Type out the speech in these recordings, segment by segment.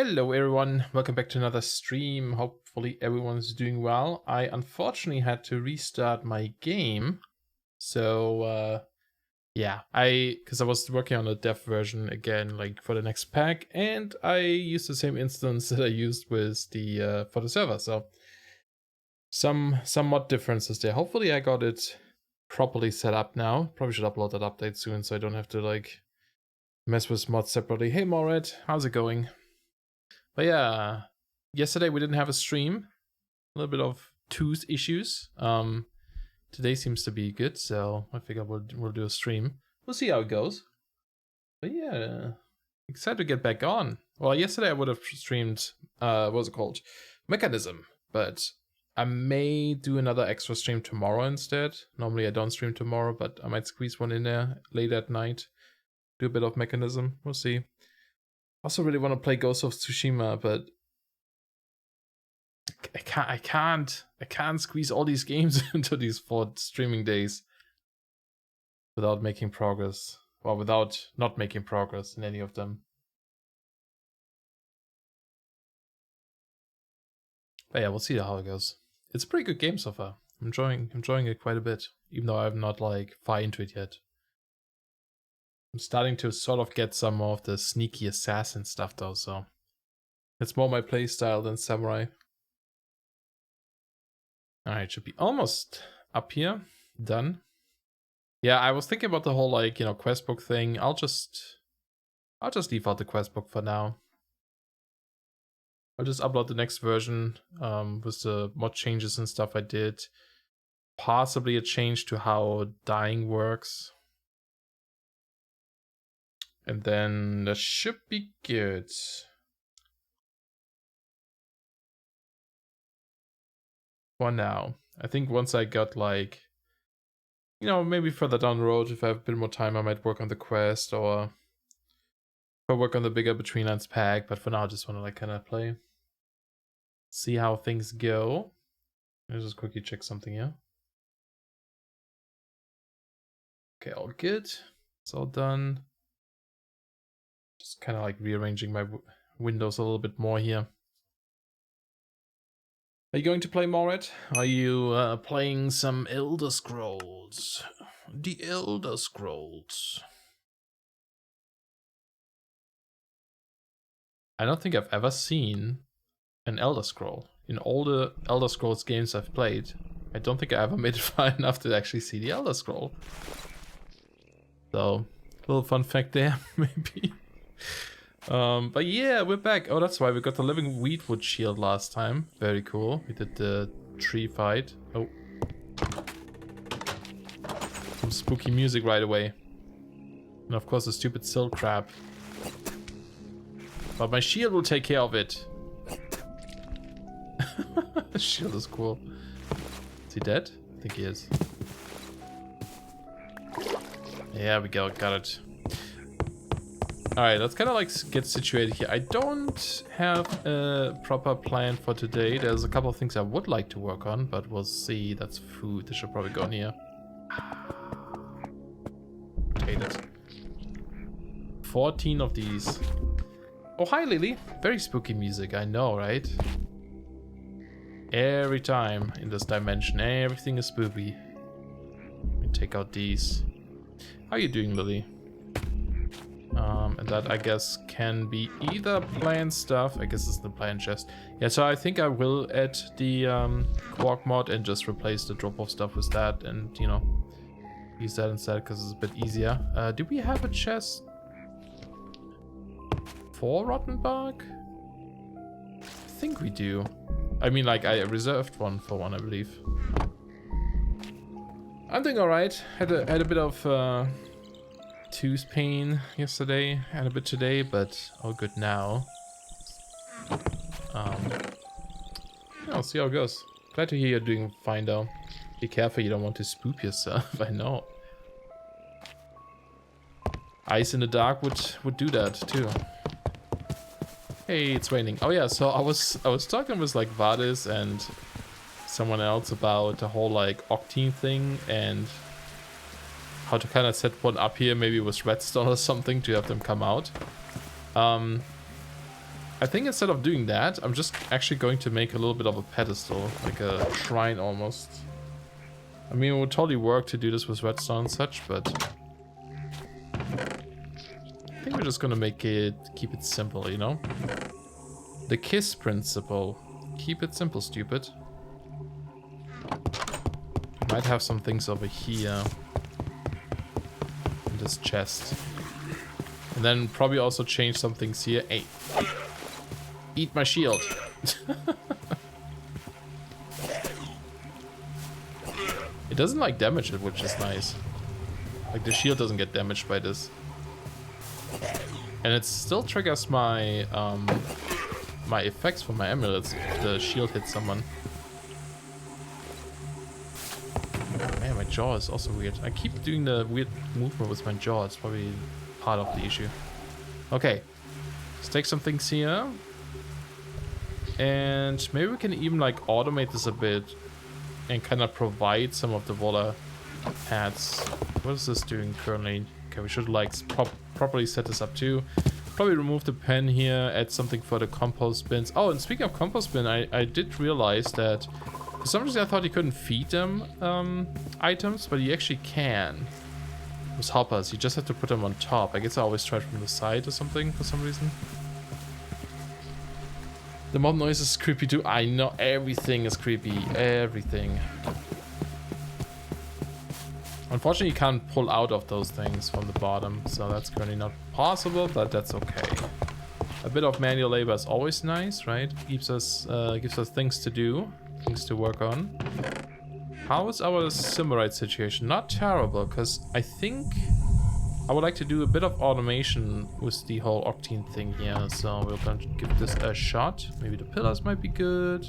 Hello everyone, welcome back to another stream. Hopefully everyone's doing well. I unfortunately had to restart my game. So yeah, because I was working on a dev version again, like for the next pack, and I used the same instance that I used with the for the server. So some mod differences there. Hopefully I got it properly set up now. Probably should upload that update soon so I don't have to like mess with mods separately. Hey Moret, how's it going? But yeah, yesterday we didn't have a stream. A little bit of tooth issues. Today seems to be good, so I figure we'll do a stream. We'll see how it goes. But yeah, excited to get back on. Well, yesterday I would have streamed, what's it called? Mechanism. But I may do another extra stream tomorrow instead. Normally I don't stream tomorrow, but I might squeeze one in there late at night. Do a bit of Mechanism. We'll see. Also really want to play Ghost of Tsushima, but I can't squeeze all these games into these 4 streaming days without making progress, or without not making progress in any of them. But yeah, we'll see how it goes. It's a pretty good game so far. I'm enjoying it quite a bit, even though I'm not like far into it yet. I'm starting to sort of get some more of the sneaky assassin stuff though, so it's more my playstyle than samurai. Alright, should be almost up here. Done. Yeah, I was thinking about the whole like, quest book thing. I'll just leave out the quest book for now. I'll just upload the next version with the mod changes and stuff I did. Possibly a change to how dying works. And then that should be good. For now. I think once I got like, maybe further down the road, if I have a bit more time, I might work on the quest or if I work on the bigger Betweenlands pack. But for now, I just want to like kind of play. See how things go. Let's just quickly check something here. Okay, all good. It's all done. Just kind of like rearranging my windows a little bit more here. Are you going to play Moret? Are you playing some Elder Scrolls? The Elder Scrolls. I don't think I've ever seen an Elder Scroll. In all the Elder Scrolls games I've played, I don't think I ever made it far enough to actually see the Elder Scroll. So, little fun fact there, maybe. But yeah, we're back. Oh, that's why we got the Living Wheatwood shield last time. Very cool. We did the tree fight. Oh. Some spooky music right away. And of course the stupid silk crab. But my shield will take care of it. The shield is cool. Is he dead? I think he is. Yeah, we got it. Alright, let's kind of like get situated here. I don't have a proper plan for today. There's a couple of things I would like to work on, but we'll see. That's food. This should probably go in here. Hate it. 14 of these. Oh, hi, Lily. Very spooky music, I know, right? Every time in this dimension, everything is spooky. Let me take out these. How are you doing, Lily? And that, I guess, can be either plant stuff. I guess it's the plant chest. Yeah, so I think I will add the quark mod and just replace the drop-off stuff with that and, use that instead because it's a bit easier. Do we have a chest for rotten bark? I think we do. I mean, like, I reserved one for one, I believe. I'm doing alright. Had a bit of tooth pain yesterday and a bit today, but all good now. I'll see how it goes. Glad to hear you're doing fine though. Be careful, you don't want to spook yourself. I know. Ice in the dark would do that too. Hey, it's raining. Oh yeah, so I was talking with like Vadis and someone else about the whole like Octane thing and how to kind of set one up here, maybe with redstone or something to have them come out. I think instead of doing that, I'm just actually going to make a little bit of a pedestal, like a shrine almost. I mean, it would totally work to do this with redstone and such, but I think we're just gonna keep it simple, you know? The KISS principle. Keep it simple, stupid. Might have some things over here in this chest. And then probably also change some things here. Hey, eat my shield. It doesn't like damage it, which is nice. Like the shield doesn't get damaged by this. And it still triggers my my effects for my amulets if the shield hits someone. Man, my jaw is also weird. I keep doing the weird movement with my jaw. It's probably part of the issue. Okay, let's take some things here. And maybe we can even like automate this a bit and kind of provide some of the Volar pads. What is this doing currently? Okay, we should like properly set this up too. Probably remove the pen here, add something for the compost bins. Oh, and speaking of compost bin, I did realize that for some reason I thought you couldn't feed them items, but you actually can. With hoppers, you just have to put them on top. I guess I always tried from the side or something for some reason. The mob noise is creepy too. I know, everything is creepy. Everything. Unfortunately, you can't pull out of those things from the bottom, so that's currently not possible, but that's okay. A bit of manual labor is always nice, right? Gives us things to do, things to work on. How is our Simmerite situation? Not terrible, because I think I would like to do a bit of automation with the whole Octane thing here, so we're going to give this a shot. Maybe the pillars might be good.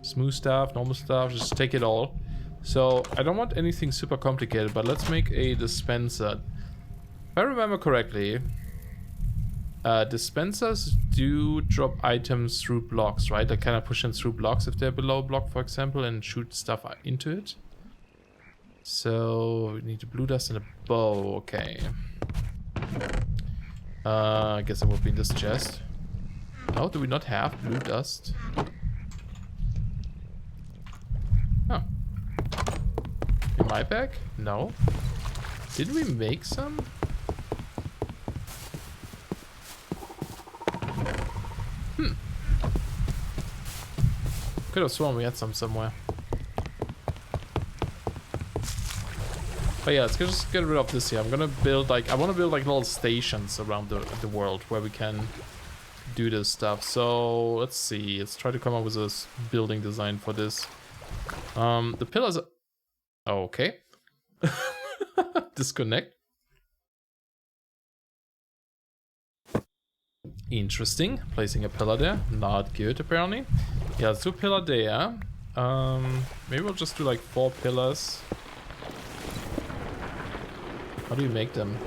Smooth stuff, normal stuff, just take it all. So I don't want anything super complicated, but let's make a dispenser. If I remember correctly, dispensers do drop items through blocks, right? They kind of push them through blocks if they're below a block, for example, and shoot stuff into it. So we need a blue dust and a bow. Okay. I guess it would be in this chest. Oh, do we not have blue dust? Oh. In my bag? No. Did we make some? Could have sworn we had some somewhere. But yeah, let's just get rid of this here. I'm gonna build like, I want to build like little stations around the world where we can do this stuff. So let's see, let's try to come up with a building design for this. The pillars are... Oh, okay. Disconnect. Interesting. Placing a pillar there. Not good, apparently. Yeah, let's do a pillar there. Maybe we'll just do like 4 pillars. How do you make them?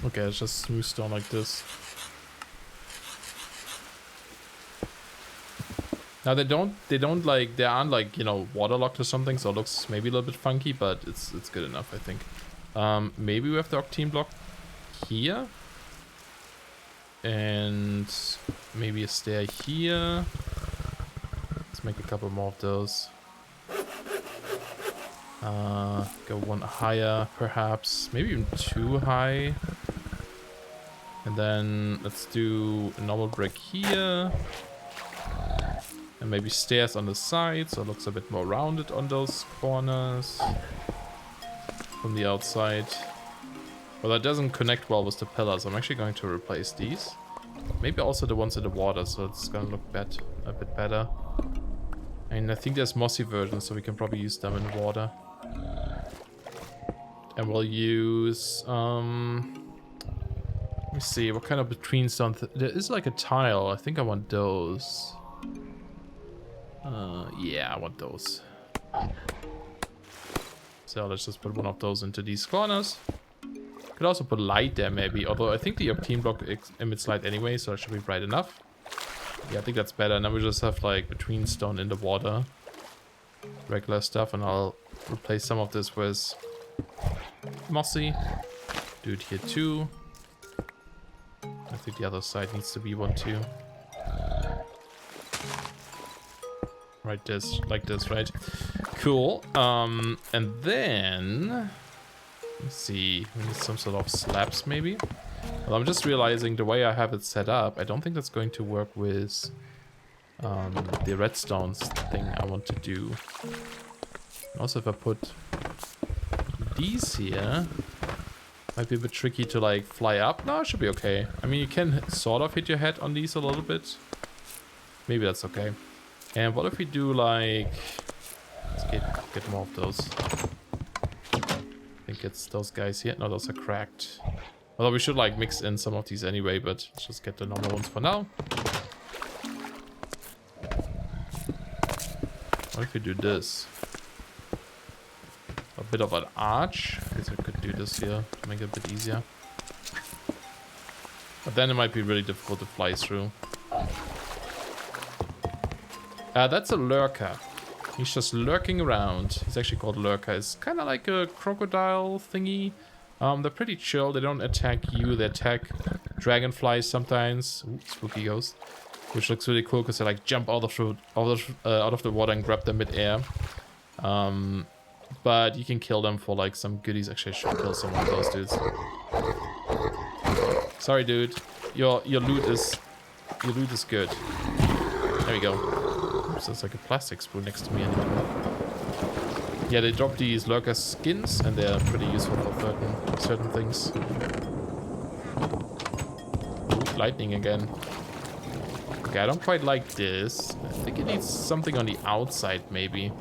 Okay, it's just smooth stone like this. Now they don't like, they aren't like, you know, waterlocked or something, so it looks maybe a little bit funky, but it's good enough, I think. Maybe we have the octane block here. And maybe a stair here. Let's make a couple more of those. Go one higher, perhaps. Maybe even 2 high. And then let's do a normal brick here. And maybe stairs on the side, so it looks a bit more rounded on those corners. From the outside. Well, that doesn't connect well with the pillars. I'm actually going to replace these. Maybe also the ones in the water, so it's gonna look a bit better. And I think there's mossy versions, so we can probably use them in water. And we'll use... let me see, what kind of between stone... There is like a tile. I think I want those. Yeah, I want those. So let's just put one of those into these corners. Could also put light there maybe, although I think the octane block emits light anyway, so it should be bright enough. Yeah, I think that's better. And then we just have like between stone in the water. Regular stuff, and I'll replace some of this with mossy. Do it here too. I think the other side needs to be one too. Right, this, like this, right? Cool. And then let's see, we need some sort of slabs maybe. Well, I'm just realizing the way I have it set up, I don't think that's going to work with the redstone thing I want to do. Also, if I put these here, might be a bit tricky to like fly up. No, it should be okay. I mean, you can sort of hit your head on these a little bit. Maybe that's okay. And what if we do like, let's get more of those. I think it's those guys here. No, those are cracked. Although we should like mix in some of these anyway, but let's just get the normal ones for now. What if we do this? A bit of an arch. I guess I could do this here to make it a bit easier. But then it might be really difficult to fly through. That's a lurker. He's just lurking around. He's actually called Lurker. It's kind of like a crocodile thingy. They're pretty chill. They don't attack you. They attack dragonflies sometimes. Ooh, spooky ghost. Which looks really cool because they like jump out of the water and grab them mid-air. But you can kill them for like some goodies. Actually, I should kill some of those dudes. Sorry, dude. Your loot is good. There we go. Oops, there's like a plastic spoon next to me anyway. Yeah, they drop these lurker skins, and they're pretty useful for certain things. Ooh, lightning again. Okay, I don't quite like this. I think it needs something on the outside, maybe.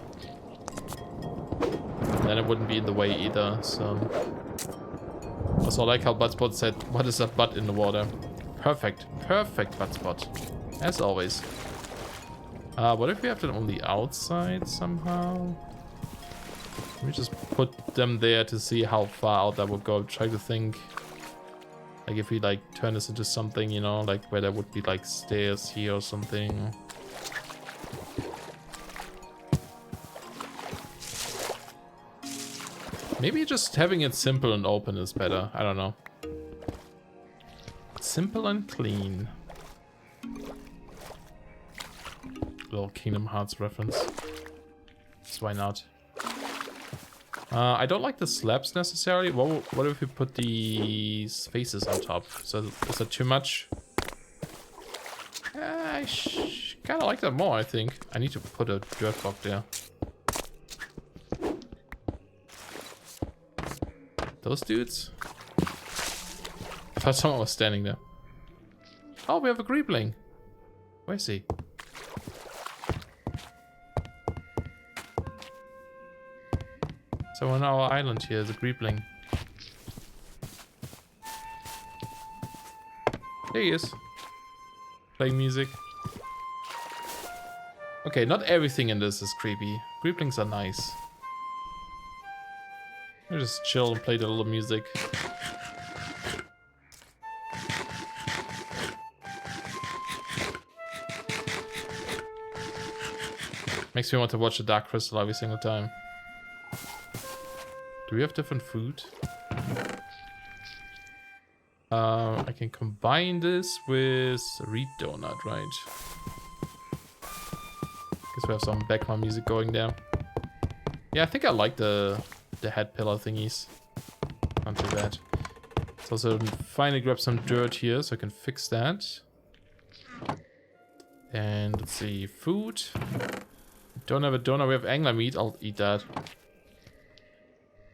Then it wouldn't be in the way either, so... Also, I like how Buttspot said, what is that butt in the water? Perfect. Perfect, Buttspot. As always. What if we have them on the outside somehow? Let me just put them there to see how far out that would go. Try to think... Like if we like turn this into something, you know, like where there would be like stairs here or something. Maybe just having it simple and open is better. I don't know. Simple and clean. Little Kingdom Hearts reference. So why not? I don't like the slabs necessarily. What if we put these faces on top? So is that too much? I kind of like that more, I think. I need to put a dirt block there. Those dudes? I thought someone was standing there. Oh, we have a creepling. Where is he? So on our island here is a creepling. There he is. Playing music. Okay, not everything in this is creepy. Creeplings are nice. I just chill and play the little music. Makes me want to watch the Dark Crystal every single time. Do we have different food? I can combine this with a reed donut, right? Guess we have some background music going there. Yeah, I think I like the head pillar thingies. Not too bad. Let's also finally grab some dirt here so I can fix that. And let's see, food. Don't have a donut, we have angler meat. I'll eat that.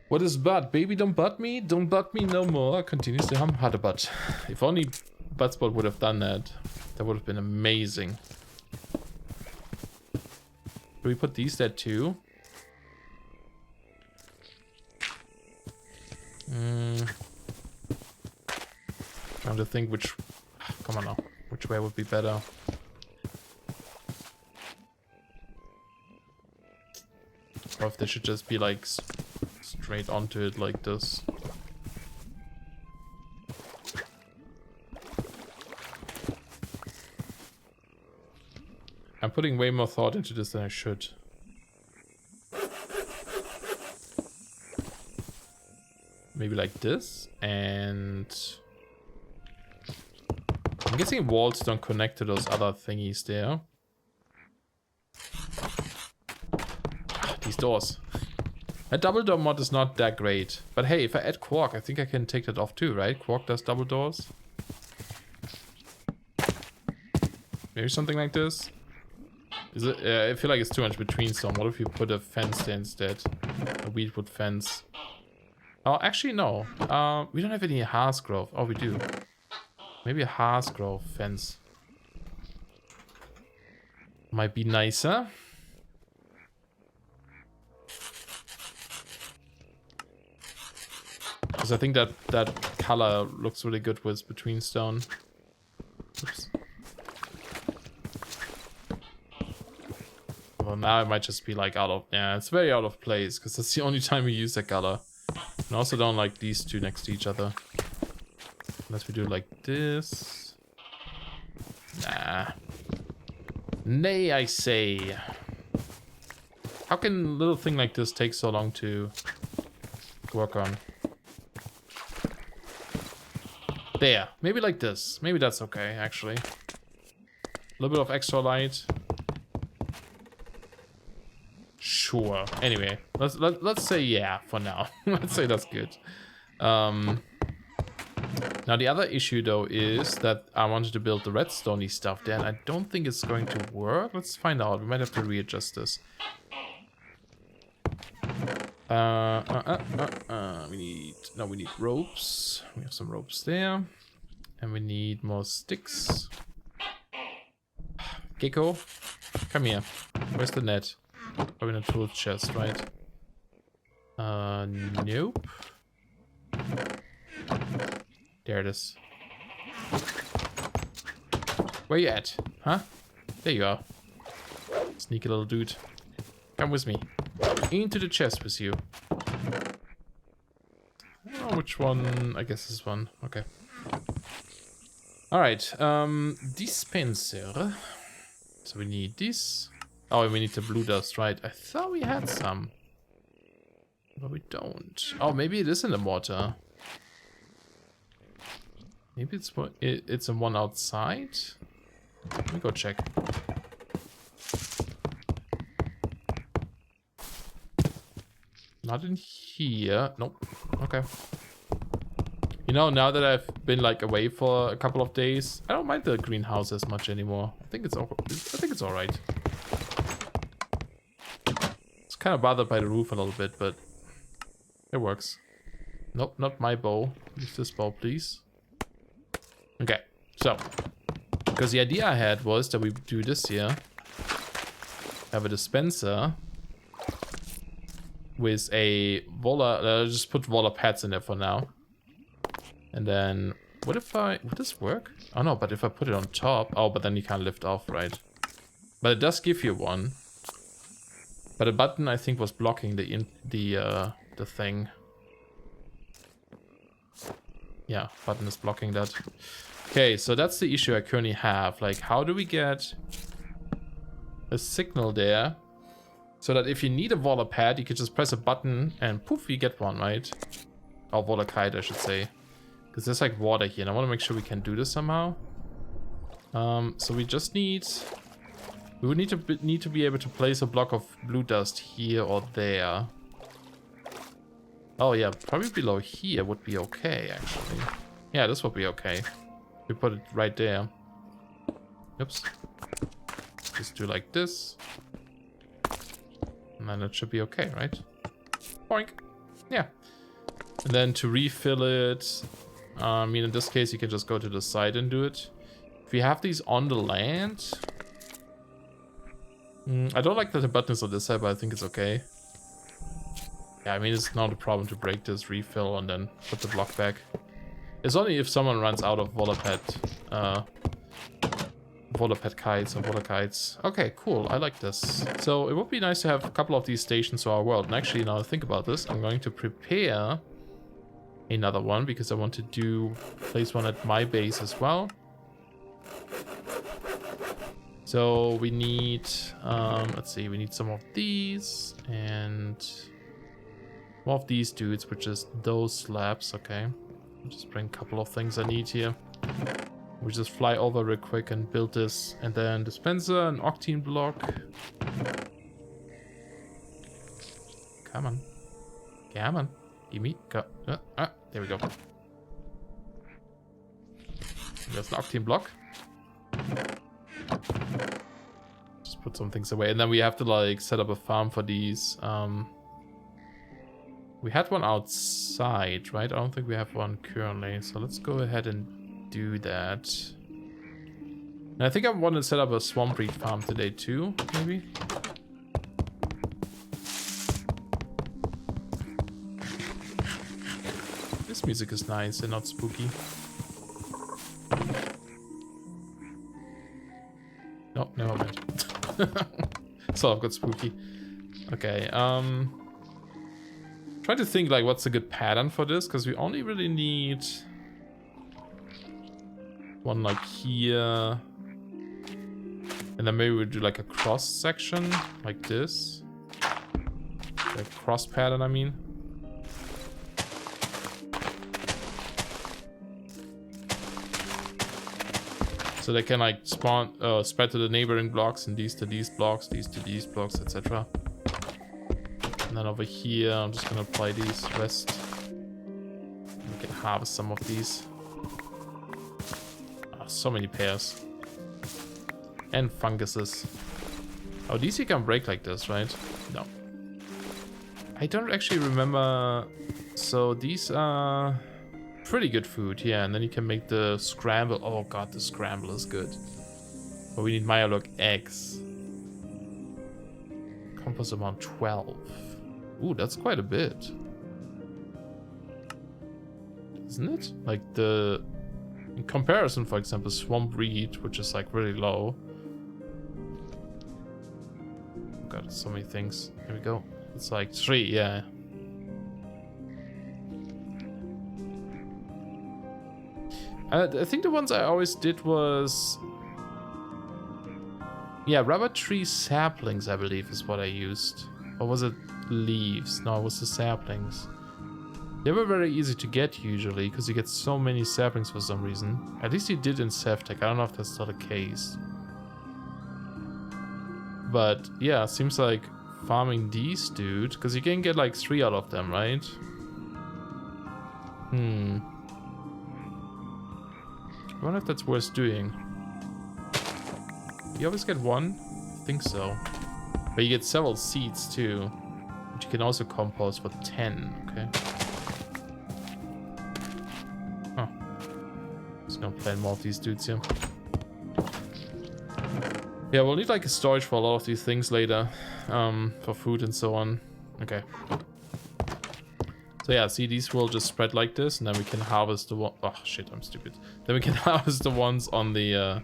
What is butt? Baby, don't butt me? Don't butt me no more. Continues to hum hard butt. If only Buttspot would have done that. That would have been amazing. Do we put these there too? Trying to think which... Come on now. Which way would be better? Or if they should just be like... straight onto it like this. I'm putting way more thought into this than I should. maybe like this, and I'm guessing walls don't connect to those other thingies there. These doors. A double door mod is not that great. But hey, if I add quark, I think I can take that off too, right? Quark does double doors. Maybe something like this. Is it? I feel like it's too much between stone. What if you put a fence there instead? A wheatwood fence. Oh, actually no. We don't have any harsh growth. Oh, we do. Maybe a harsh growth fence. Might be nicer. Because I think that color looks really good with between stone. Oops. Well, now it might just be like out of... Yeah, it's very out of place. Because that's the only time we use that color. And I also don't like these two next to each other. Unless we do like this. Nah. Nay, I say. How can a little thing like this take so long to work on? There. Maybe like this. Maybe that's okay, actually. A little bit of extra light. Sure. Anyway, let's say yeah for now. Let's say that's good. Now the other issue though is that I wanted to build the redstone-y stuff there, and I don't think it's going to work. Let's find out. We might have to readjust this. We need ropes. We have some ropes there. And we need more sticks. Gecko, come here. Where's the net? Probably in a tool chest, right? Nope. There it is. Where you at? Huh? There you are. Sneaky little dude. Come with me. Into the chest with you. Oh, which one? I guess this one. Okay. Alright. Dispenser. So we need this. Oh, and we need the blue dust, right? I thought we had some. But we don't. Oh, maybe it is in the water. Maybe it's a one outside. Let me go check. Not in here. Nope. Okay. You know, now that I've been like away for a couple of days, I don't mind the greenhouse as much anymore. I think it's all right. It's kind of bothered by the roof a little bit, but it works. Nope, not my bow. Use this bow, please. Okay, so because the idea I had was that we do this here, have a dispenser with a just put Volarkites in there for now, and then would this work? Oh no, but if I put it on top, oh, but then you can't lift off, right? But it does give you one. But a button I think was blocking the thing. Yeah, button is blocking that. Okay, so that's the issue I currently have. Like, how do we get a signal there so that if you need a Volarpad, you can just press a button and poof, you get one, right? Or Volarkite, I should say. Because there's like water here, and I want to make sure we can do this somehow. So we just need... We would need to be able to place a block of blue dust here or there. Oh yeah, probably below here would be okay, actually. Yeah, this would be okay. We put it right there. Oops. Just do like this. And then it should be okay, right? Boink. Yeah. And then to refill it, I mean, in this case, you can just go to the side and do it. If you have these on the land... I don't like that the button is on this side, but I think it's okay. Yeah, I mean, it's not a problem to break this, refill, and then put the block back. It's only if someone runs out of Volarkites or Volarkites. Okay, cool. I like this. So it would be nice to have a couple of these stations to our world. And actually, now I think about this, I'm going to prepare another one because I want to place one at my base as well. So we need, let's see, we need some of these, and More of these dudes, which is those slabs. Okay. I'll just bring a couple of things I need here. We just fly over real quick and build this. And then dispenser, an octane block. Come on. Come on. Give me. Go. There we go. There's an octane block. Just put some things away. And then we have to like set up a farm for these. We had one outside, right? I don't think we have one currently. So let's go ahead and do that. And I think I want to set up a swamp breed farm today too, maybe. This music is nice and not spooky. No, never mind. Sort of got spooky. Okay, try to think like what's a good pattern for this, because we only really need one like here. And then maybe we'll do like a cross section like this. Like cross pattern, I mean. So they can like spawn, spread to the neighboring blocks, and these to these blocks, these to these blocks, etc. And then over here, I'm just gonna apply these west. We can harvest some of these. Oh, so many pairs. And funguses. Oh, these you can break like this, right? No. I don't actually remember. So these are pretty good food, yeah. And then you can make the scramble. Oh god, the scramble is good. But we need Meyerlock eggs. Compost amount 12. Ooh, that's quite a bit. Isn't it? Like the... In comparison, for example, swamp reed, which is like really low. Got so many things. Here we go. It's like 3, yeah. I think the ones I always did was... Yeah, rubber tree saplings, I believe, is what I used. Or was it leaves? No, it was the saplings. They were very easy to get usually, because you get so many saplings for some reason. At least you did in Sevtech. I don't know if that's still the case. But yeah, seems like farming these, dude, because you can get like 3 out of them, right? I wonder if that's worth doing. You always get 1? I think so. But you get several seeds too, which you can also compost for 10, okay? Oh. Just gonna plant more of these dudes here. Yeah, we'll need like a storage for a lot of these things later, for food and so on. Okay. So yeah, see, these will just spread like this, and then we can harvest the one. Oh shit, I'm stupid. Then we can harvest the ones on the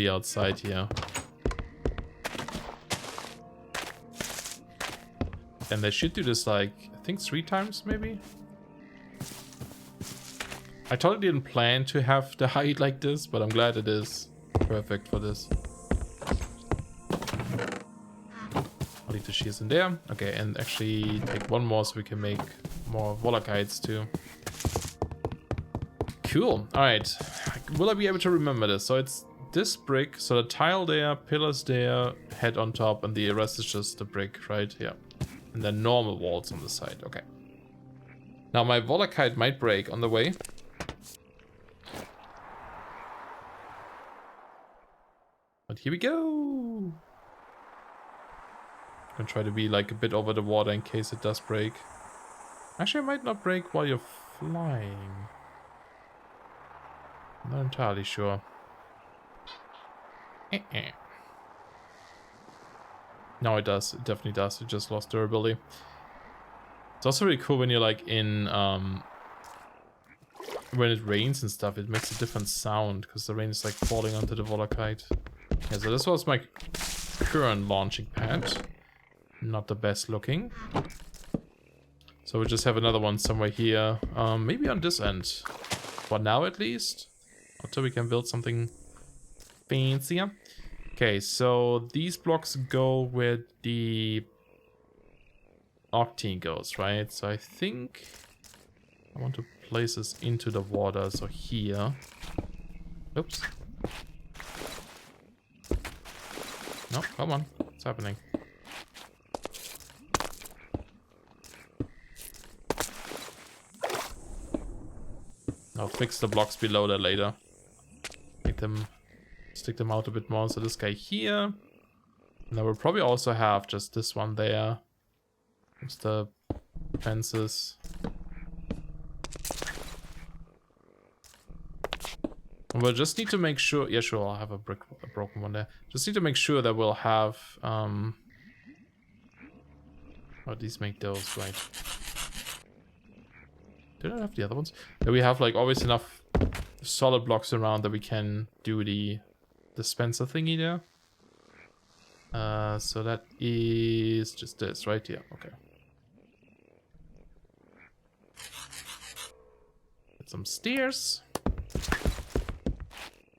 outside here. And they should do this like, I think 3 times maybe? I totally didn't plan to have the height like this, but I'm glad it is perfect for this. I'll leave the shears in there. Okay, and actually take 1 more so we can make more Volarkites too. Cool. Alright. Will I be able to remember this? So it's this brick, so the tile there, pillars there, head on top, and the rest is just the brick, right? Yeah. And then normal walls on the side. Okay. Now my Volarkite might break on the way. But here we go. I'm gonna try to be like a bit over the water in case it does break. Actually, it might not break while you're flying. Not entirely sure. No, it does. It definitely does. It just lost durability. It's also really cool when you're like in when it rains and stuff. It makes a different sound because the rain is like falling onto the Volarkite. Yeah, so this was my current launching pad. Not the best looking. So we just have another one somewhere here. Maybe on this end. For now at least. Until we can build something fancier. Okay, so these blocks go with the octane goes, right? So I think I want to place this into the water. So here. Oops. No, come on. What's happening? I'll fix the blocks below that later. Make them, stick them out a bit more. So this guy here. And then we'll probably also have just this one there. Just the fences. And we'll just need to make sure. Yeah, sure, I'll have a broken one there. Just need to make sure that we'll have. Oh, these make those, right? Did I have the other ones? That we have like always enough solid blocks around that we can do the dispenser thingy there. So that is just this, right? Yeah, okay. Get some stairs.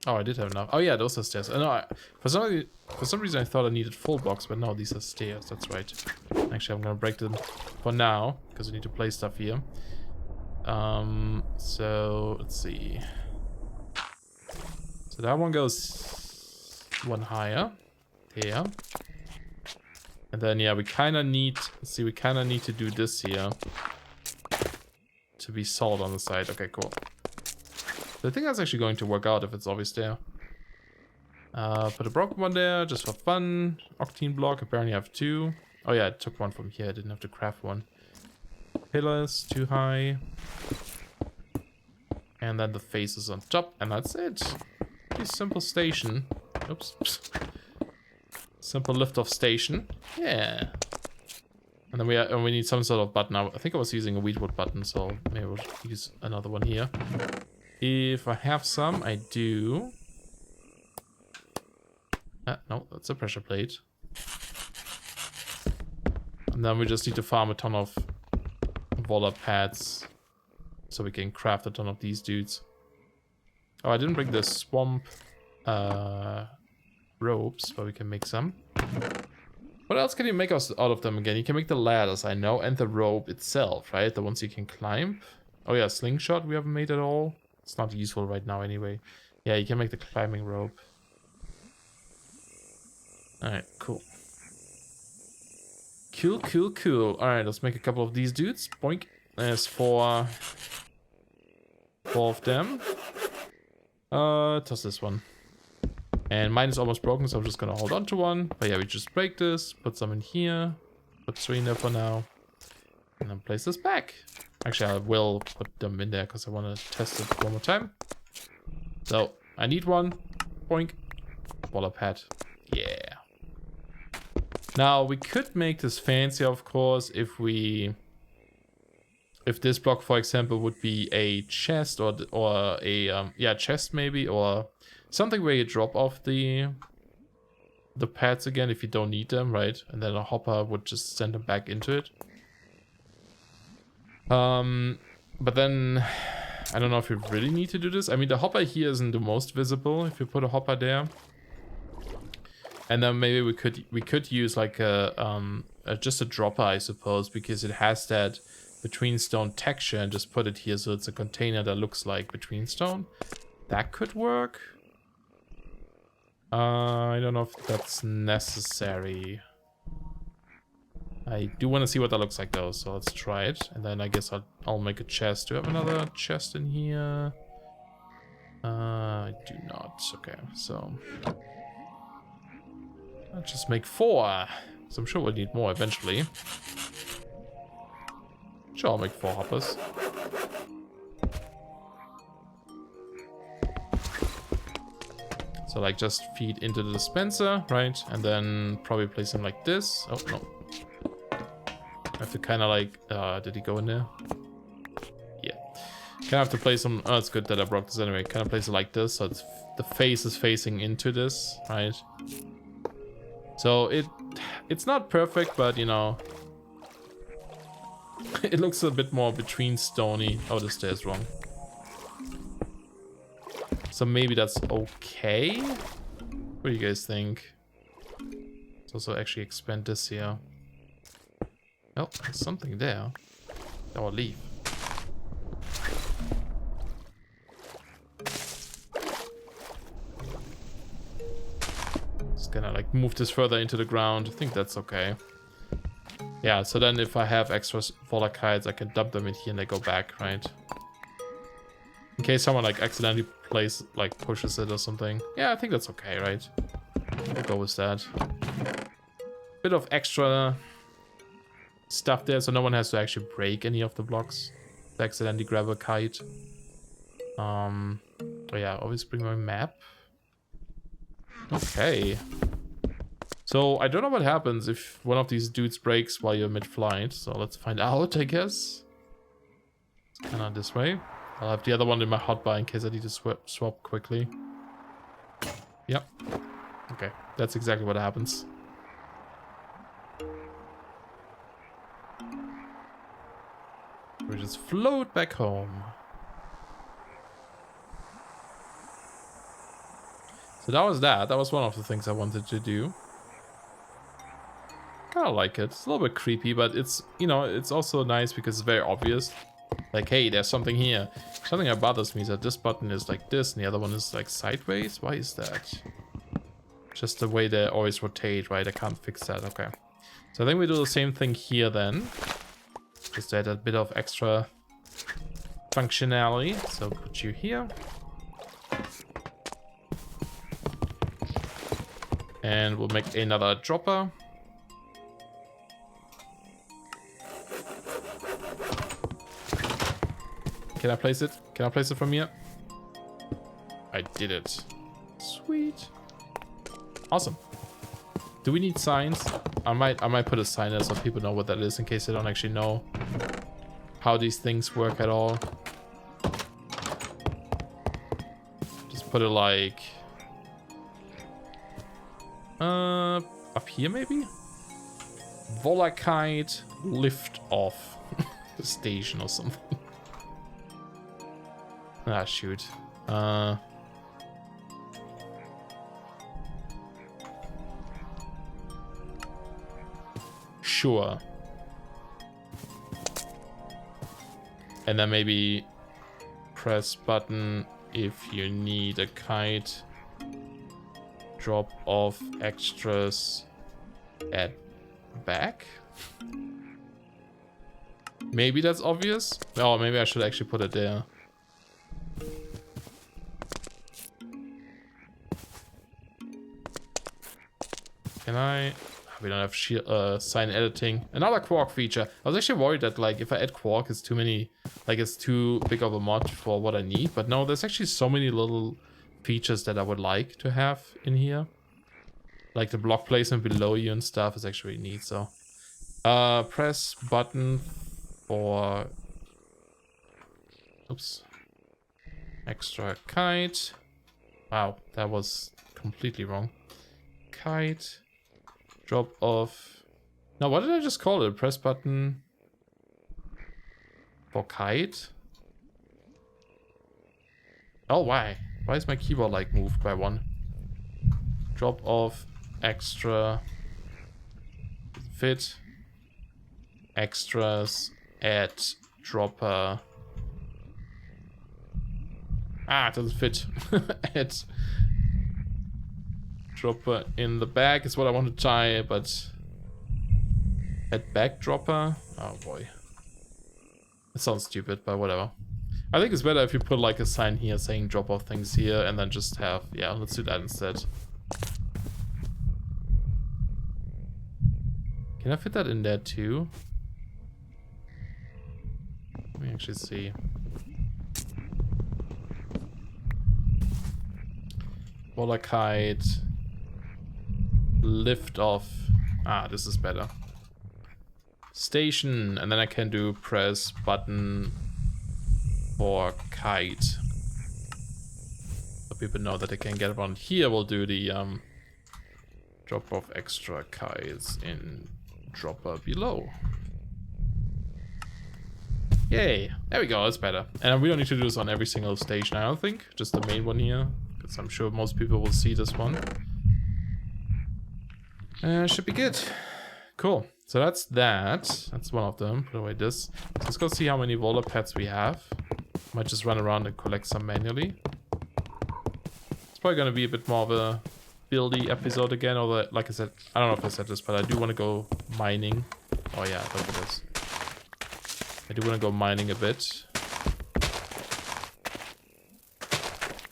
Oh, I did have enough. Oh yeah, those are stairs. No, for some reason I thought I needed full blocks, but no, these are stairs. That's right. Actually, I'm gonna break them for now because we need to place stuff here. So let's see. So that one goes one higher. Here. And then yeah, we kind of need, let's see, we kind of need to do this here to be solid on the side. Okay, cool. So I think that's actually going to work out if it's always there. Put a broken one there just for fun. Octane block, apparently I have 2. Oh yeah, I took one from here. I didn't have to craft one. Pillars, 2 high. And then the faces on top, and that's it. Pretty simple station. Oops. Simple lift-off station. Yeah. And then we need some sort of button. I think I was using a wheatwood button, so maybe we'll use another one here. If I have some, I do. No, that's a pressure plate. And then we just need to farm a ton of Volarkite pads so we can craft a ton of these dudes. Oh, I didn't bring the swamp ropes, but we can make some. What else can you make out of them again? You can make the ladders, I know, and the rope itself, right? The ones you can climb. Oh yeah, slingshot we haven't made at all. It's not useful right now anyway. Yeah, you can make the climbing rope. Alright, cool. Cool. Alright, let's make a couple of these dudes. Boink. There's 4 of them. Toss this one. And mine is almost broken, so I'm just gonna hold on to one. But yeah, we just break this, put some in here, put 3 in there for now, and then place this back. Actually, I will put them in there because I want to test it one more time. So, I need one. Boink. Volarkite pad. Yeah. Now, we could make this fancy, of course, if this block, for example, would be a chest or a chest maybe, or something where you drop off the pads again if you don't need them, right? And then a hopper would just send them back into it. But then I don't know if you really need to do this. I mean, the hopper here isn't the most visible if you put a hopper there. And then maybe we could use like just a dropper, I suppose, because it has that between stone texture, and just put it here so it's a container that looks like between stone. That could work. I don't know if that's necessary. I do want to see what that looks like though, so let's try it. And then I guess I'll make a chest. Do I have another chest in here? I do not. Okay, so I'll just make 4. So I'm sure we'll need more eventually. Sure, I'll make 4 hoppers. So like just feed into the dispenser, right? And then probably place them like this. Oh, no. I have to kind of like, did he go in there? Yeah. Kind of have to place them, oh, it's good that I broke this anyway. Kind of place it like this, so the face is facing into this, right? So it's not perfect, but you know, it looks a bit more between stony. Oh, the stairs wrong. So maybe that's okay. What do you guys think? Let's also actually expand this here. Oh, there's something there. Or leaf. Just gonna like move this further into the ground. I think that's okay. Yeah, so then if I have extra Volarkites, I can dump them in here and they go back, right? In case someone like accidentally pushes it or something. Yeah, I think that's okay, right? We'll go with that. Bit of extra stuff there, so no one has to actually break any of the blocks to accidentally grab a kite. Oh yeah, always bring my map. Okay. So I don't know what happens if one of these dudes breaks while you're mid-flight. So let's find out, I guess. It's kind of this way. I'll have the other one in my hotbar in case I need to swap quickly. Yep. Okay, that's exactly what happens. We just float back home. So that was that. That was one of the things I wanted to do. Kind of like it. It's a little bit creepy, but it's, you know, it's also nice because it's very obvious. Like, hey, there's something here. Something that bothers me is that this button is like this and the other one is like sideways. Why is that? Just the way they always rotate, right? I can't fix that. Okay. So I think we do the same thing here then. Just add a bit of extra functionality. So put you here. And we'll make another dropper. Can I place it? Can I place it from here? I did it. Sweet. Awesome. Do we need signs? I might put a sign there so people know what that is in case they don't actually know how these things work at all. Just put it like up here maybe? Volarkite lift off station or something. Ah, shoot. Sure. And then maybe press button if you need a kite. Drop off extras at back. Maybe that's obvious. Oh, maybe I should actually put it there. Can I? We don't have sign editing. Another Quark feature. I was actually worried that like if I add Quark, it's too many, like it's too big of a mod for what I need. But no, there's actually so many little features that I would like to have in here. Like the block placement below you and stuff is actually really neat. So press button for extra kite. Wow, that was completely wrong. Kite. Drop off. Now, what did I just call it? Press button for kite. Oh, why? Why is my keyboard like moved by one? Drop off extra fit extras add dropper. Ah, it doesn't fit. Add dropper in the back is what I want to tie, but add back dropper. Oh boy, it sounds stupid, but whatever. I think it's better if you put like a sign here saying drop off things here and then just have, yeah, let's do that instead. Can I fit that in there too? Let me actually see. Volarkite lift off. Ah, this is better. Station, and then I can do press button for kite. So people know that they can get around here. We'll do the drop off extra kites in dropper below. Yay, there we go, that's better. And we don't need to do this on every single station, I don't think. Just the main one here, because I'm sure most people will see this one. Should be good. Cool. So that's that. That's one of them. Put away this. So let's go see how many Volar pets we have. Might just run around and collect some manually. It's probably gonna be a bit more of a buildy episode again, although like I said, I don't know if I said this, but I do want to go mining. Oh yeah, look at this. I do want to go mining a bit.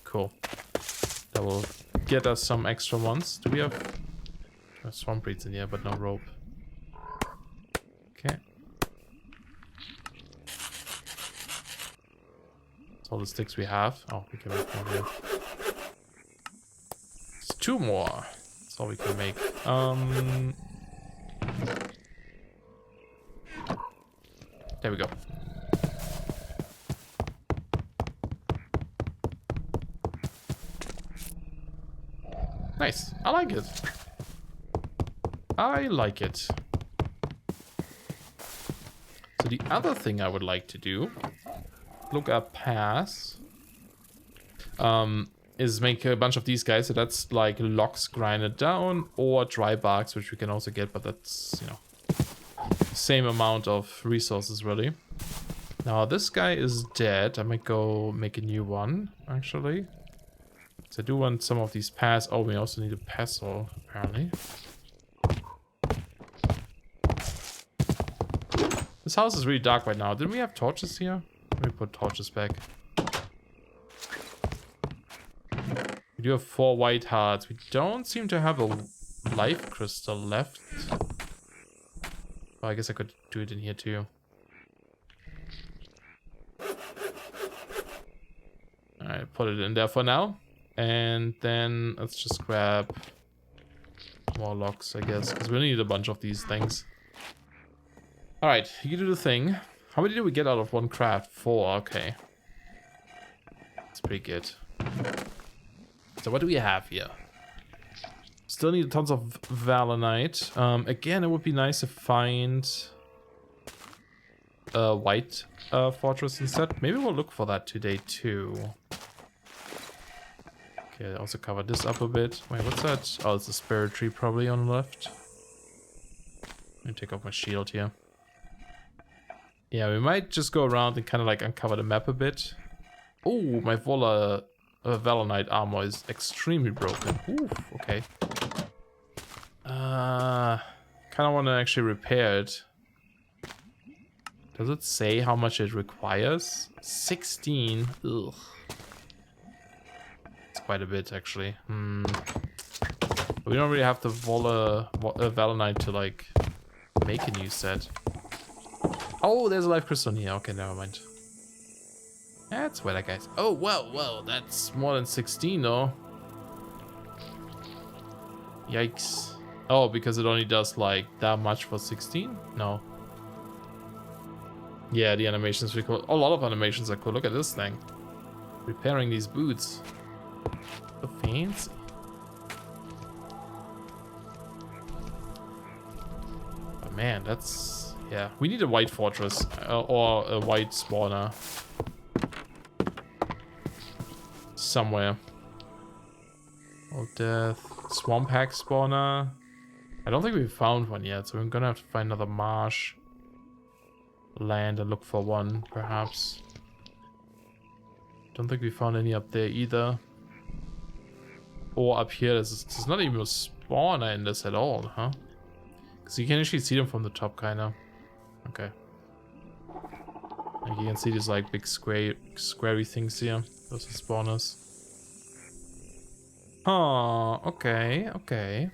Cool. That will get us some extra ones. Do we have swamp reeds in here, but no rope? Okay. That's all the sticks we have. Oh, we can make more here. It's 2 more. That's all we can make. There we go. Nice. I like it. I like it. So the other thing I would like to do, look up paths, is make a bunch of these guys. So that's like logs grinded down or dry barks, which we can also get, but that's, you know, same amount of resources really. Now this guy is dead. I might go make a new one actually. So I do want some of these paths. Oh, we also need a pestle apparently. This house is really dark right now. Didn't we have torches here? Let me put torches back. We do have 4 white hearts. We don't seem to have a life crystal left. Oh, I guess I could do it in here too. Alright, put it in there for now. And then let's just grab more logs, I guess, because we need a bunch of these things. Alright, you do the thing. How many did we get out of one craft? 4, okay. That's pretty good. So what do we have here? Still need tons of Valanite. Again, it would be nice to find a white fortress instead. Maybe we'll look for that today too. Okay, also cover this up a bit. Wait, what's that? Oh, it's a spirit tree probably on the left. Let me take off my shield here. Yeah, we might just go around and kind of like uncover the map a bit. Oh, my Valanite armor is extremely broken. Oof, okay. Kind of want to actually repair it. Does it say how much it requires? 16. Ugh. It's quite a bit actually. We don't really have the Valanite to like make a new set. Oh, there's a life crystal in here. Okay, never mind. That's where that guy's. Oh, well, that's more than 16 though. Yikes. Oh, because it only does like that much for 16? No. Yeah, the animations are cool. A lot of animations are cool. Look at this thing. Repairing these boots. So fancy. But man, that's... yeah, we need a white fortress or a white spawner. Somewhere. Oh, death. Swamp hack spawner. I don't think we found one yet, so we're gonna have to find another marsh land and look for one, perhaps. Don't think we found any up there either. Or up here, there's not even a spawner in this at all, huh? Because you can actually see them from the top, kinda. Okay. Like you can see these like big squarey things here. Those are spawners. Oh, okay, okay.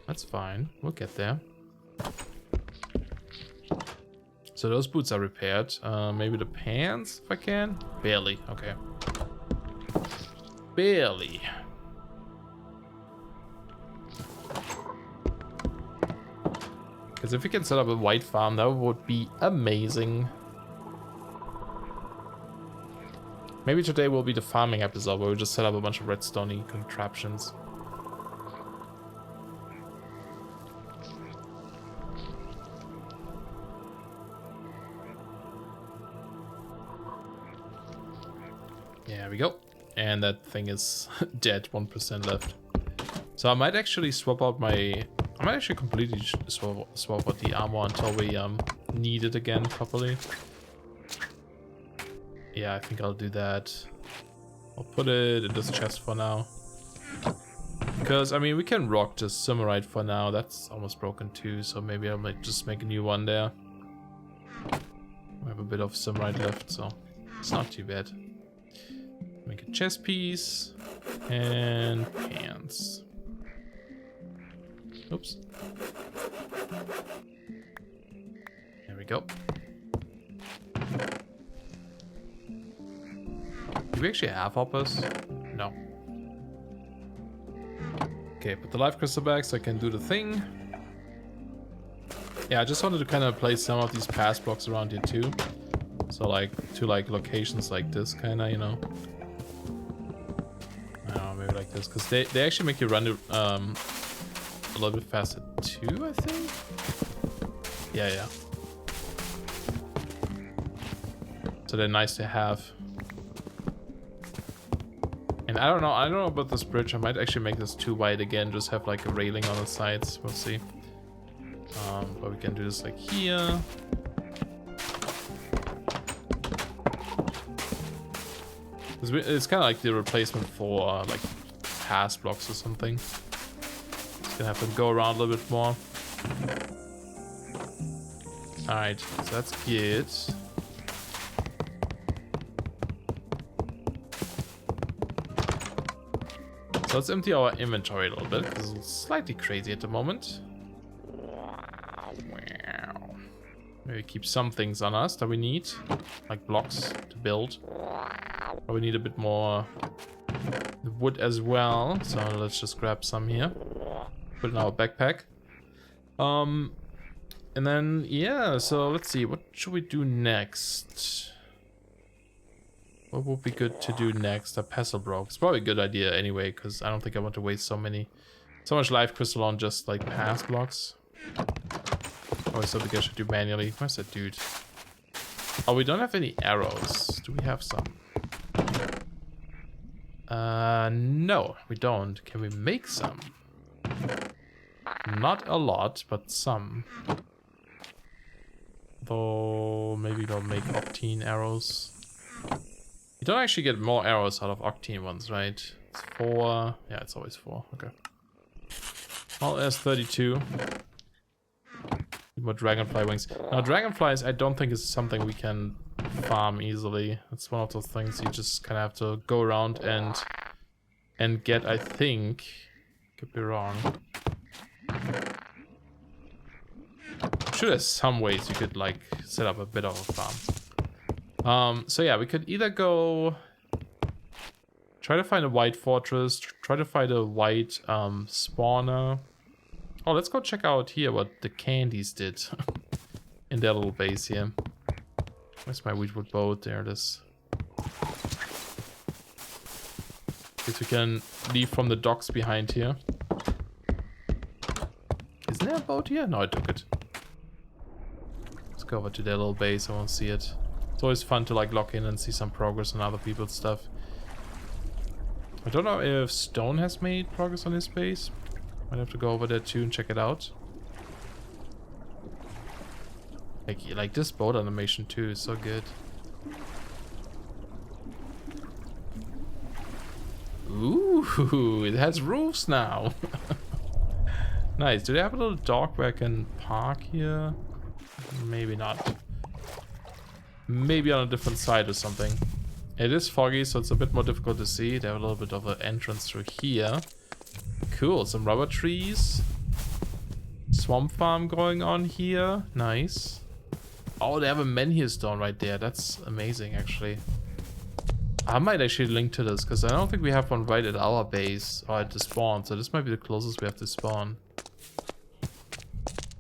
That's fine. We'll get there. So those boots are repaired. Maybe the pants, if I can? Barely. Okay. Barely. Because if we can set up a white farm, that would be amazing. Maybe today will be the farming episode where we just set up a bunch of redstone-y contraptions. There we go. And that thing is dead, 1% left. So I might actually swap out my I might actually completely swap out the armor until we need it again properly. Yeah, I think I'll do that. I'll put it in this chest for now. Because, I mean, we can rock this Simmerite for now. That's almost broken too, so maybe I might just make a new one there. We have a bit of Simmerite left, so it's not too bad. Make a chest piece and pants. Oops. There we go. Do we actually have hoppers? No. Okay, put the life crystal back so I can do the thing. Yeah, I just wanted to kind of place some of these pass blocks around here too. So like, to like locations like this kind of, you know. Maybe like this, because they actually make you run it a little bit faster too, I think. Yeah. So they're nice to have. And I don't know about this bridge. I might actually make this too wide again, just have like a railing on the sides. We'll see. But we can do this like here. It's kind of like the replacement for like pass blocks or something. It's gonna have to go around a little bit more. Alright, so that's good. So let's empty our inventory a little bit, because it's slightly crazy at the moment. Maybe keep some things on us that we need, like blocks to build. But we need a bit more wood as well, so let's just grab some here. Put in our backpack. And then, yeah, so let's see, what should we do next? What would be good to do next? A pestle broke. It's probably a good idea anyway, because I don't think I want to waste so much life crystal on just like pass blocks. Always something I should do manually. Where's that dude? Oh, we don't have any arrows. Do we have some? No, we don't. Can we make some? Not a lot, but some. Though, maybe we'll make octane arrows. You don't actually get more arrows out of octane ones, right? It's 4. Yeah, it's always 4. Okay. Well, there's 32. More dragonfly wings. Now, dragonflies, I don't think is something we can farm easily. It's one of those things you just kind of have to go around and get, I think. Could be wrong. I'm sure there's some ways you could, like, set up a bit of a farm. So yeah, we could either go... Try to find a white fortress, try to find a white spawner. Oh, let's go check out here what the candies did in their little base here. Where's my wheatwood boat? There it is. Guess we can leave from the docks behind here. Isn't there a boat here? No, I took it. Let's go over to their little base. I won't see it. It's always fun to like lock in and see some progress on other people's stuff. I don't know if Stone has made progress on his base. Might have to go over there too and check it out. Like this boat animation too is so good. Ooh, it has roofs now. Nice. Do they have a little dock where I can park here? Maybe not. Maybe on a different side or something. It is foggy, so it's a bit more difficult to see. They have a little bit of an entrance through here. Cool, some rubber trees. Swamp farm going on here. Nice. Oh, they have a menhir stone right there. That's amazing, actually. I might actually link to this, because I don't think we have one right at our base or at the spawn. So this might be the closest we have to spawn.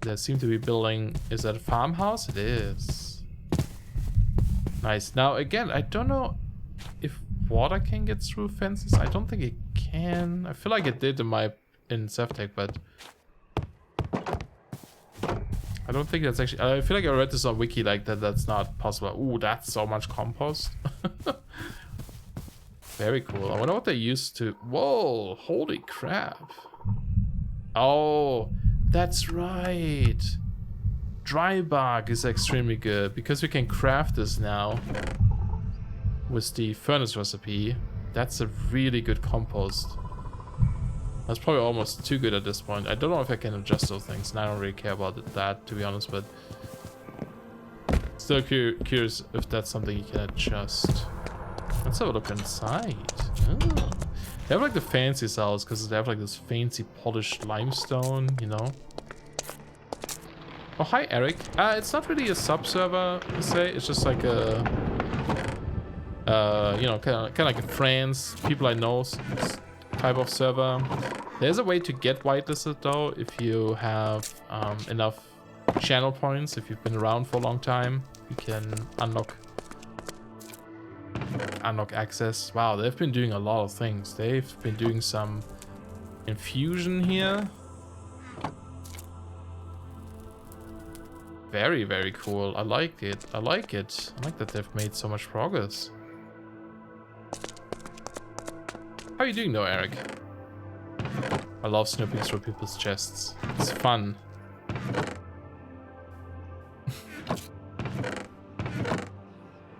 They seem to be building... Is that a farmhouse? It is. Nice. Now, again, I don't know if water can get through fences. I don't think it can. I feel like it did in Sevtech, but I don't think that's actually... I feel like I read this on Wiki like that. That's not possible. Ooh, that's so much compost. Very cool. I wonder what they used to... Whoa, holy crap. Oh, That's right. Dry bark is extremely good because we can craft this now with the furnace recipe. That's a really good compost. That's probably almost too good at this point. I don't know if I can adjust those things, and I don't really care about that, to be honest, but still curious if that's something you can adjust. Let's have a look inside. Oh. They have like the fancy cells because they have like this fancy polished limestone, you know. Oh, hi, Eric. It's not really a sub-server, per se. It's just like a, you know, kind of like a friends, people I know type of server. There's a way to get whitelisted though if you have enough channel points. If you've been around for a long time, you can unlock access. Wow, they've been doing a lot of things. They've been doing some infusion here. Very, very cool. I like it. I like it. I like that they've made so much progress. How are you doing though, Eric? I love snooping through people's chests. It's fun.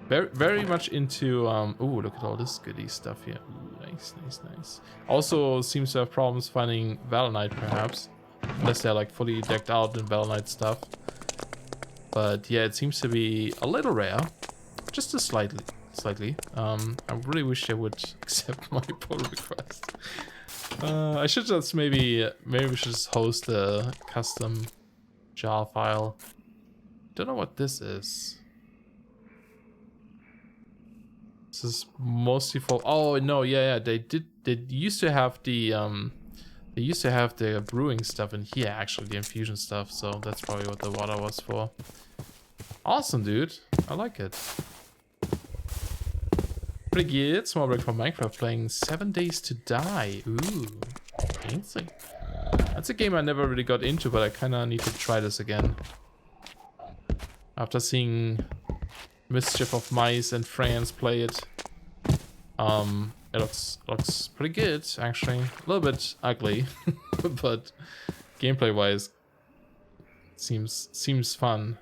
Very much into ooh, look at all this goodie stuff here. Ooh, nice. Also seems to have problems finding Valanite, perhaps, unless they're like fully decked out in Valanite stuff. But yeah, it seems to be a little rare, just a slightly. I really wish they would accept my pull request. I should just maybe we should just host a custom jar file. Don't know what this is. This is mostly for, oh no, yeah, they used to have the brewing stuff in here, actually, the infusion stuff, so that's probably what the water was for. Awesome, dude. I like it. Pretty good. Small break from Minecraft, playing 7 Days to Die. Ooh, fancy. That's a game I never really got into, but I kind of need to try this again. After seeing Mischief of Mice and Friends play it, it looks pretty good, actually. A little bit ugly, but gameplay-wise, seems fun.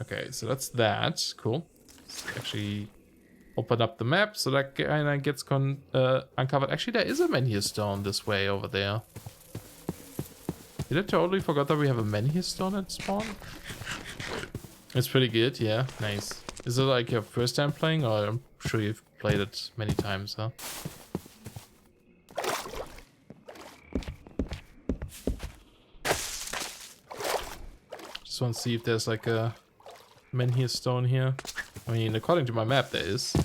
Okay, so that's that. Cool. Let's actually open up the map so that kind of gets uncovered. Actually, there is a menhir stone this way over there. Did I totally forgot that we have a menhir stone at spawn? It's pretty good, yeah. Nice. Is it like your first time playing, or I'm sure you've played it many times, huh? Just want to see if there's like a menhir stone here. I mean, according to my map, there is.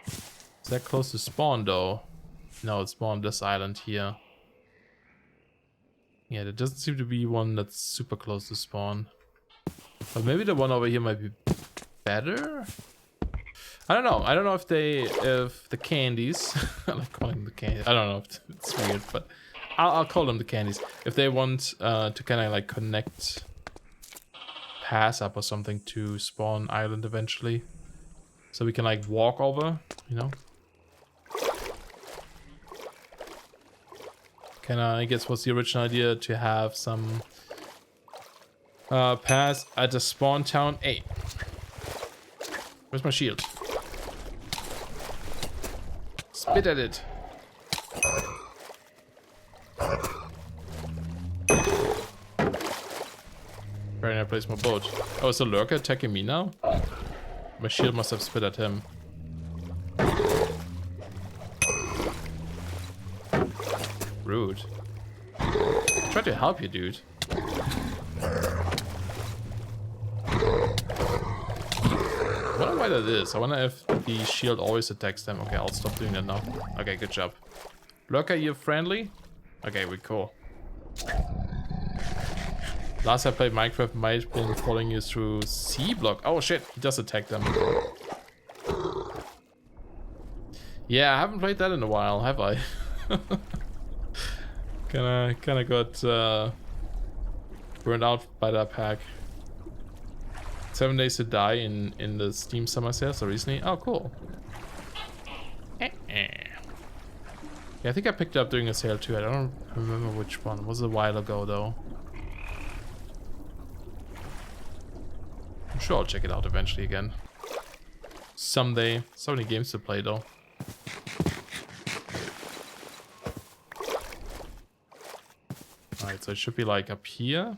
Is that close to spawn, though? No, it spawned this island here. Yeah, there doesn't seem to be one that's super close to spawn. But maybe the one over here might be better? I don't know. I don't know if the candies, I like calling them the candies. I don't know if it's weird, but I'll call them the candies. If they want to kind of like connect pass up or something to spawn island eventually. So we can like walk over, you know? I guess was the original idea to have some pass at the spawn town. Hey, where's my shield? Spit at it. Where I place my boat? Oh, is the Lurker attacking me now? My shield must have spit at him. Rude. Try to help you, dude. I wonder why that is. I wonder if the shield always attacks them. Okay, I'll stop doing that now. Okay, good job. Lurker, you friendly? Okay, we're cool. Last I played Minecraft might have been following you through C block. Oh shit, he does attack them. Yeah, I haven't played that in a while, have I? Kinda got burned out by that pack. 7 Days to Die in the Steam Summer Sale so recently. Oh, cool. Yeah, I think I picked it up during a sale too. I don't remember which one. It was a while ago though. I'm sure I'll check it out eventually again. Someday. So many games to play though. Alright, so it should be like up here.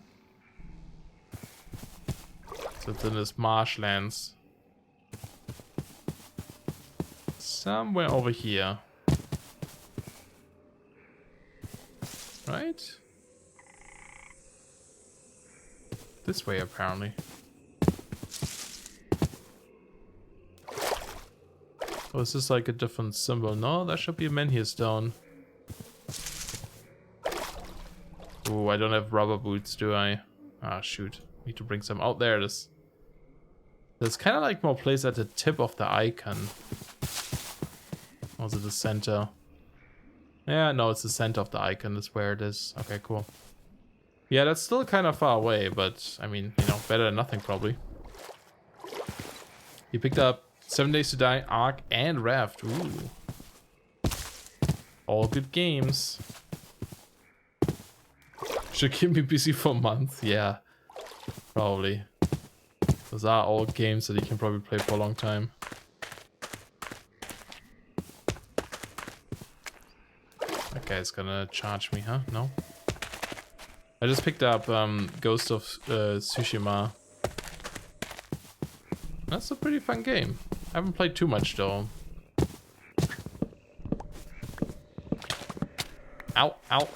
So it's in this marshlands. Somewhere over here. Right? This way apparently. Oh, is this like a different symbol? No, that should be a menhir stone. Oh, I don't have rubber boots, do I? Ah, shoot. Need to bring some out. There it is. There's kind of like more place at the tip of the icon. Also the center. Yeah, no, it's the center of the icon. That's where it is. Okay, cool. Yeah, that's still kind of far away, but I mean, you know, better than nothing probably. You picked up 7 Days to Die, Ark, and Raft. Ooh. All good games. Should keep me busy for a month. Yeah, probably. Those are all games that you can probably play for a long time. That guy's gonna charge me, huh? No? I just picked up Ghost of Tsushima. That's a pretty fun game. I haven't played too much though. Ow, ow.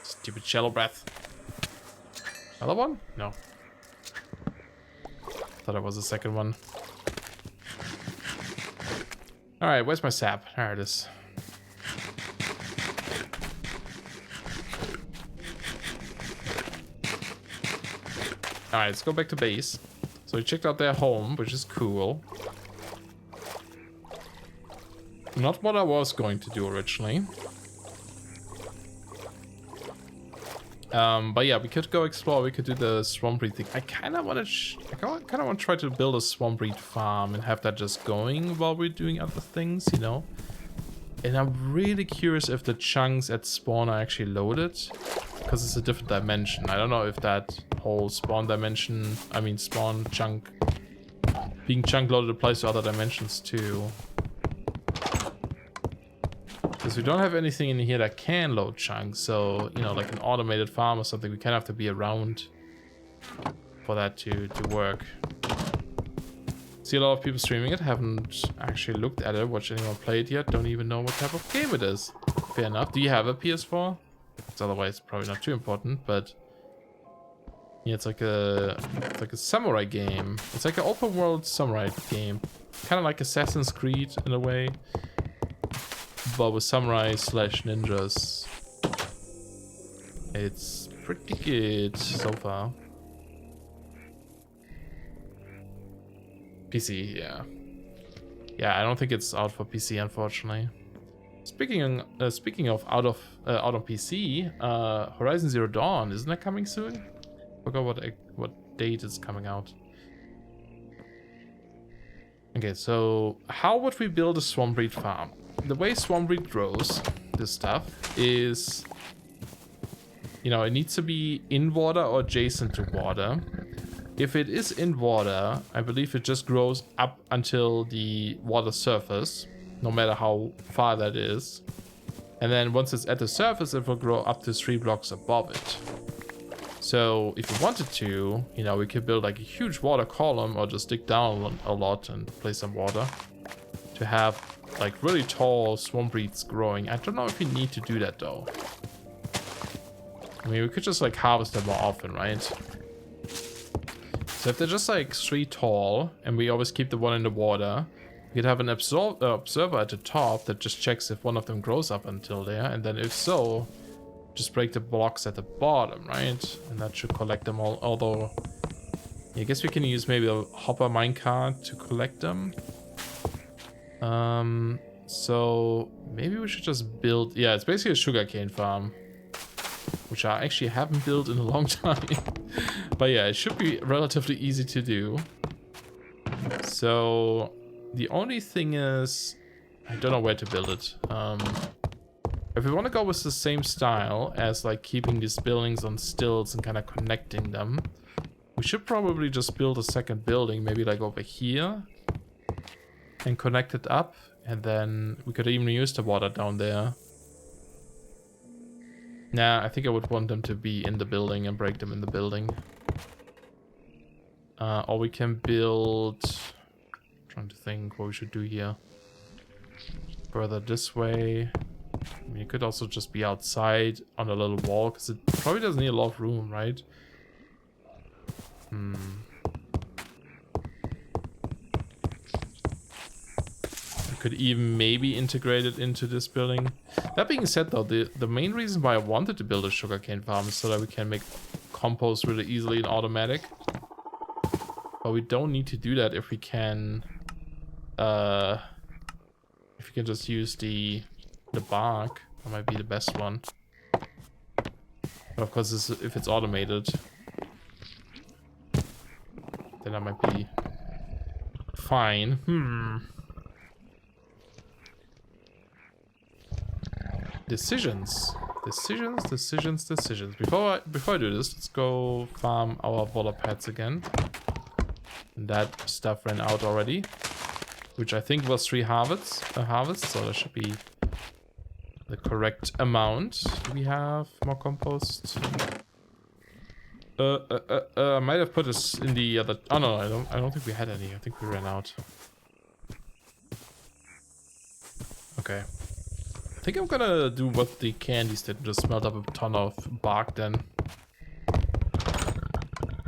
Stupid shallow breath. Another one? No. Thought it was the second one. Alright, where's my sap? There it is. Alright, let's go back to base. So we checked out their home, which is cool. Not what I was going to do originally. But yeah, we could go explore. We could do the swamp breed thing. I kind of want to try to build a swamp breed farm and have that just going while we're doing other things, you know. And I'm really curious if the chunks at spawn are actually loaded, because it's a different dimension. I don't know if that whole spawn dimension, I mean spawn chunk, being chunk loaded applies to other dimensions too. Because we don't have anything in here that can load chunks, so, you know, like an automated farm or something, we kind of have to be around for that to work. See a lot of people streaming it, haven't actually looked at it, watched anyone play it yet, don't even know what type of game it is. Fair enough. Do you have a PS4? Because otherwise probably not too important, but yeah, it's like a samurai game. It's like an open world samurai game. Kind of like Assassin's Creed in a way. But with samurai slash ninjas. It's pretty good so far. PC, yeah. Yeah, I don't think it's out for PC, unfortunately. Speaking of out on PC, Horizon Zero Dawn, isn't that coming soon? Forgot what date it's coming out. Okay, so how would we build a swamp breed farm? The way swamp breed grows this stuff is, you know, it needs to be in water or adjacent to water. If it is in water, I believe it just grows up until the water surface, no matter how far that is. And then once it's at the surface, it will grow up to 3 blocks above it. So if we wanted to, you know, we could build like a huge water column or just dig down a lot and place some water to have like really tall swamp breeds growing. I don't know if we need to do that though. I mean, we could just like harvest them more often, right? So if they're just like 3 tall and we always keep the one in the water, we could have an observer at the top that just checks if one of them grows up until there, and then if so, just break the blocks at the bottom, right? And that should collect them all. Although, yeah, I guess we can use maybe a hopper minecart to collect them. So maybe we should just build. Yeah, it's basically a sugarcane farm, which I actually haven't built in a long time. But yeah, it should be relatively easy to do. So The only thing is, I don't know where to build it. If we want to go with the same style as like keeping these buildings on stilts and kind of connecting them, we should probably just build a second building, maybe like over here, and connect it up, and then we could even use the water down there. Nah, I think I would want them to be in the building and break them in the building. Or we can build... trying to think what we should do here. Further this way. I mean, it could also just be outside on a little wall, because it probably doesn't need a lot of room, right? We could even maybe integrate it into this building. That being said, though, the main reason why I wanted to build a sugarcane farm is so that we can make compost really easily and automatic. But we don't need to do that if we can just use the bark. That might be the best one. But of course, if it's automated, then that might be fine. Decisions. Before I do this, let's go farm our Volarkites again. And that stuff ran out already, which I think was 3 harvests, so that should be the correct amount. Do we have more compost? I might have put this in the other... Oh no, I don't think we had any. I think we ran out. Okay. I think I'm gonna do what the candies did, just smelt up a ton of bark then.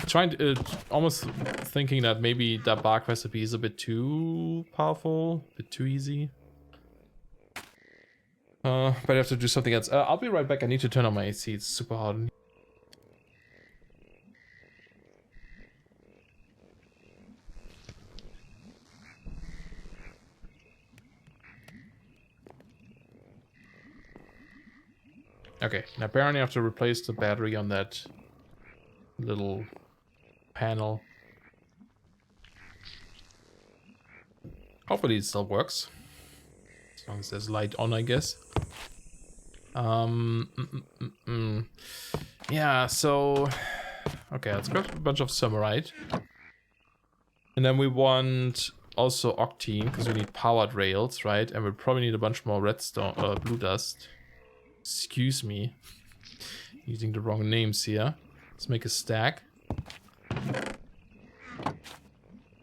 Trying to, almost thinking that maybe that bark recipe is a bit too powerful, a bit too easy. But I have to do something else. I'll be right back. I need to turn on my AC. It's super hot. Okay, now apparently I have to replace the battery on that little panel. Hopefully it still works. As long as there's light on, I guess. Yeah, so... Okay, let's grab a bunch of Samarite. And then we want also Octine, because we need powered rails, right? And we probably need a bunch more redstone, blue dust. Excuse me. Using the wrong names here. Let's make a stack.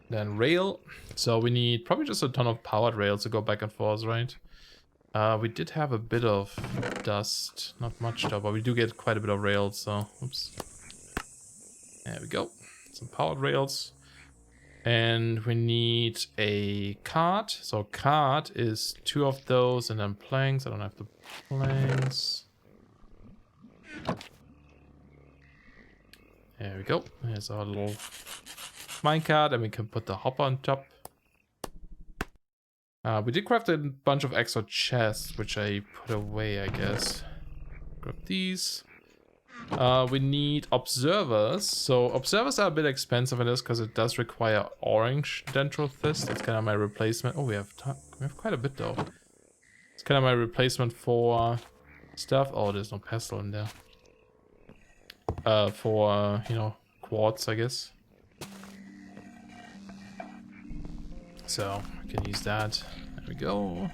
Then rail. So we need probably just a ton of powered rails to go back and forth, right? We did have a bit of dust. Not much though, but we do get quite a bit of rails, so... Oops. There we go. Some powered rails. And we need a cart. So cart is 2 of those, and then planks. I don't have the planks. There we go. There's our little minecart, and we can put the hopper on top. We did craft a bunch of extra chests, which I put away, I guess. Grab these. We need observers. So observers are a bit expensive in this because it does require orange dendral fist. That's kind of my replacement. Oh, we have quite a bit though. It's kind of my replacement for stuff. Oh, there's no pestle in there. For you know, quartz, I guess. So I can use that. There we go.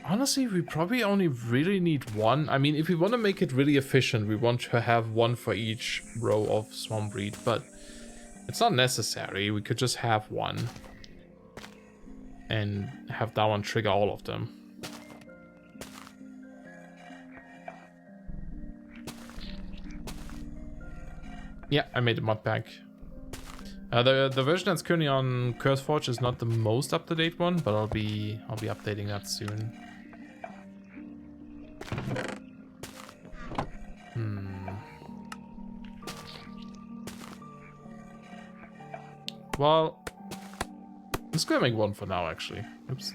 Honestly, we probably only really need 1. I mean, if we want to make it really efficient, we want to have 1 for each row of swamp reed, but it's not necessary. We could just have 1 and have that one trigger all of them. Yeah, I made a mod pack. The version that's currently on CurseForge is not the most up-to-date one, but I'll be updating that soon. Well, let's go make 1 for now, actually. Oops.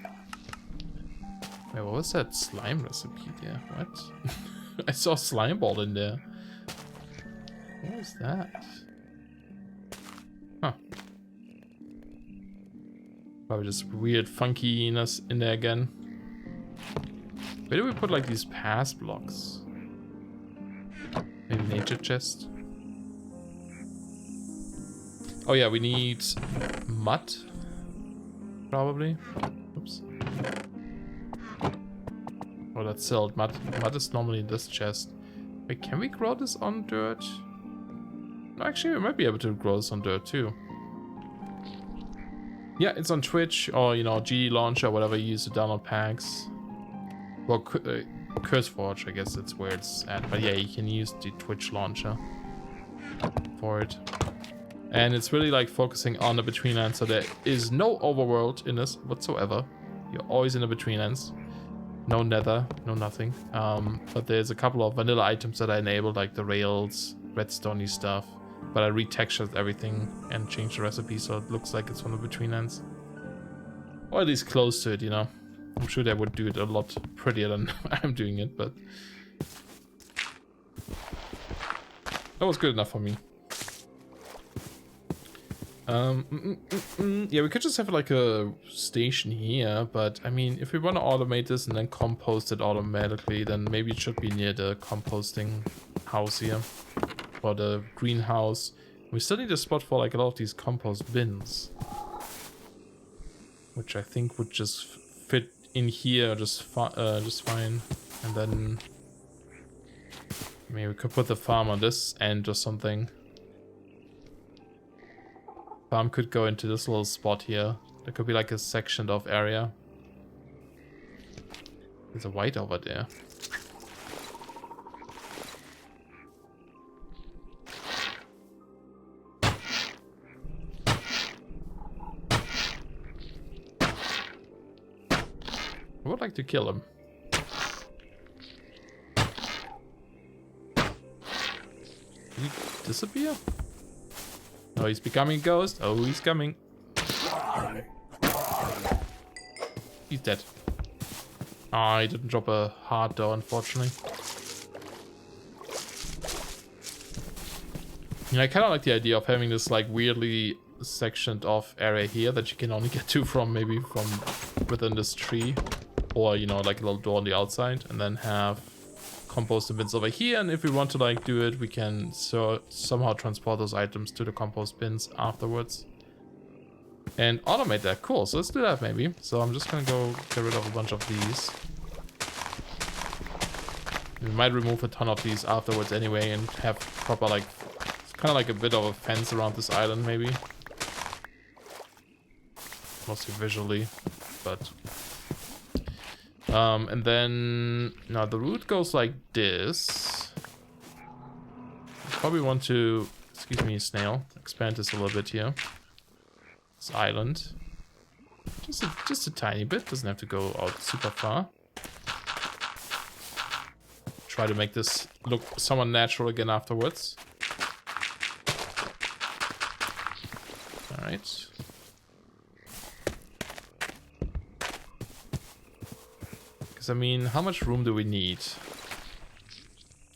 Wait, what was that slime recipe there? What? I saw slime ball in there. What was that? Huh. Probably just weird funkiness in there again. Where do we put like these pass blocks? Maybe nature chest. Oh yeah, we need mud. Probably. Oops. Oh, that's sealed. Mud is normally in this chest. Wait, can we grow this on dirt? No, actually, we might be able to grow this on dirt too. Yeah, it's on Twitch or, you know, GD Launcher, whatever you use to download packs. Well, CurseForge, I guess that's where it's at. But yeah, you can use the Twitch launcher for it. And it's really like focusing on the Betweenlands, so there is no overworld in this whatsoever. You're always in the Betweenlands. No nether, no nothing. But there's a couple of vanilla items that I enabled, like the rails, redstone-y stuff. But I retextured everything and changed the recipe so it looks like it's from the Betweenlands. Or at least close to it, you know. I'm sure they would do it a lot prettier than I'm doing it, but that was good enough for me. Yeah, we could just have like a station here, but I mean, if we want to automate this and then compost it automatically, then maybe it should be near the composting house here, or the greenhouse. We still need a spot for like a lot of these compost bins, which I think would just fit in here just fine. And then maybe we could put the farm on this end or something. Farm could go into this little spot here. There could be like a sectioned off area. There's a white over there. I would like to kill him. Did he disappear? Oh, he's becoming a ghost. Oh, he's coming. He's dead. Oh, he didn't drop a heart though, unfortunately. Yeah, I kind of like the idea of having this like weirdly sectioned off area here that you can only get to from maybe from within this tree. Or, you know, like a little door on the outside. And then have compost bins over here, and if we want to like do it, we can somehow transport those items to the compost bins afterwards and automate that. Cool, so let's do that maybe. So I'm just gonna go get rid of a bunch of these. We might remove a ton of these afterwards anyway and have proper like kind of like a bit of a fence around this island maybe, mostly visually, but and then now the route goes like this. Probably want to, excuse me, snail, expand this a little bit here. This island, just a tiny bit. Doesn't have to go out super far. Try to make this look somewhat natural again afterwards. All right. I mean, how much room do we need?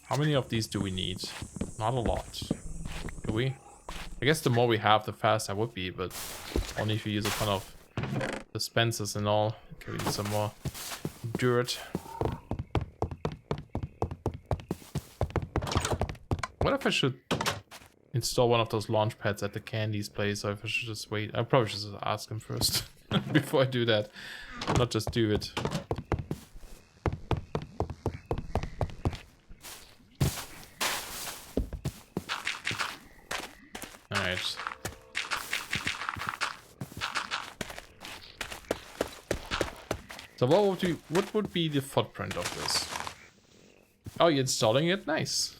How many of these do we need? Not a lot. Do we? I guess the more we have, the faster I would be, but only if you use a ton of dispensers and all. Okay, we need some more dirt. What if I should install one of those launch pads at the Candy's place, or if I should just wait? I probably should just ask him first before I do that. Not just do it. Alright. So what would be the footprint of this? Oh, you're installing it? Nice.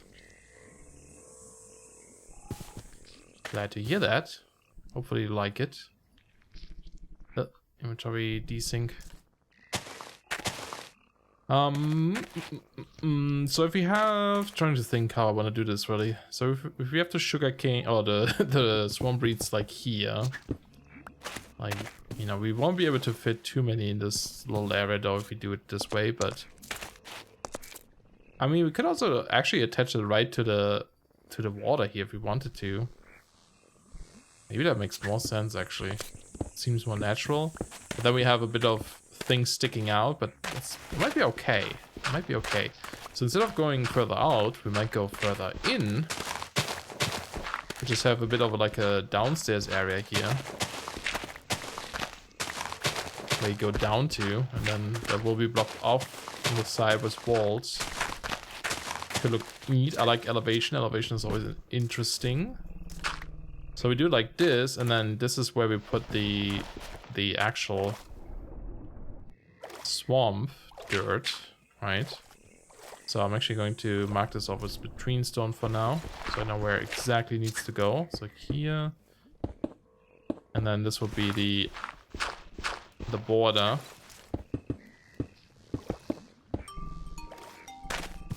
Glad to hear that. Hopefully you like it. Inventory desync. So if we have, trying to think how I want to do this really. So if we have the sugarcane or the swamp reeds like here, like, you know, we won't be able to fit too many in this little area though if we do it this way, but I mean we could also actually attach it right to the water here if we wanted to. Maybe that makes more sense actually. seems more natural. But then we have a bit of things sticking out, but it might be okay. It might be okay. So instead of going further out, we might go further in. We just have a bit of like a downstairs area here, where you go down to, and then that will be blocked off on the side with walls. Could look neat. I like elevation. Elevation is always interesting. So we do like this, and then this is where we put the actual swamp dirt, right? So I'm actually going to mark this off as between stone for now, so I know where it exactly needs to go. So here, and then this will be the border.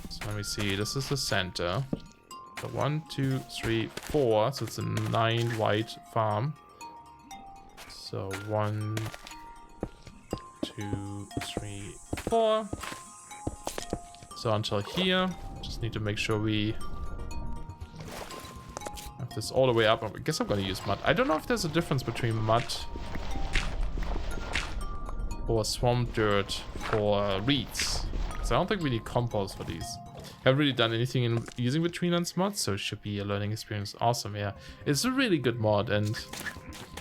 So let me see. This is the center. So 1, 2, 3, 4. So it's a 9 white farm. So 1, 2, 3, 4. So until here, just need to make sure we have this all the way up. I guess I'm going to use mud. I don't know if there's a difference between mud or swamp dirt for reeds. So I don't think we need compost for these. Haven't really done anything in using Betweenlands mods, so it should be a learning experience. Awesome, yeah. It's a really good mod, and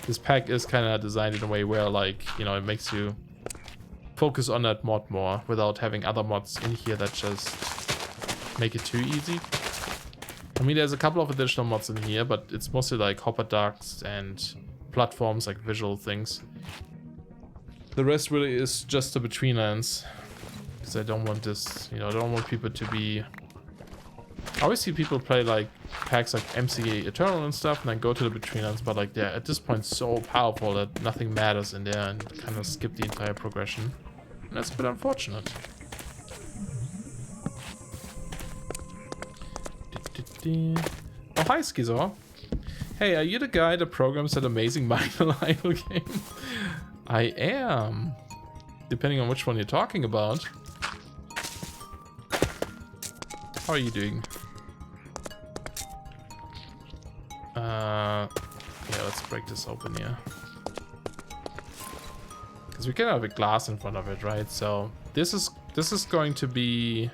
this pack is kind of designed in a way where, like, you know, it makes you focus on that mod more without having other mods in here that just make it too easy. I mean, there's a couple of additional mods in here, but it's mostly like hopper ducts and platforms, like visual things. The rest really is just the Betweenlands. Because I don't want this, you know, I don't want people to be... I always see people play like packs like MCA Eternal and stuff and then go to the Betweenlands, but like they're at this point so powerful that nothing matters in there and kind of skip the entire progression. And that's a bit unfortunate. Oh, hi Schizo. Hey, are you the guy that programs that amazing minor idle game? I am. Depending on which one you're talking about. How are you doing? Yeah, let's break this open here. Because we can have a glass in front of it, right? So this is going to be...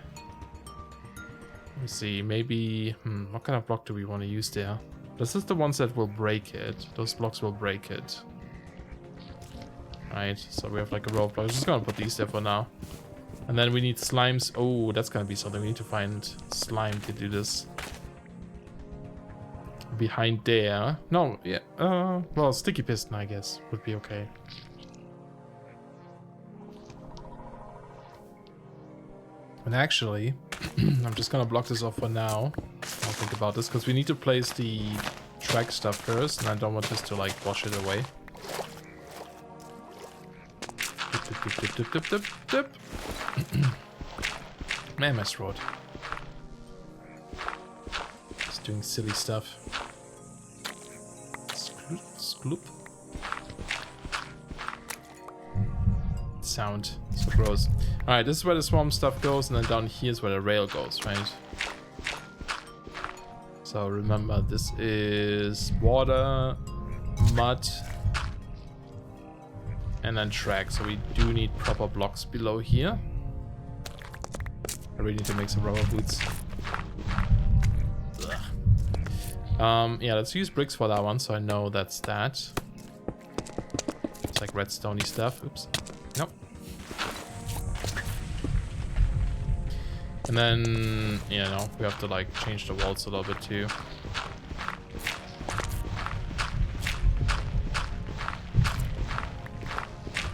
Let me see, maybe... what kind of block do we want to use there? This is the ones that will break it. Those blocks will break it. Right, so we have like a row of blocks. I'm just gonna put these there for now. And then we need slimes. Oh, that's gonna be something. We need to find slime to do this. Behind there. No, yeah. Well, sticky piston, I guess, would be okay. And actually, I'm just gonna block this off for now. I'll think about this because we need to place the track stuff first, and I don't want this to like wash it away. Man, my throat. Just doing silly stuff. Skloop. Sound. So gross. Alright, this is where the swamp stuff goes, and then down here is where the rail goes, right? So remember, this is water, mud, and then track. So we do need proper blocks below here. I really need to make some rubber boots. Yeah, let's use bricks for that one, so I know that's that. It's like redstone-y stuff. Oops. Nope. And then, you know, we have to like change the walls a little bit too.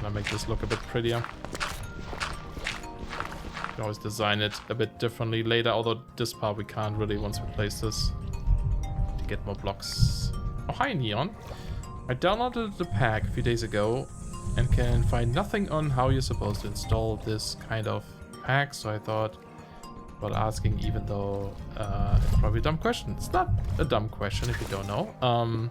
I'll make this look a bit prettier. You can always design it a bit differently later, although this part we can't really once we place this to get more blocks. Oh, hi Neon. I downloaded the pack a few days ago and can find nothing on how you're supposed to install this kind of pack, so I thought about asking, even though it's probably a dumb question. It's not a dumb question if you don't know.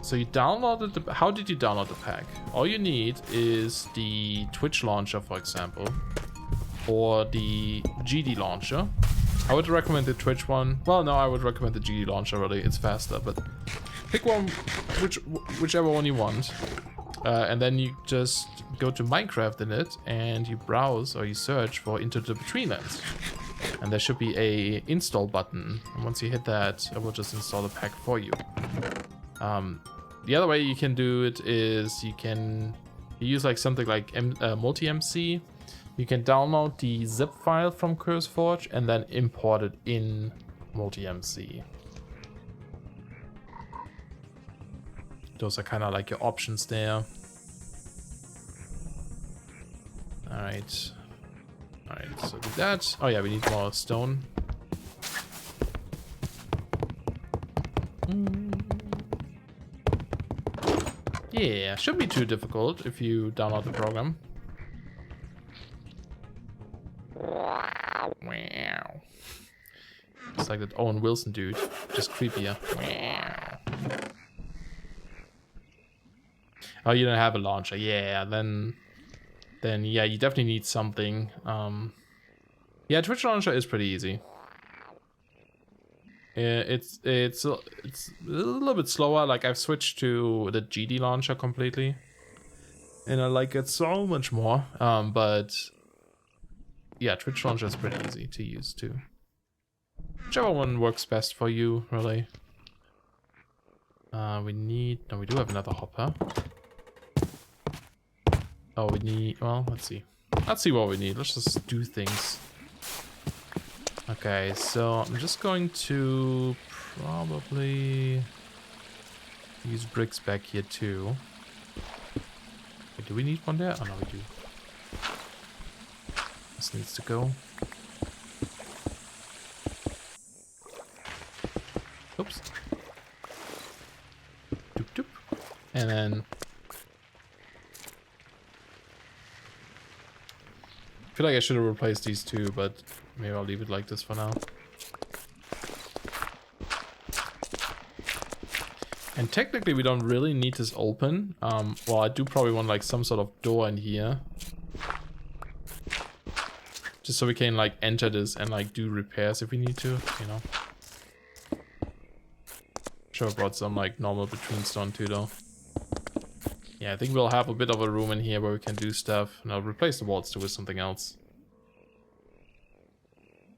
So you downloaded the... How did you download the pack? All you need is the Twitch launcher, for example, or the GD launcher. I would recommend the Twitch one. Well, no, I would recommend the GD launcher, really. It's faster, but pick one, whichever one you want. And then you just go to Minecraft in it and you browse or you search for Into the Betweenlands. And there should be a install button. And once you hit that, it will just install the pack for you. The other way you can do it is you use like something like multi-MC. You can download the zip file from CurseForge and then import it in multi-MC. Those are kind of like your options there. Alright, so do that. Oh yeah, we need more stone. Yeah, shouldn't be too difficult if you download the program. Wow. It's like that Owen Wilson dude, just creepier. Wow. Oh, you don't have a launcher. Yeah, then yeah, you definitely need something. Yeah, Twitch launcher is pretty easy. It's a little bit slower. Like I've switched to the GD launcher completely, and I like it so much more. But yeah, Twitch launcher is pretty easy to use too. Whichever one works best for you, really. We do have another hopper. Oh, we need, well, let's see. Let's see what we need. Let's just do things. Okay, so I'm just going to probably use bricks back here too. Wait, do we need one there? Oh no, we do. This needs to go. Oops. Doop doop. And then I feel like I should have replaced these two, but maybe I'll leave it like this for now. And technically we don't really need this open. Well, I do probably want like some sort of door in here. Just so we can like enter this and like do repairs if we need to, you know. Sure, I brought some like normal between stone too though. Yeah, I think we'll have a bit of a room in here where we can do stuff. And I'll replace the walls too with something else.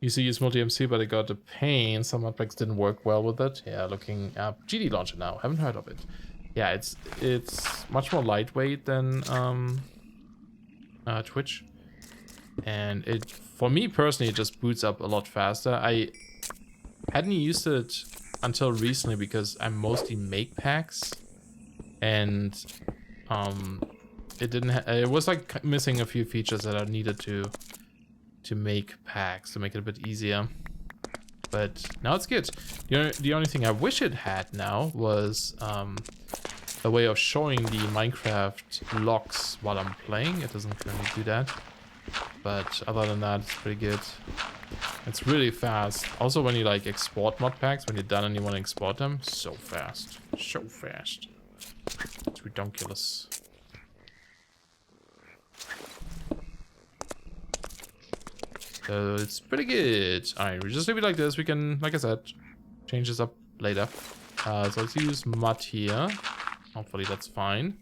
Used to use multi-MC, but I got a pain. Some modpacks didn't work well with it. Yeah, looking up GD launcher now. Haven't heard of it. Yeah, it's much more lightweight than Twitch. And it, for me personally, it just boots up a lot faster. I hadn't used it until recently because I mostly make packs. And it was like missing a few features that I needed to make packs to make it a bit easier, but now it's good. The only thing I wish it had now was a way of showing the Minecraft logs while I'm playing. It doesn't currently do that, but other than that, it's pretty good. It's really fast. Also, when you like export mod packs, when you're done and you want to export them, so fast, so fast. It's ridiculous. So it's pretty good. Alright, we just leave it like this. We can, like I said, change this up later. So let's use mud here. Hopefully that's fine.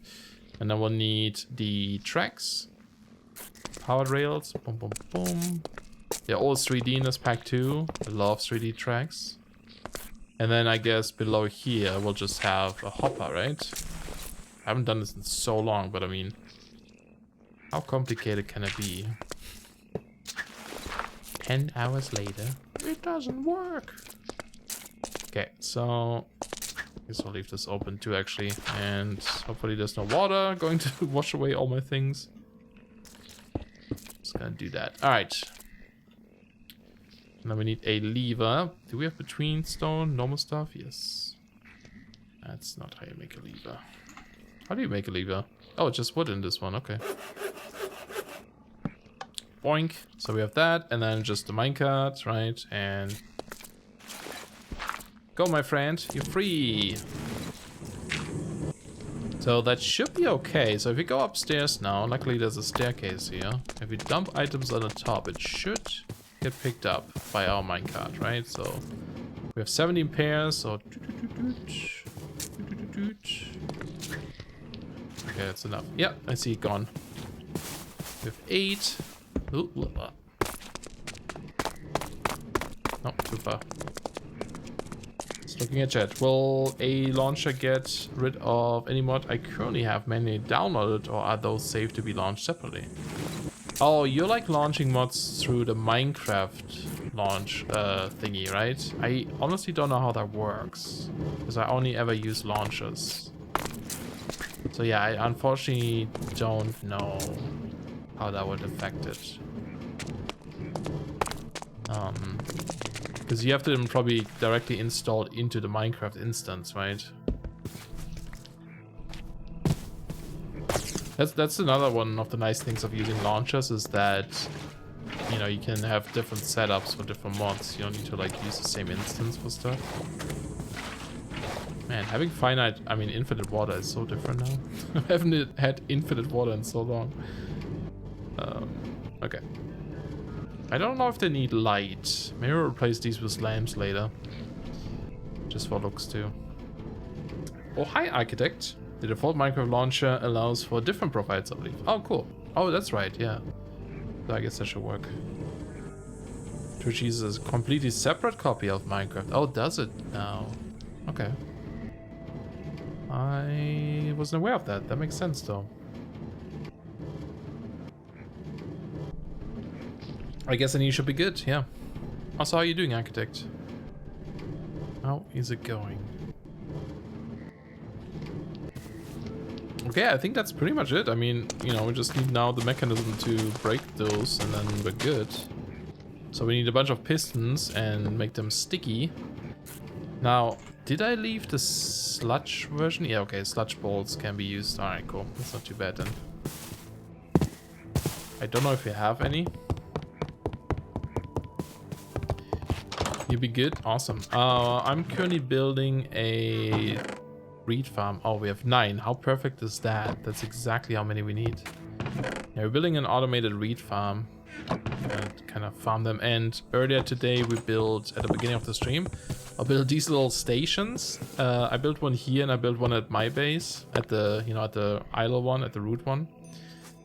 And then we'll need the tracks. Powered rails. Boom, boom, boom. Yeah, all 3D in this pack too. I love 3D tracks. And then I guess below here we'll just have a hopper, right? I haven't done this in so long, but I mean, how complicated can it be? 10 hours later, it doesn't work. Okay, so I guess I'll leave this open too, actually, and hopefully there's no water going to wash away all my things. Just gonna do that. All right. Now we need a lever. Do we have between stone normal stuff? Yes. That's not how you make a lever. How do you make a lever? Oh, it's just wood in this one. Okay. Boink. So we have that, and then just the minecart, right? And go, my friend. You're free. So that should be okay. So if we go upstairs now, luckily there's a staircase here. If we dump items on the top, it should get picked up by our minecart, right? So we have 17 pairs. So Okay, that's enough. Yeah, I see it gone. We have 8. Ooh, no, too far. Just looking at chat. Will a launcher get rid of any mod I currently have manually downloaded, or are those saved to be launched separately? Oh, you're like launching mods through the Minecraft launch thingy, right? I honestly don't know how that works, because I only ever use launchers. So yeah, I unfortunately don't know how that would affect it. Because you have to probably directly install into the Minecraft instance, right? That's another one of the nice things of using launchers, is that, you know, you can have different setups for different mods. You don't need to like use the same instance for stuff. Man, having infinite water is so different now. I haven't had infinite water in so long. Okay. I don't know if they need light. Maybe I'll replace these with lamps later. Just for looks too. Oh, hi, Architect. The default Minecraft launcher allows for different profiles, I believe. Oh, cool. Oh, that's right, yeah. So I guess that should work. Twitch uses a completely separate copy of Minecraft. Oh, does it now? Okay. I wasn't aware of that. That makes sense, though. I guess then you should be good, yeah. Also, how are you doing, Architect? How is it going? Okay, I think that's pretty much it. I mean, you know, we just need now the mechanism to break those, and then we're good. So we need a bunch of pistons and make them sticky. Now, did I leave the sludge version? Yeah, okay, sludge bolts can be used. Alright, cool. That's not too bad then. I don't know if we have any. You'll be good? Awesome. I'm currently building a reed farm. Oh, we have 9. How perfect is that? That's exactly how many we need. Yeah, we're building an automated reed farm. And kind of farm them. And earlier today we built, at the beginning of the stream, I built these little stations. I built one here and I built one at my base. At the, you know, at the idle one, at the root one.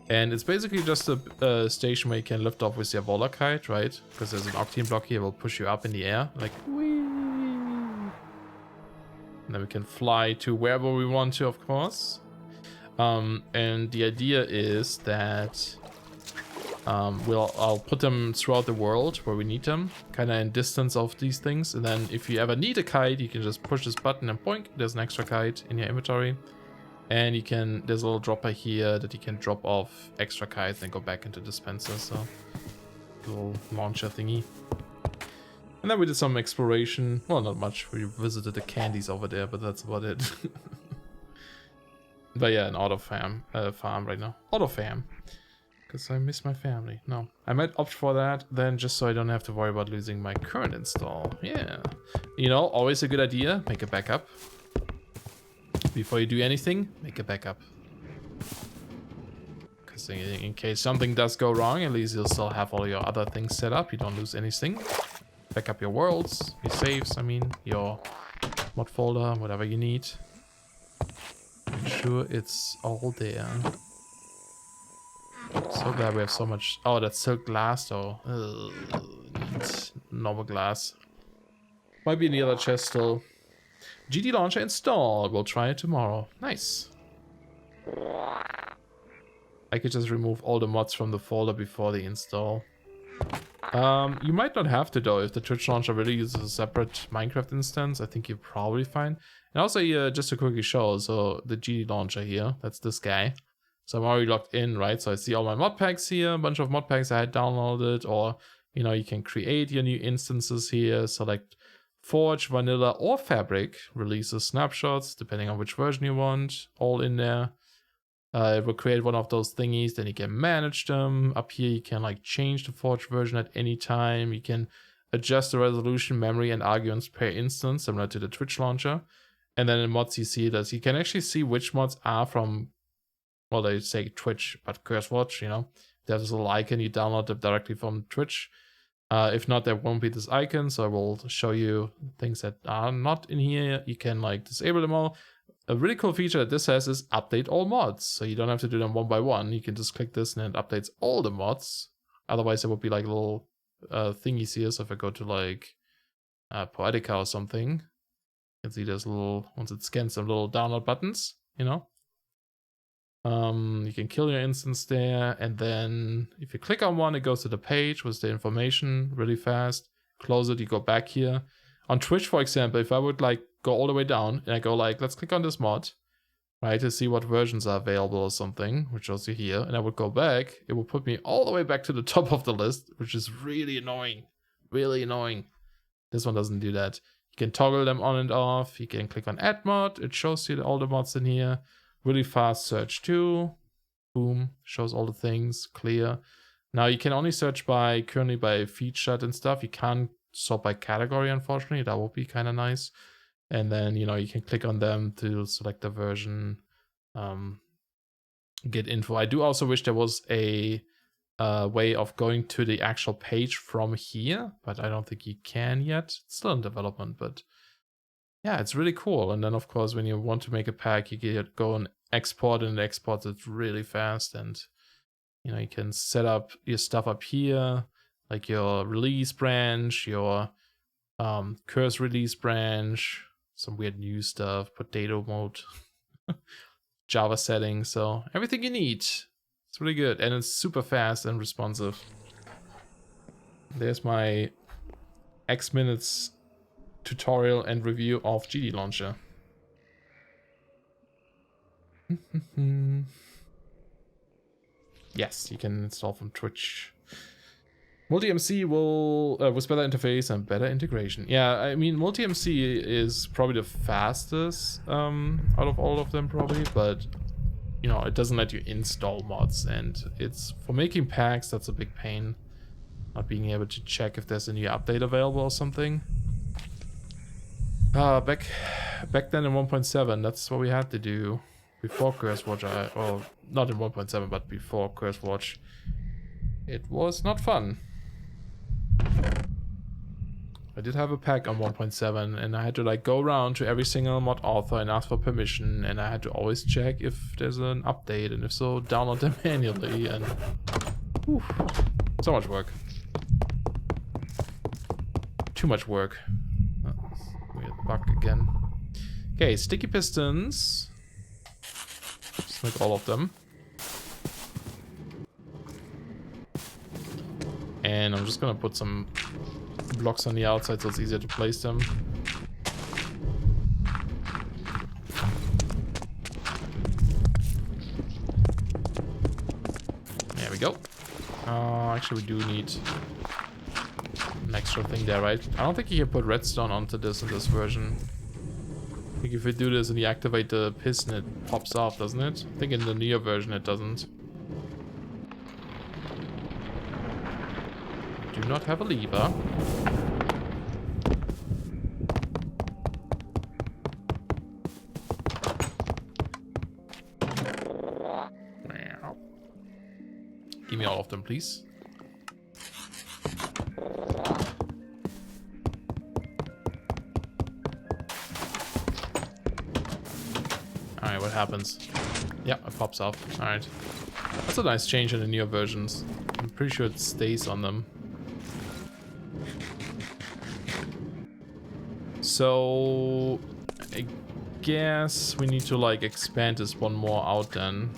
And it's basically just a station where you can lift off with your Volarkite, right? Because there's an octane block here, will push you up in the air, like whee! And then we can fly to wherever we want to, of course. And the idea is that I'll put them throughout the world where we need them, kind of in distance of these things. And then if you ever need a kite, you can just push this button and boink, there's an extra kite in your inventory. And you can, there's a little dropper here that you can drop off extra kites and go back into dispenser, so little launcher thingy. And then we did some exploration. Well, not much. We visited the candies over there, but that's about it. But yeah, an auto farm right now. Auto farm. Because I miss my family. No. I might opt for that then, just so I don't have to worry about losing my current install. Yeah. You know, always a good idea. Make a backup. Before you do anything, make a backup. Because in case something does go wrong, at least you'll still have all your other things set up. You don't lose anything. Back up your worlds, your saves, I mean, your mod folder, whatever you need. Make sure it's all there. So glad we have so much. Oh, that's silk glass though. Need normal glass. Might be in the other chest still. GD launcher installed. We'll try it tomorrow. Nice. I could just remove all the mods from the folder before the install. You might not have to though. If the Twitch launcher really uses a separate Minecraft instance, I think you're probably fine. And also, just to quickly show, so the GD launcher here, that's this guy. So I'm already logged in, right? So I see all my mod packs here, a bunch of mod packs I had downloaded, or, you know, you can create your new instances here. Select Forge, Vanilla, or Fabric, releases snapshots, depending on which version you want, all in there. It will create one of those thingies, then you can manage them. Up here you can like change the Forge version at any time. You can adjust the resolution, memory, and arguments per instance, similar to the Twitch launcher. And then in mods you see this. You can actually see which mods are from, well, they say Twitch, but CurseWatch, you know. There's this little icon, you download them directly from Twitch. If not, there won't be this icon, so I will show you things that are not in here. You can like disable them all. a really cool feature that this has is update all mods. So you don't have to do them one by one. You can just click this and it updates all the mods. Otherwise, it would be like a little thingies here. So if I go to like Poetica or something, you can see there's a little, once it scans some little download buttons, you know. You can kill your instance there, and then if you click on one, it goes to the page with the information really fast. Close it, you go back here. On Twitch, for example, if I would like go all the way down and I go like, let's click on this mod, right, to see what versions are available or something, which shows you here, and I would go back, it will put me all the way back to the top of the list, which is really annoying. Really annoying. This one doesn't do that. You can toggle them on and off. You can click on add mod. It shows you all the mods in here. Really fast search too. Boom. Shows all the things. Clear. Now you can only search currently by featured and stuff. You can't sort by category, unfortunately. That would be kind of nice. And then, you know, you can click on them to select the version. Get info. I do also wish there was a way of going to the actual page from here, but I don't think you can yet. It's still in development, but yeah, it's really cool. And then of course, when you want to make a pack, you can go and export, and it exports it really fast. And you know, you can set up your stuff up here, like your release branch, your curse release branch, some weird new stuff, potato mode, Java settings, so everything you need. It's really good, and it's super fast and responsive. There's my X minutes tutorial and review of GD Launcher. Yes, you can install from Twitch. Multi-MC will, with better interface and better integration. Yeah, I mean, Multi-MC is probably the fastest out of all of them, probably, but you know, it doesn't let you install mods, and it's for making packs, that's a big pain. Not being able to check if there's a new update available or something. Back then in 1.7, that's what we had to do before CurseWatch. Or not in 1.7, but before CurseWatch. It was not fun. I did have a pack on 1.7, and I had to like go around to every single mod author and ask for permission, and I had to always check if there's an update, and if so, download them manually, and whew, so much work. Too much work. Oh, weird bug again. Okay, sticky pistons. Just like all of them. And I'm just gonna put some blocks on the outside so it's easier to place them. There we go. Actually, we do need an extra thing there, right? I don't think you can put redstone onto this in this version. I think if we do this and you activate the piston, it pops off, doesn't it? I think in the newer version it doesn't. Do not have a lever. Give me all of them, please. Alright, what happens? Yeah, it pops off. Alright. That's a nice change in the newer versions. I'm pretty sure it stays on them. So I guess we need to like expand this one more out then.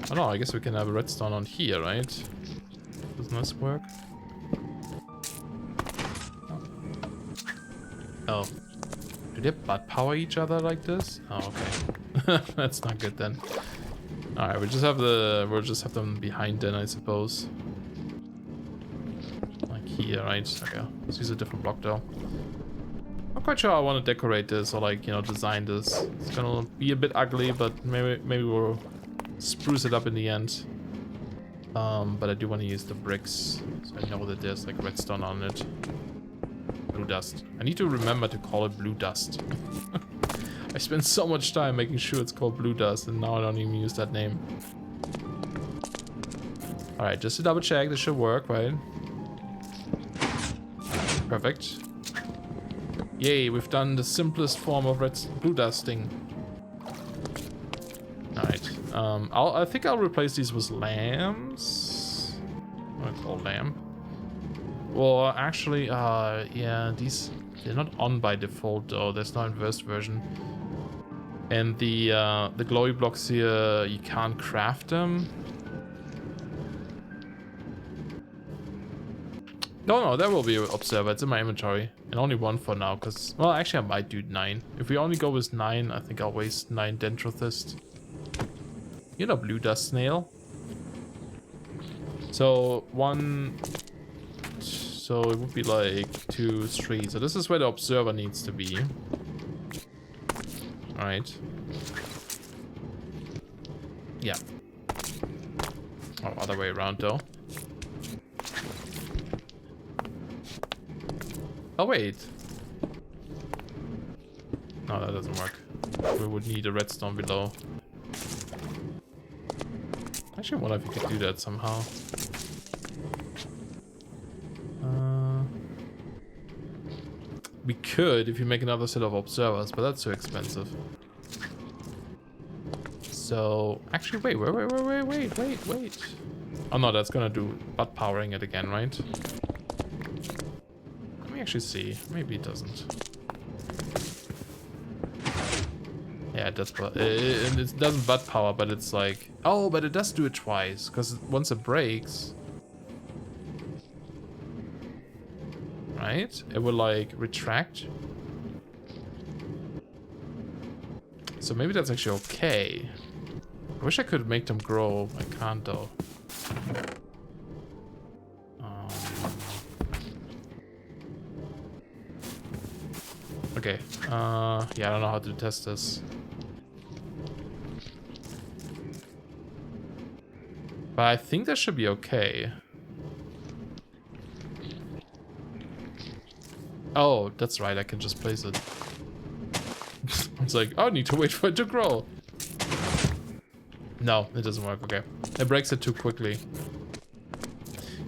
Oh no, I guess we can have a redstone on here, right? Doesn't this work? Oh. Do they butt power each other like this? Oh, okay. That's not good then. Alright, we'll just have them behind then, I suppose. Like here, right? Okay. Let's use a different block though. Not quite sure I want to decorate this or like, you know, design this. It's gonna be a bit ugly, but maybe we'll spruce it up in the end. But I do want to use the bricks, so I know that there's like redstone on it. Blue dust. I need to remember to call it blue dust. I spent so much time making sure it's called blue dust, and now I don't even use that name. Alright, just to double check, this should work, right? Perfect. Yay, we've done the simplest form of blue dusting. Alright. I think I'll replace these with lambs. Oh, it's all lamb. Well, actually, yeah, they're not on by default though. There's no inverse version. And the glowy blocks here, you can't craft them. No, there will be an observer. It's in my inventory. And only one for now, because... Well, actually, I might do 9. If we only go with 9, I think I'll waste 9 Dendrothist. You know, blue dust snail. So, 1... So, it would be like 2, 3. So, this is where the observer needs to be. Alright. Yeah. Oh, other way around, though. Oh, wait. No, that doesn't work. We would need a redstone below. Actually, I wonder if you could do that somehow. We could if you make another set of observers, but that's too expensive. So, actually, wait. Oh no, that's gonna do butt powering it again, right? Actually see, maybe it doesn't. Yeah, it does, but it doesn't butt power, but it's like, oh, but it does do it twice, because once it breaks, right, it will like retract. So maybe that's actually okay. I wish I could make them grow. I can't though. Okay, yeah, I don't know how to test this. But I think that should be okay. Oh, that's right, I can just place it. I was like, oh, I need to wait for it to grow. No, it doesn't work, okay. It breaks it too quickly.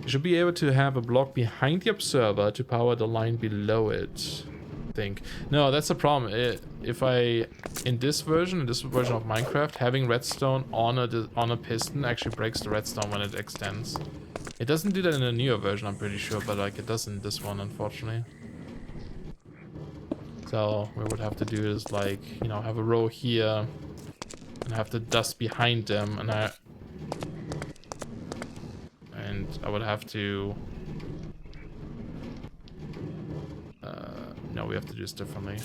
You should be able to have a block behind the observer to power the line below it. Think. No, that's the problem. If I in this version of Minecraft, having redstone on a piston actually breaks the redstone when it extends. It doesn't do that in a newer version, I'm pretty sure, but like it does in this one, unfortunately. So we would have to do is like, you know, have a row here and have the dust behind them, and I would have to. No, we have to do this differently.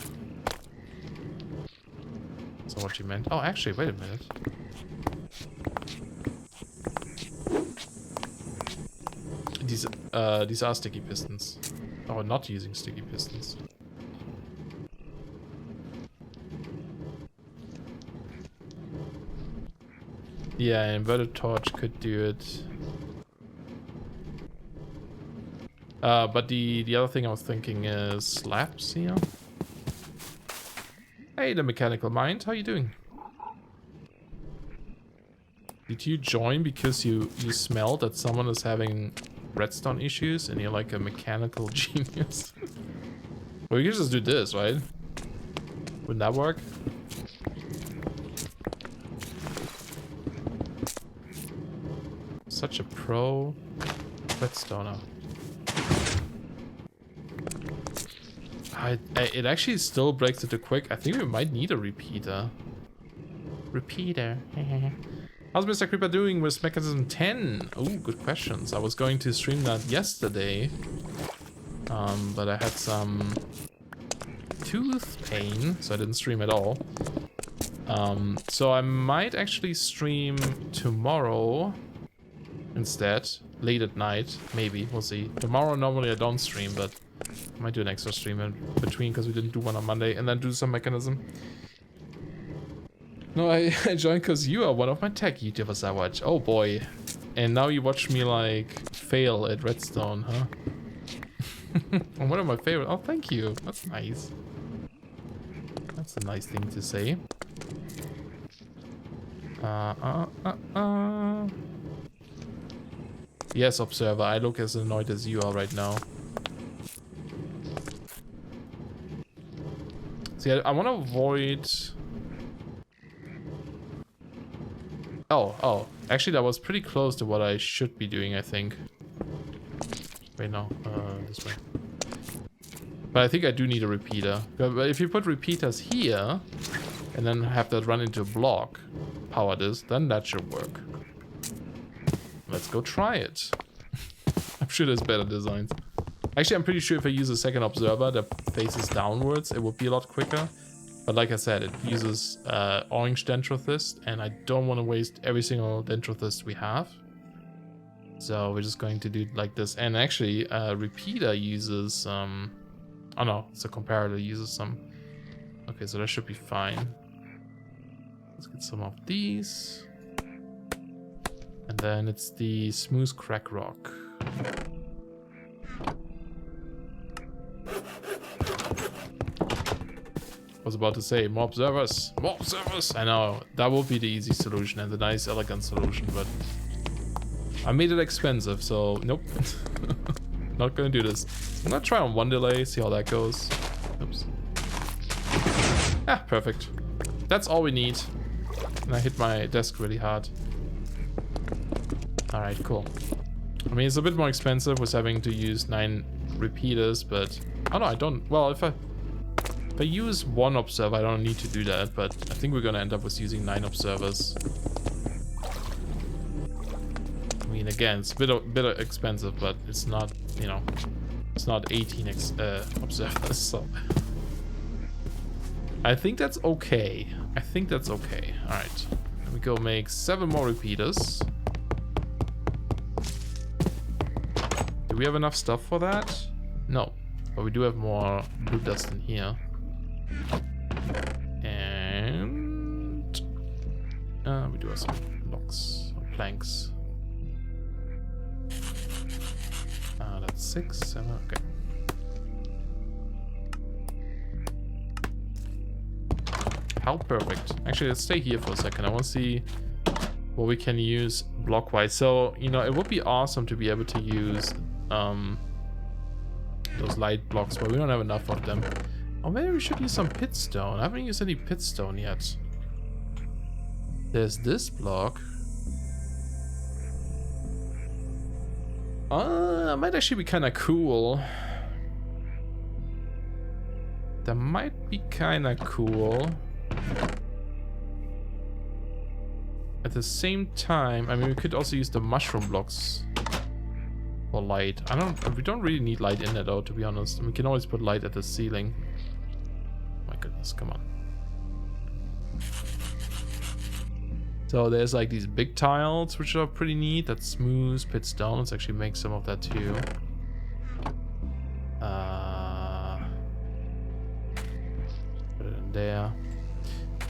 So what you meant? Oh, actually, wait a minute. These are sticky pistons. Oh, we're not using sticky pistons. Yeah, inverted torch could do it. But the other thing I was thinking is slabs here. Hey, the mechanical mind, how you doing? Did you join because you smelled that someone is having redstone issues and you're like a mechanical genius? Well, you can just do this, right? Wouldn't that work? Such a pro redstoner. It actually still breaks it too quick. I think we might need a repeater. How's Mr. Creeper doing with Mechanism 10? Oh, good questions. I was going to stream that yesterday. But I had some tooth pain, so I didn't stream at all. So I might actually stream tomorrow instead. Late at night, maybe. We'll see. Tomorrow normally I don't stream, but I might do an extra stream in between because we didn't do one on Monday, and then do some mechanism. No, I joined because you are one of my tech YouTubers I watch. Oh boy. And now you watch me like fail at redstone, huh? I'm one of my favorite. Oh, thank you. That's nice. That's a nice thing to say. Yes, observer. I look as annoyed as you are right now. See, I want to avoid... Oh. Actually, that was pretty close to what I should be doing, I think. Wait, no. This way. But I think I do need a repeater. But if you put repeaters here, and then have that run into a block, power this, then that should work. Let's go try it. I'm sure there's better designs. Actually, I'm pretty sure if I use a second observer that faces downwards, it would be a lot quicker. But like I said, it uses orange dendrothist, and I don't want to waste every single dendrothist we have. So we're just going to do it like this. And actually, repeater uses... oh no, it's a comparator uses some... Okay, so that should be fine. Let's get some of these. And then it's the smooth crack rock. I was about to say, more observers! More observers! I know, that would be the easy solution and the nice, elegant solution, but... I made it expensive, so nope. Not gonna do this. I'm gonna try on one delay, see how that goes. Oops. Ah, perfect. That's all we need. And I hit my desk really hard. Alright, cool. I mean, it's a bit more expensive with having to use 9 repeaters, but... Oh no, I don't... Well, if I use 1 observer, I don't need to do that, but I think we're gonna end up with using 9 observers. I mean, again, it's a bit expensive, but it's not, you know, it's not 18 observers, so... I think that's okay. I think that's okay. Alright. Let me go make 7 more repeaters. Do we have enough stuff for that? No. But we do have more blue dust in here. And... we do have some blocks, or planks. That's 6, 7, okay. How perfect. Actually, let's stay here for a second. I want to see what we can use block-wise. So, you know, it would be awesome to be able to use those light blocks, but we don't have enough of them. Oh, maybe we should use some pitstone. I haven't used any pitstone yet. There's this block. That might actually be kind of cool. That might be kind of cool. At the same time, I mean, we could also use the mushroom blocks for light. We don't really need light in there though, to be honest. We can always put light at the ceiling. My goodness, come on. So there's like these big tiles, which are pretty neat. That's smooth, pitstone. Let's actually make some of that too. Put it in there.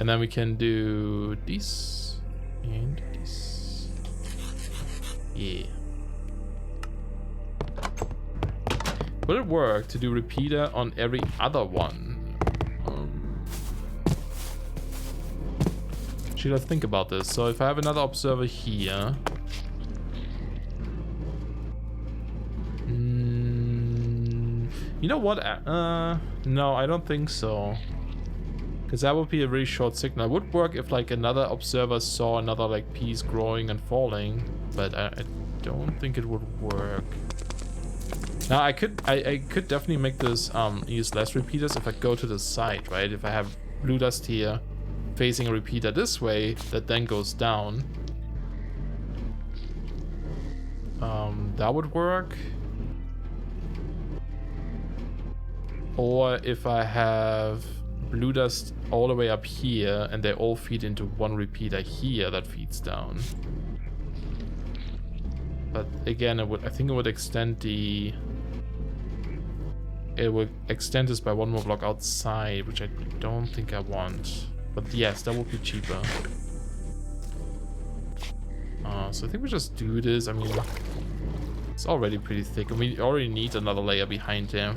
And then we can do this and this. Yeah. Would it work to do repeater on every other one? Should I think about this? So if I have another observer here... you know what? No, I don't think so. Because that would be a really short signal. It would work if like another observer saw another like piece growing and falling, but I don't think it would work. Now I could definitely make this use less repeaters if I go to the side, right? If I have blue dust here facing a repeater this way that then goes down, that would work. Or if I have blue dust all the way up here and they all feed into one repeater here that feeds down. But again, I think it would extend the... It would extend this by one more block outside, which I don't think I want. But yes, that would be cheaper. So I think we just do this. I mean, it's already pretty thick, and we already need another layer behind him.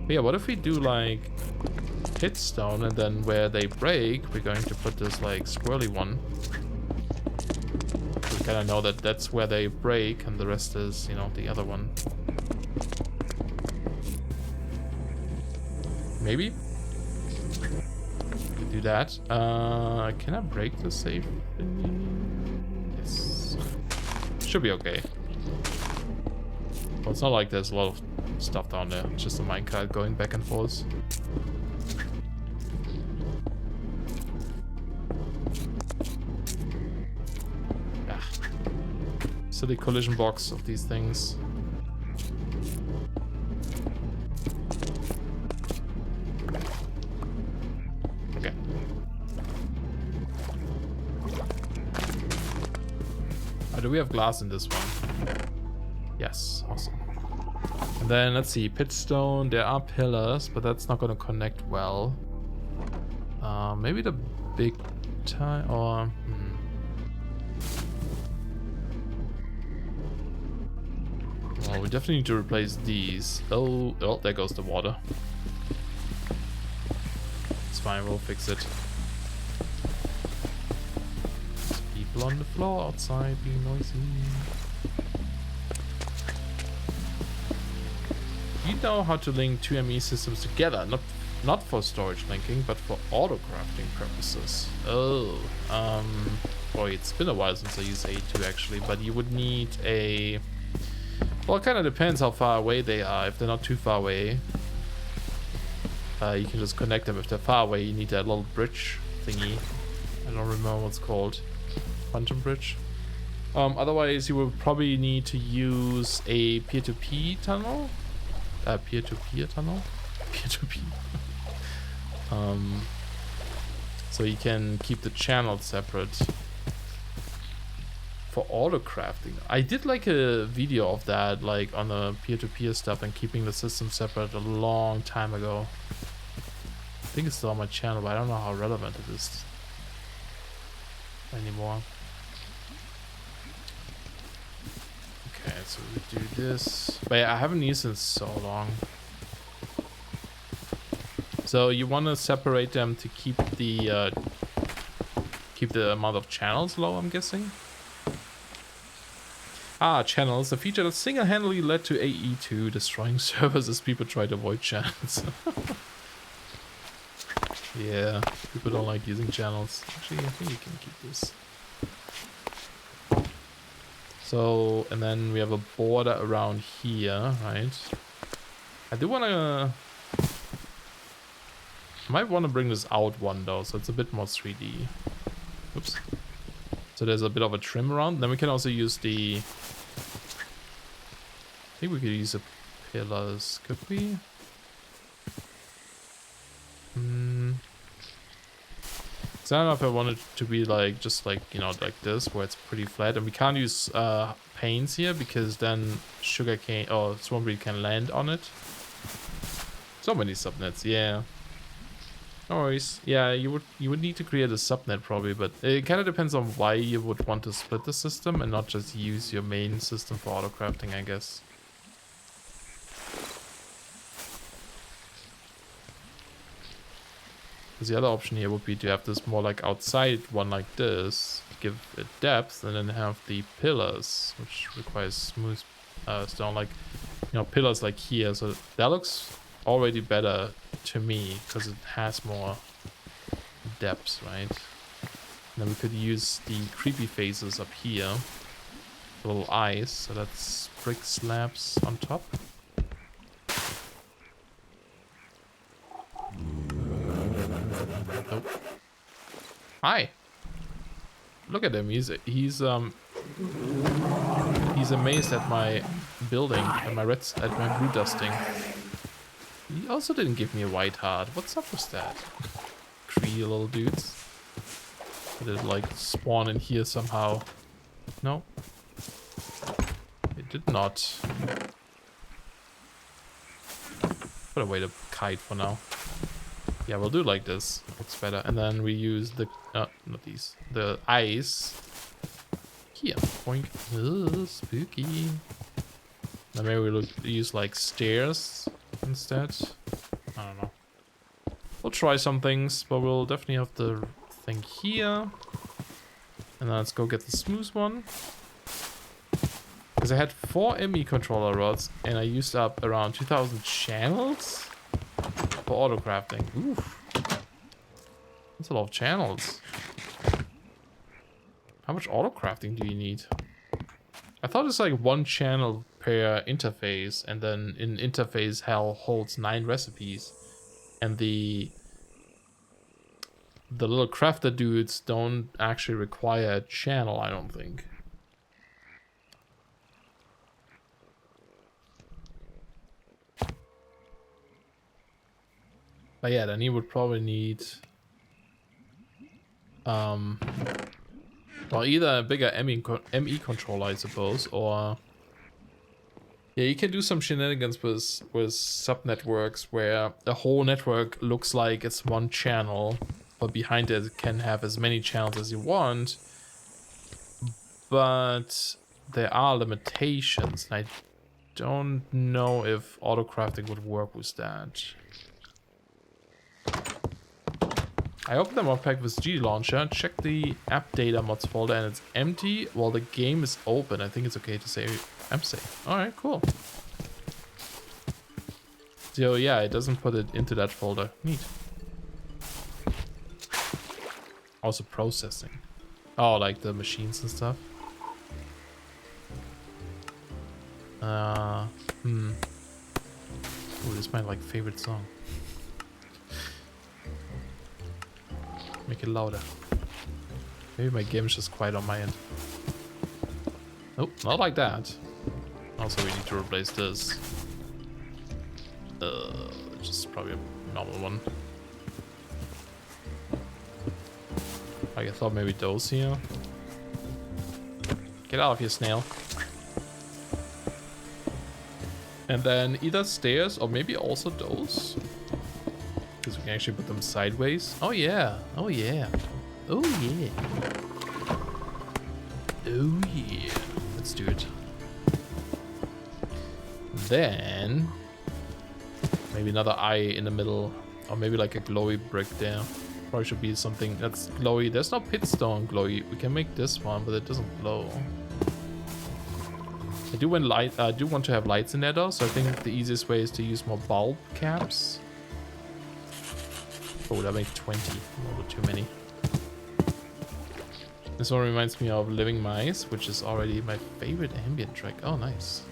But yeah, what if we do like pitstone, and then where they break, we're going to put this like swirly one. We kind of know that that's where they break, and the rest is, you know, the other one. Maybe. Do that. Can I break the safe? Yes. Should be okay. Well, it's not like there's a lot of stuff down there. It's just a minecart going back and forth. Ah. Silly collision box of these things. Okay. Oh, do we have glass in this one? Yes, awesome. And then let's see, pitstone, there are pillars, but that's not going to connect well. Maybe the big time, or... Well, we definitely need to replace these. Oh, there goes the water. It's fine, we'll fix it. There's people on the floor outside being noisy. You know how to link two ME systems together, not for storage linking, but for auto-crafting purposes. Oh, boy, it's been a while since I used A2 actually, but you would need a... Well, it kind of depends how far away they are. If they're not too far away, you can just connect them. If they're far away, you need that little bridge thingy. I don't remember what's called. Quantum bridge. Otherwise, you will probably need to use a peer-to-peer tunnel. Peer-to-peer tunnel? Peer-to-peer. So you can keep the channels separate. For auto crafting. I did like a video of that, like on the peer-to-peer stuff and keeping the system separate a long time ago. I think it's still on my channel, but I don't know how relevant it is anymore. Okay, so we do this. But yeah, I haven't used it in so long. So you want to separate them to keep the amount of channels low, I'm guessing. Ah, channels, a feature that single-handedly led to AE2 destroying servers as people try to avoid channels. Yeah, people don't like using channels. Actually, I think you can keep this. So, and then we have a border around here, right? I do want to... Might want to bring this out one though, so it's a bit more 3D. Oops. So there's a bit of a trim around. Then we can also use the... I think we could use the pillars. Could we? So I don't know if I want it to be like, just like, you know, like this, where it's pretty flat. And we can't use panes here, because then sugarcane or swampweed can land on it. So many subnets, yeah. No worries. Yeah, you would need to create a subnet probably, but it kind of depends on why you would want to split the system and not just use your main system for auto crafting, I guess. Because the other option here would be to have this more like outside one like this, give it depth, and then have the pillars, which requires smooth stone, like, you know, pillars like here. So that looks already better to me because it has more depth, right? And then we could use the creepy faces up here, little eyes. So that's brick slabs on top. Oh. Hi. Look at him. He's amazed at my building and my blue dusting. He also didn't give me a white heart. What's up with that? Greedy little dudes. Did it like spawn in here somehow? No. It did not. Put away the kite for now. Yeah, we'll do it like this. Looks better. And then we use the not these. The eyes. Here. Boink. Ugh, spooky. Then maybe we'll use like stairs instead. I don't know. We'll try some things, but we'll definitely have the thing here. And then let's go get the smooth one. Because I had 4 ME controller rods and I used up around 2000 channels. for auto crafting. Oof. That's a lot of channels. How much auto crafting do you need? I thought it's like 1 channel per interface, and then in interface hell holds 9 recipes. And the little crafter dudes don't actually require a channel, I don't think. But yeah, then you would probably need well, either a bigger ME controller, I suppose, or yeah, you can do some shenanigans with subnetworks where the whole network looks like it's 1 channel, but behind it can have as many channels as you want. But there are limitations, and I don't know if auto crafting would work with that. I opened the modpack with G Launcher, check the app data mods folder, and it's empty while the game is open. I think it's okay to say app save. Alright, cool. So yeah, it doesn't put it into that folder. Neat. Also processing. Oh, like the machines and stuff. Ooh, this is my like favorite song. Make it louder. Maybe my game is just quiet on my end. Nope, not like that. Also, we need to replace this. Just probably a normal one. Like I thought maybe those here. Get out of here, snail. And then either stairs or maybe also those. Because we can actually put them sideways. Oh yeah. Oh yeah. Oh yeah. Oh yeah. Let's do it. Then maybe another eye in the middle. Or maybe like a glowy brick there. Probably should be something that's glowy. There's no pitstone glowy. We can make this one, but it doesn't glow. I do want to have lights in there though, so I think the easiest way is to use more bulb caps. Oh, that makes 20. A little too many. This one reminds me of Living Mice, which is already my favorite ambient track. Oh, nice.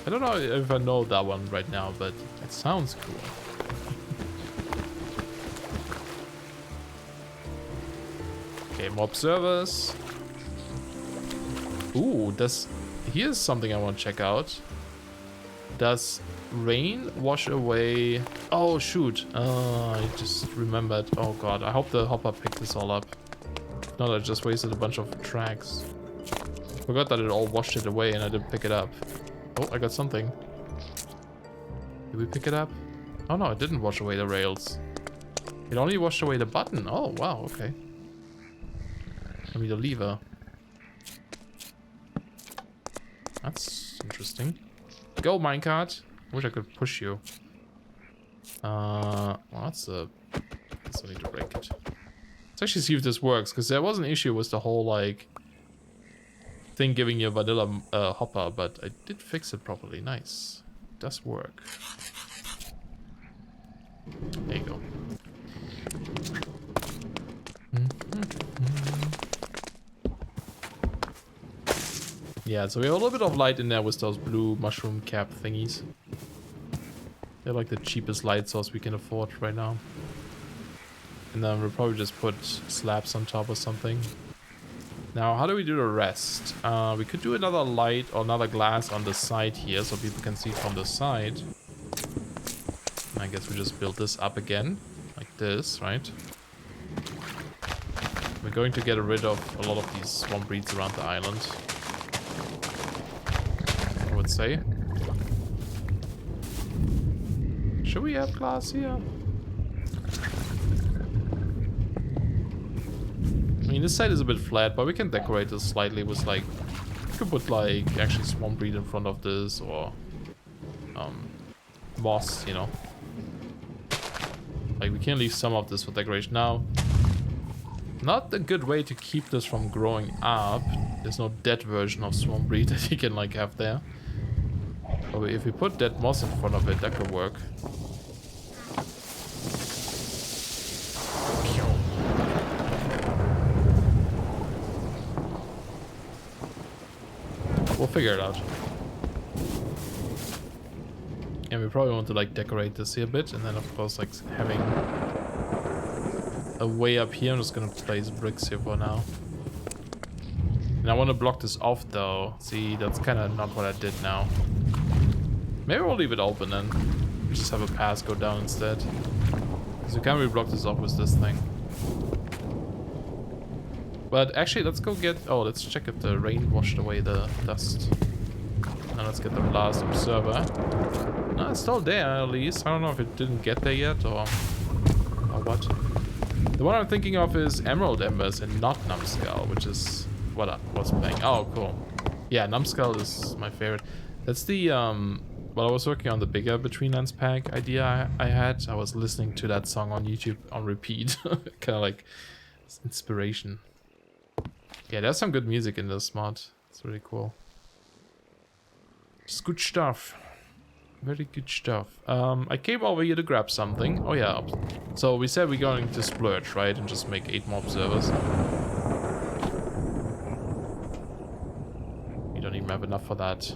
I don't know if I know that one right now, but it sounds cool. Okay, more observers. Ooh, here's something I want to check out. Does rain wash away? Oh shoot! I just remembered. Oh god, I hope the hopper picked this all up. No, I just wasted a bunch of tracks. Forgot that it all washed it away and I didn't pick it up. Oh, I got something. Did we pick it up? Oh no, it didn't wash away the rails. It only washed away the button. Oh wow, okay. I mean the lever. That's interesting. Go, minecart. Wish I could push you. Well, that's a... I guess I need to break it. Let's actually see if this works, because there was an issue with the whole, like, thing giving you a vanilla hopper, but I did fix it properly. Nice. It does work. There you go. Yeah, so we have a little bit of light in there with those blue mushroom cap thingies. They're like the cheapest light source we can afford right now. And then we'll probably just put slabs on top or something. Now, how do we do the rest? We could do another light or another glass on the side here so people can see from the side. And I guess we just build this up again, like this, right? We're going to get rid of a lot of these swamp breeds around the island, I would say. Should we have glass here? I mean, this side is a bit flat, but we can decorate this slightly with like... We could put like actually swamp breed in front of this, or moss, you know. Like we can leave some of this for decoration. Now, not a good way to keep this from growing up. There's no dead version of swamp breed that you can like have there. Oh, if we put that moss in front of it, that could work. We'll figure it out. And we probably want to like decorate this here a bit, and then of course like having a way up here. I'm just gonna place bricks here for now. And I want to block this off though. See, that's kind of not what I did now. Maybe we'll leave it open then. Just have a path go down instead. Because we can't really block this off with this thing. But actually, let's go get... Oh, let's check if the rain washed away the dust. Now let's get the last observer. No, it's still there at least. I don't know if it didn't get there yet or what. The one I'm thinking of is Emerald Embers and not Numbskull, which is what I was playing. Oh, cool. Yeah, Numbskull is my favorite. That's the... While I was working on the bigger Betweenlands pack idea I had, I was listening to that song on YouTube on repeat. Kind of like inspiration. Yeah, there's some good music in this mod. It's really cool. It's good stuff. Very good stuff. I came over here to grab something. Oh yeah. So we said we're going to splurge, right? And just make 8 more observers. We don't even have enough for that.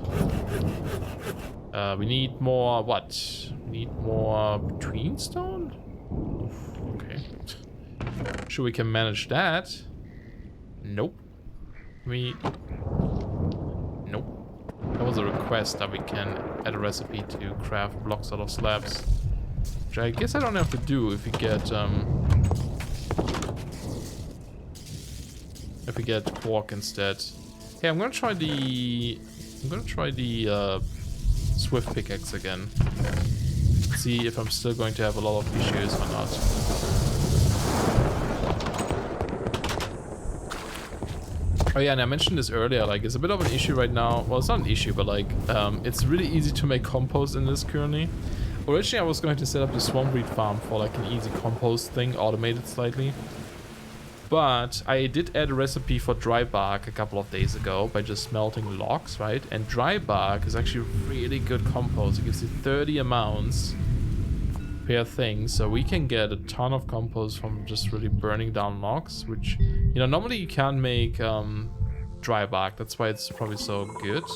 We need more what? We need more Betweenstone? Okay. Sure we can manage that. Nope. Nope. That was a request that we can add a recipe to craft blocks out of slabs. Which I guess I don't have to do if we get quark instead. Hey, I'm gonna try the Swift pickaxe again. See if I'm still going to have a lot of issues or not. Oh yeah, and I mentioned this earlier, like it's a bit of an issue right now. Well, it's not an issue, but like it's really easy to make compost in this currently. Originally I was going to set up the swamp breed farm for like an easy compost thing, automated slightly. But I did add a recipe for dry bark a couple of days ago by just melting logs, right? And dry bark is actually really good compost. It gives you 30 amounts per thing. So we can get a ton of compost from just really burning down logs, which, you know, normally you can't make dry bark. That's why it's probably so good.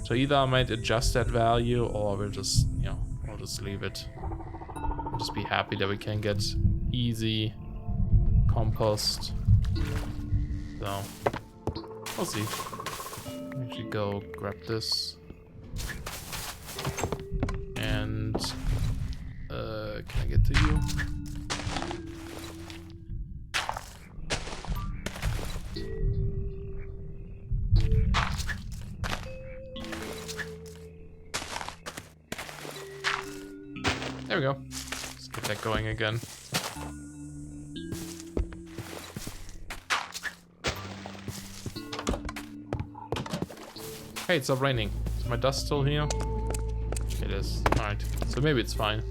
So either I might adjust that value or we'll just, you know, I'll just leave it. I'll just be happy that we can get easy compost. So we'll see. I should go grab this. And can I get to you? There we go. Let's get that going again. Hey, it's not raining. Is my dust still here? It is. Alright. So maybe it's fine.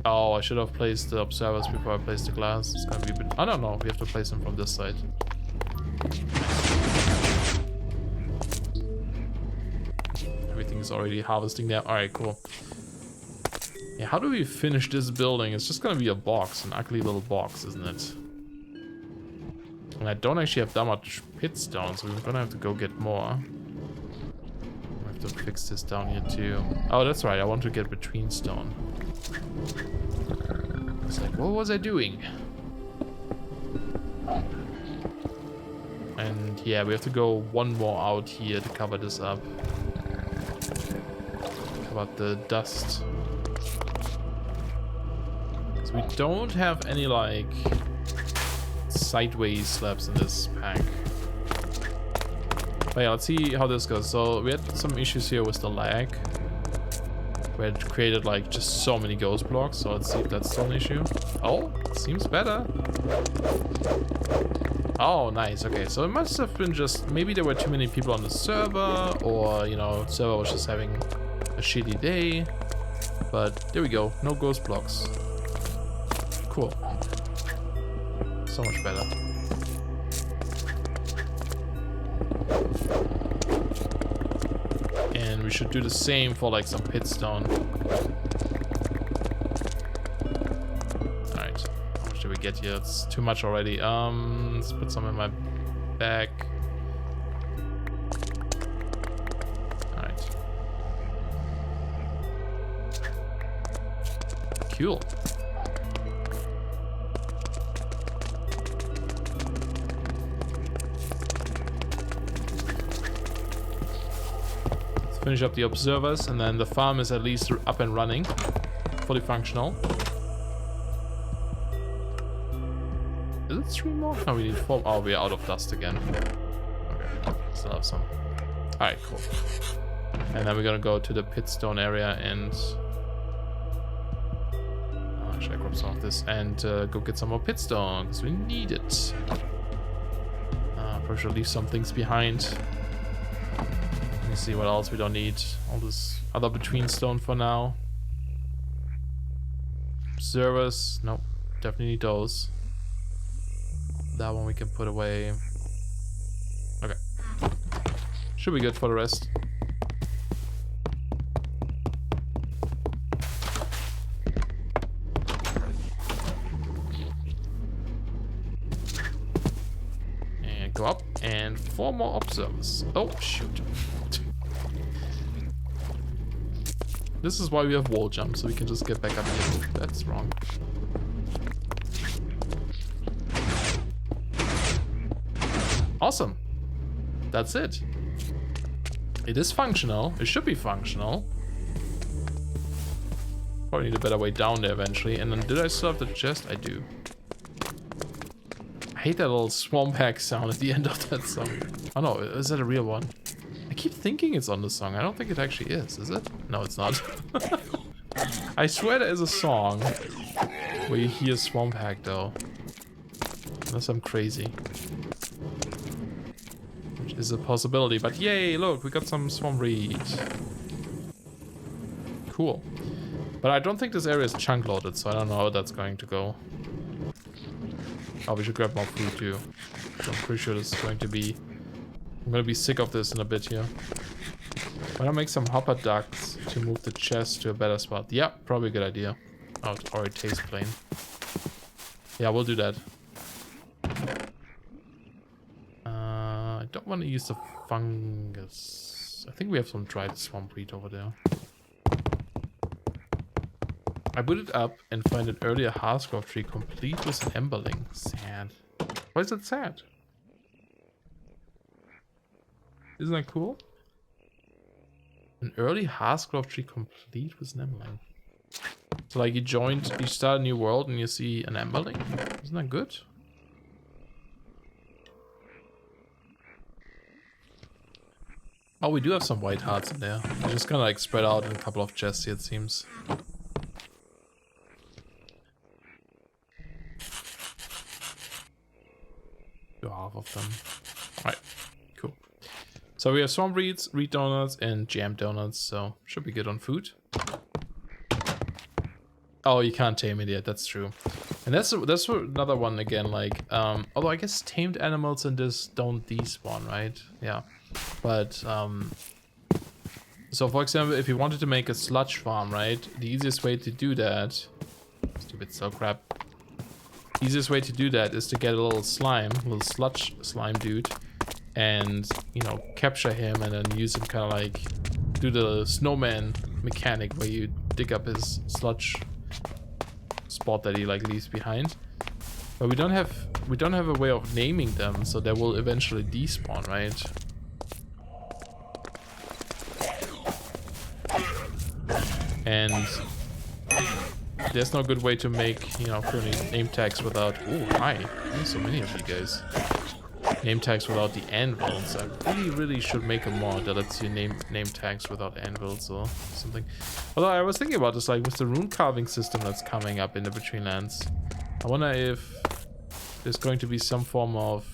Oh, I should have placed the observers before I placed the glass. It's gonna be a bit... I don't know. We have to place them from this side. Everything is already harvesting there. Alright, cool. Yeah, how do we finish this building? It's just gonna be a box. An ugly little box, isn't it? And I don't actually have that much pit stone, so we're gonna have to go get more. I have to fix this down here too. Oh, that's right, I want to get Betweenstone. It's like, what was I doing? And yeah, we have to go one more out here to cover this up. Cover up the dust. Because we don't have any, like, sideways slabs in this pack. But yeah, let's see how this goes. So we had some issues here with the lag, where it created like just so many ghost blocks. So let's see if that's still an issue. Oh, seems better. Oh, nice. Okay, so it must have been just, maybe there were too many people on the server, or, you know, server was just having a shitty day. But there we go, no ghost blocks. Cool. So much better. should do the same for like some pitstone. Alright. How much did we get here? It's too much already. Let's put some in my bag. Alright. Cool. Finish up the observers, and then the farm is at least up and running, fully functional. Is it 3 more? No, we need 4. Oh, we're out of dust again. Okay, still have some. Alright, cool. And then we're gonna go to the pitstone area and should I grab some of this and go get some more pitstone because we need it. Probably should leave some things behind. See what else we don't need. All this other between stone for now. Observers, nope, definitely need those. That one we can put away. Okay, should be good for the rest. And go up, and 4 more observers. Oh shoot. This is why we have wall jump, so we can just get back up here. That's wrong. Awesome. That's it. It is functional. It should be functional. Probably need a better way down there eventually. And then did I still have the chest? I do. I hate that little swamp hack sound at the end of that song. Oh no, is that a real one? I keep thinking it's on the song. I don't think it actually is it? No, it's not. I swear there is a song where you hear swamp hack though. Unless I'm crazy. Which is a possibility, but yay, look, we got some swamp reed. Cool. But I don't think this area is chunk loaded, so I don't know how that's going to go. Oh, we should grab more food too. So I'm pretty sure this is going to be... I'm gonna be sick of this in a bit here. Why not make some hopper ducts to move the chest to a better spot? Yeah, probably a good idea. Oh, it already tastes plain. Yeah, we'll do that. I don't want to use the fungus. I think we have some dried swamp reed over there. I boot it up and find an earlier Harsgrove tree complete with an emberling. Sad. Why is it sad? Isn't that cool? An early Harsgrove tree complete with an emberling. So like you start a new world and you see an emberling? Isn't that good? Oh, we do have some white hearts in there. They're just kind of like spread out in a couple of chests here, it seems. Do half of them. Alright, cool. So we have swamp reeds, reed donuts, and jam donuts, so should be good on food. Oh, you can't tame it yet, that's true. And that's another one again, like, although I guess tamed animals in this don't despawn, right? Yeah. But, so for example, if you wanted to make a sludge farm, right? The easiest way to do that... Stupid cell crap. Easiest way to do that is to get a little sludge slime dude, and, you know, capture him and then use him kind of like, do the snowman mechanic where you dig up his sludge spot that he like leaves behind. But we don't have a way of naming them, so they will eventually despawn, right? And there's no good way to make, you know, currently name tags without... Oh, hi. There's so many of you guys. Name tags without the anvils. I really should make a mod that lets you name tags without anvils or something. Although I was thinking about this, like with the rune carving system that's coming up in the Betweenlands. I wonder if there's going to be some form of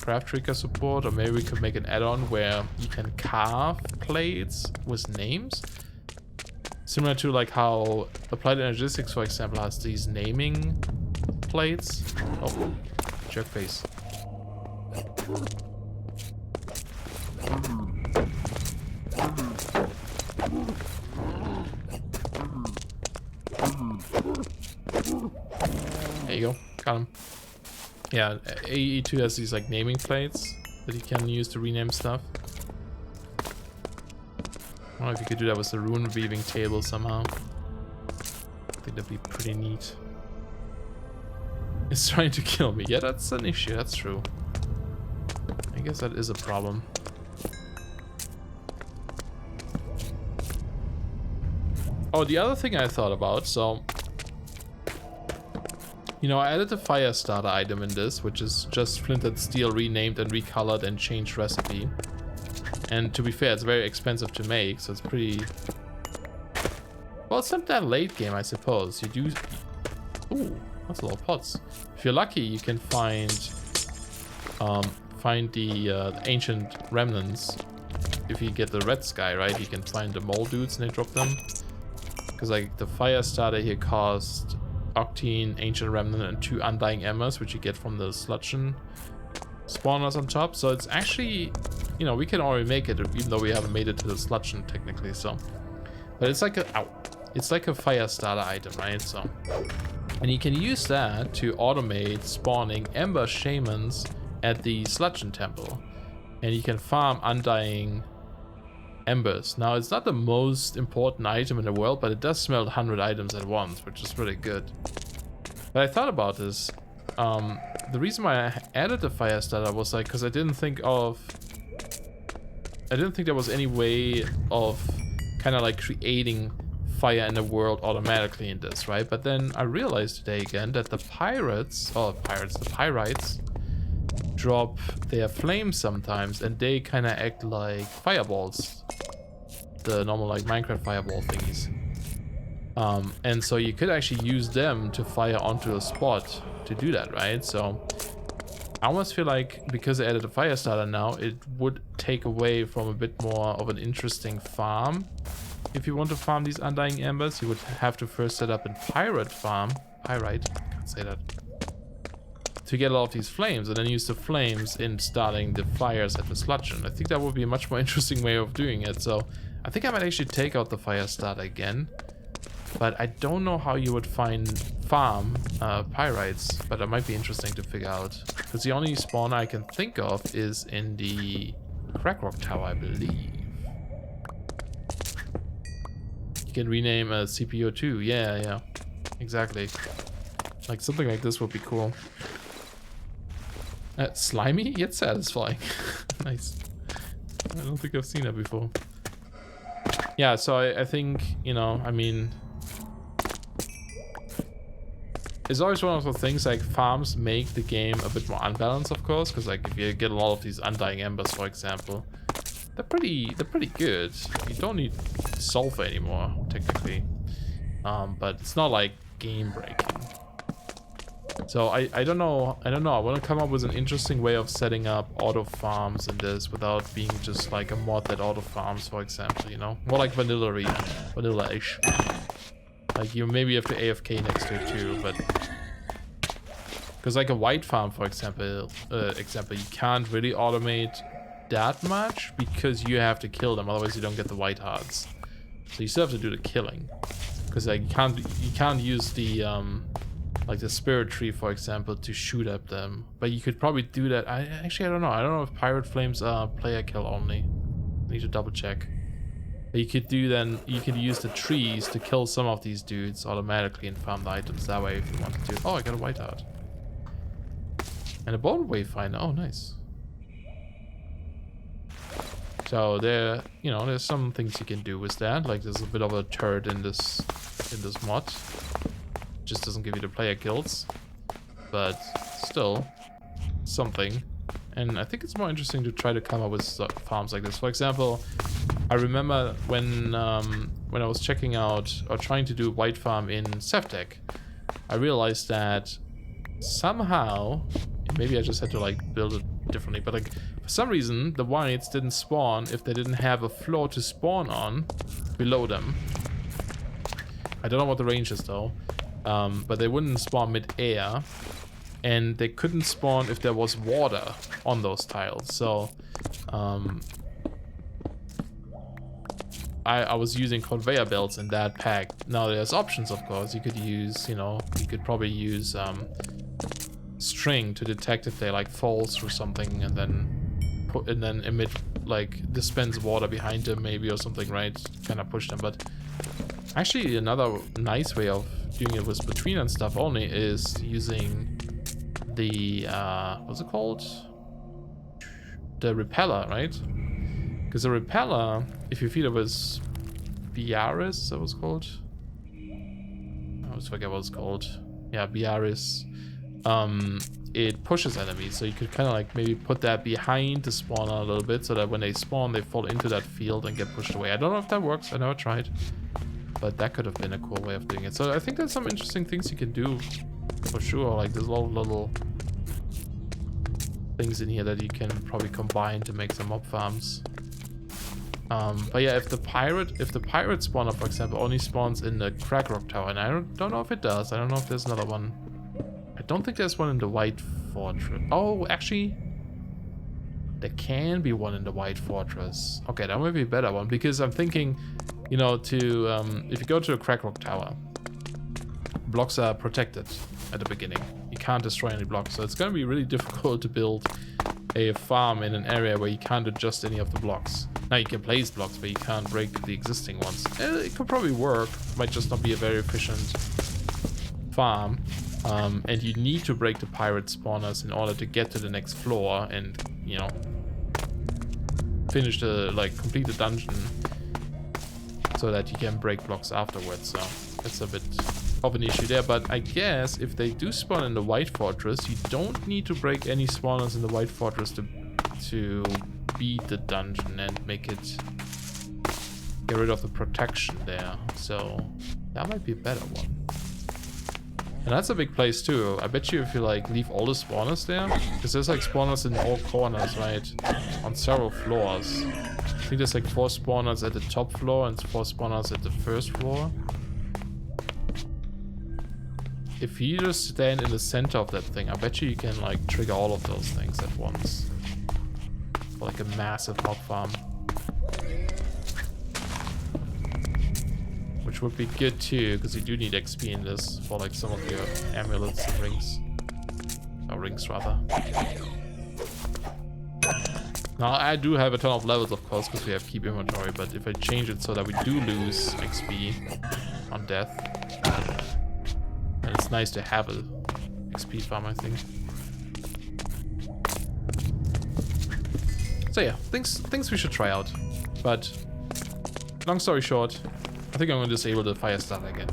craft trigger support, or maybe we could make an add-on where you can carve plates with names. Similar to like how Applied Energistics, for example, has these naming plates. Oh, jerk face. Got him. Yeah, AE2 has these like naming plates that you can use to rename stuff. I don't know if you could do that with the rune weaving table somehow. I think that'd be pretty neat. It's trying to kill me. Yeah, that's an issue. That's true. I guess that is a problem. Oh, the other thing I thought about, so... You know, I added a fire starter item in this, which is just flint and steel renamed and recolored and changed recipe. And to be fair, it's very expensive to make, so it's pretty... Well, it's not that late game, I suppose. You do... Ooh, that's a lot of pots. If you're lucky, you can find the ancient remnants. If you get the red sky, right, you can find the mole dudes and they drop them. Because like the fire starter here cost octane, ancient remnant, and 2 undying embers, which you get from the sludgeon spawners on top. So it's actually, you know, we can already make it, even though we haven't made it to the sludgeon technically. So, but it's like a fire starter item, right? So, and you can use that to automate spawning ember shamans at the sludgeon temple, and you can farm undying embers. Now, it's not the most important item in the world, but it does smelt 100 items at once, which is really good. But I thought about this. The reason why I added the fire starter was like because I didn't think there was any way of kind of like creating fire in the world automatically in this, right? But then I realized today again that the pyrites drop their flames sometimes, and they kind of act like fireballs, the normal like Minecraft fireball thingies. And so you could actually use them to fire onto a spot to do that, right? So I almost feel like because I added a fire starter now, it would take away from a bit more of an interesting farm. If you want to farm these undying embers, you would have to first set up a pyrite farm. Pyrite, I can't say that. To get a lot of these flames, and then use the flames in starting the fires at the sludgeon. I think that would be a much more interesting way of doing it. So I think I might actually take out the fire starter again. But I don't know how you would farm pyrites, but that might be interesting to figure out. Because the only spawn I can think of is in the Crackrock Tower, I believe. You can rename a CPO2. Yeah, exactly. Like something like this would be cool. Slimy yet satisfying. Nice. I don't think I've seen that before. Yeah, so I think, you know, I mean, it's always one of the things like farms make the game a bit more unbalanced, of course, because like if you get a lot of these undying embers, for example, they're pretty good. You don't need sulfur anymore, technically, but it's not like game breaking. So I don't know. I want to come up with an interesting way of setting up auto farms in this without being just like a mod that auto farms, for example, you know, more like vanilla-ish. Like you maybe have to AFK next to it too, but because like a white farm, for example, you can't really automate that much because you have to kill them, otherwise you don't get the white hearts. So you still have to do the killing, because like you can't use the like the spirit tree, for example, to shoot at them. But you could probably do that. I don't know. I don't know if pirate flames are player kill only. I need to double check. But you could use the trees to kill some of these dudes automatically and farm the items that way if you wanted to. Oh, I got a white heart. And a bone wayfinder. Oh, nice. So there's some things you can do with that. Like there's a bit of a turd in this mod. Just doesn't give you the player kills, but still something. And I think it's more interesting to try to come up with farms like this. For example, I remember when I was checking out or trying to do white farm in Sevtec, I realized that somehow, maybe I just had to like build it differently, but like for some reason the whites didn't spawn if they didn't have a floor to spawn on below them. I don't know what the range is though. But they wouldn't spawn mid-air, and they couldn't spawn if there was water on those tiles. So I was using conveyor belts in that pack. Now there's options, of course. You could use, you could probably use string to detect if they like fall through something, and then emit, like dispense water behind them maybe or something, right? Kind of push them. But actually another nice way of doing it with Betweenlands stuff only is using the what's it called? The repeller, right? Because the repeller, if you feed it with Biaris, that was called. I always forget what it's called. Yeah, Biaris. It pushes enemies, so you could kind of like maybe put that behind the spawner a little bit, so that when they spawn, they fall into that field and get pushed away. I don't know if that works. I never tried, but that could have been a cool way of doing it. So I think there's some interesting things you can do for sure. Like there's a lot of little things in here that you can probably combine to make some mob farms. But yeah, if the pirate spawner, for example, only spawns in the Crackrock Tower, and I don't know if it does. I don't know if there's another one. I don't think there's one in the White Fortress. Oh, actually, there can be one in the White Fortress. Okay, that might be a better one, because I'm thinking, you know, if you go to a Crackrock Tower, blocks are protected at the beginning. You can't destroy any blocks, so it's going to be really difficult to build a farm in an area where you can't adjust any of the blocks. Now you can place blocks, but you can't break the existing ones. It could probably work, might just not be a very efficient farm. And you need to break the pirate spawners in order to get to the next floor and, you know, finish the, like, complete the dungeon so that you can break blocks afterwards. So it's a bit of an issue there, but I guess if they do spawn in the White Fortress, you don't need to break any spawners in the White Fortress to beat the dungeon and make it get rid of the protection there. So that might be a better one. And that's a big place too. I bet you if you like leave all the spawners there, because there's like spawners in all corners, right? On several floors. I think there's like 4 spawners at the top floor and 4 spawners at the first floor. If you just stand in the center of that thing, I bet you can like trigger all of those things at once. For like a massive mob farm. Which would be good too, because you do need XP in this for like some of your amulets and rings. Or rings rather. Now I do have a ton of levels of course, because we have keep inventory, but if I change it so that we do lose XP on death, then it's nice to have a XP farm, I think. So yeah, things we should try out. But long story short, I think I'm going to disable the fire starter again.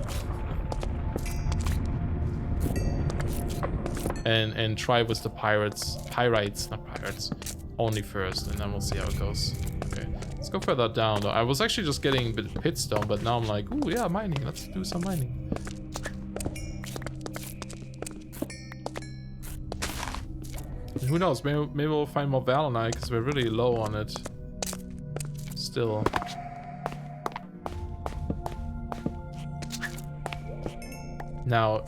And try with the pirites, not pirates, only first, and then we'll see how it goes. Okay, let's go further down though. I was actually just getting a bit pitstone, but now I'm like, ooh yeah, mining, let's do some mining. And who knows, maybe we'll find more Volarkite, because we're really low on it. Still. Now,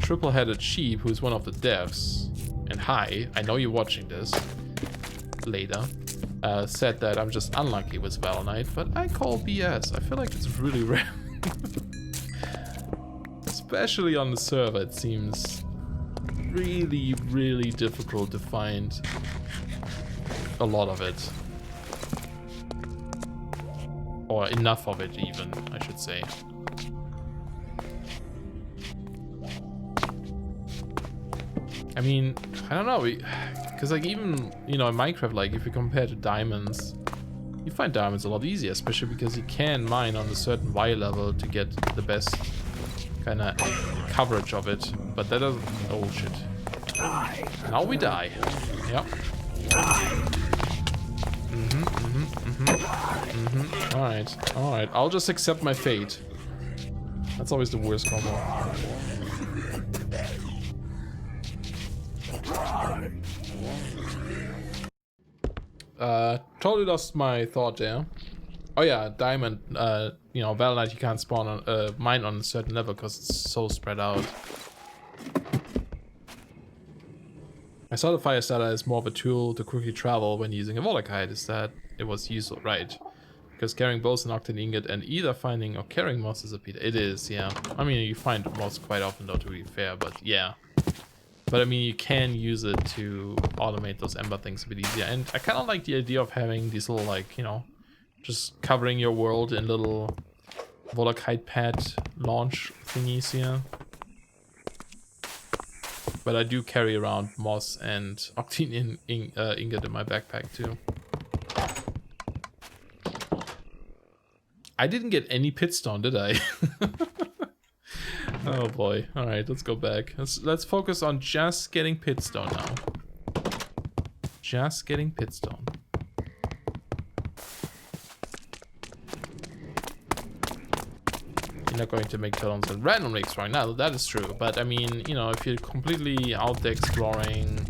Triple-Headed Sheep, who's one of the devs, and hi, I know you're watching this later, said that I'm just unlucky with Volarkite, but I call BS. I feel like it's really rare. Especially on the server, it seems really, really difficult to find a lot of it. Or enough of it even, I should say. I mean, I don't know, because like even, you know, in Minecraft, like if you compare to diamonds, you find diamonds a lot easier, especially because you can mine on a certain Y level to get the best kind of coverage of it, but that doesn't, oh shit. Now we die. Yep. Alright, I'll just accept my fate. That's always the worst combo. Totally lost my thought there. Oh yeah, diamond, you know, Volarkite you can't spawn on, mine on a certain level because it's so spread out. I saw the fire starter as more of a tool to quickly travel when using a Volarkite. Is that it was useful, right? Because carrying both an octane ingot and either finding or carrying moss is a pita. It is, yeah. I mean, you find moss quite often though, to be fair, but yeah. But I mean, you can use it to automate those ember things a bit easier. And I kind of like the idea of having these little, like, you know, just covering your world in little Volarkite pad launch thingies here. But I do carry around moss and octane ingot in my backpack too. I didn't get any pitstone, did I? Oh boy. Alright, let's go back. Let's focus on just getting pitstone now. Just getting pitstone. You're not going to make turtles and random lakes right now, that is true. But I mean, you know, if you're completely out there exploring...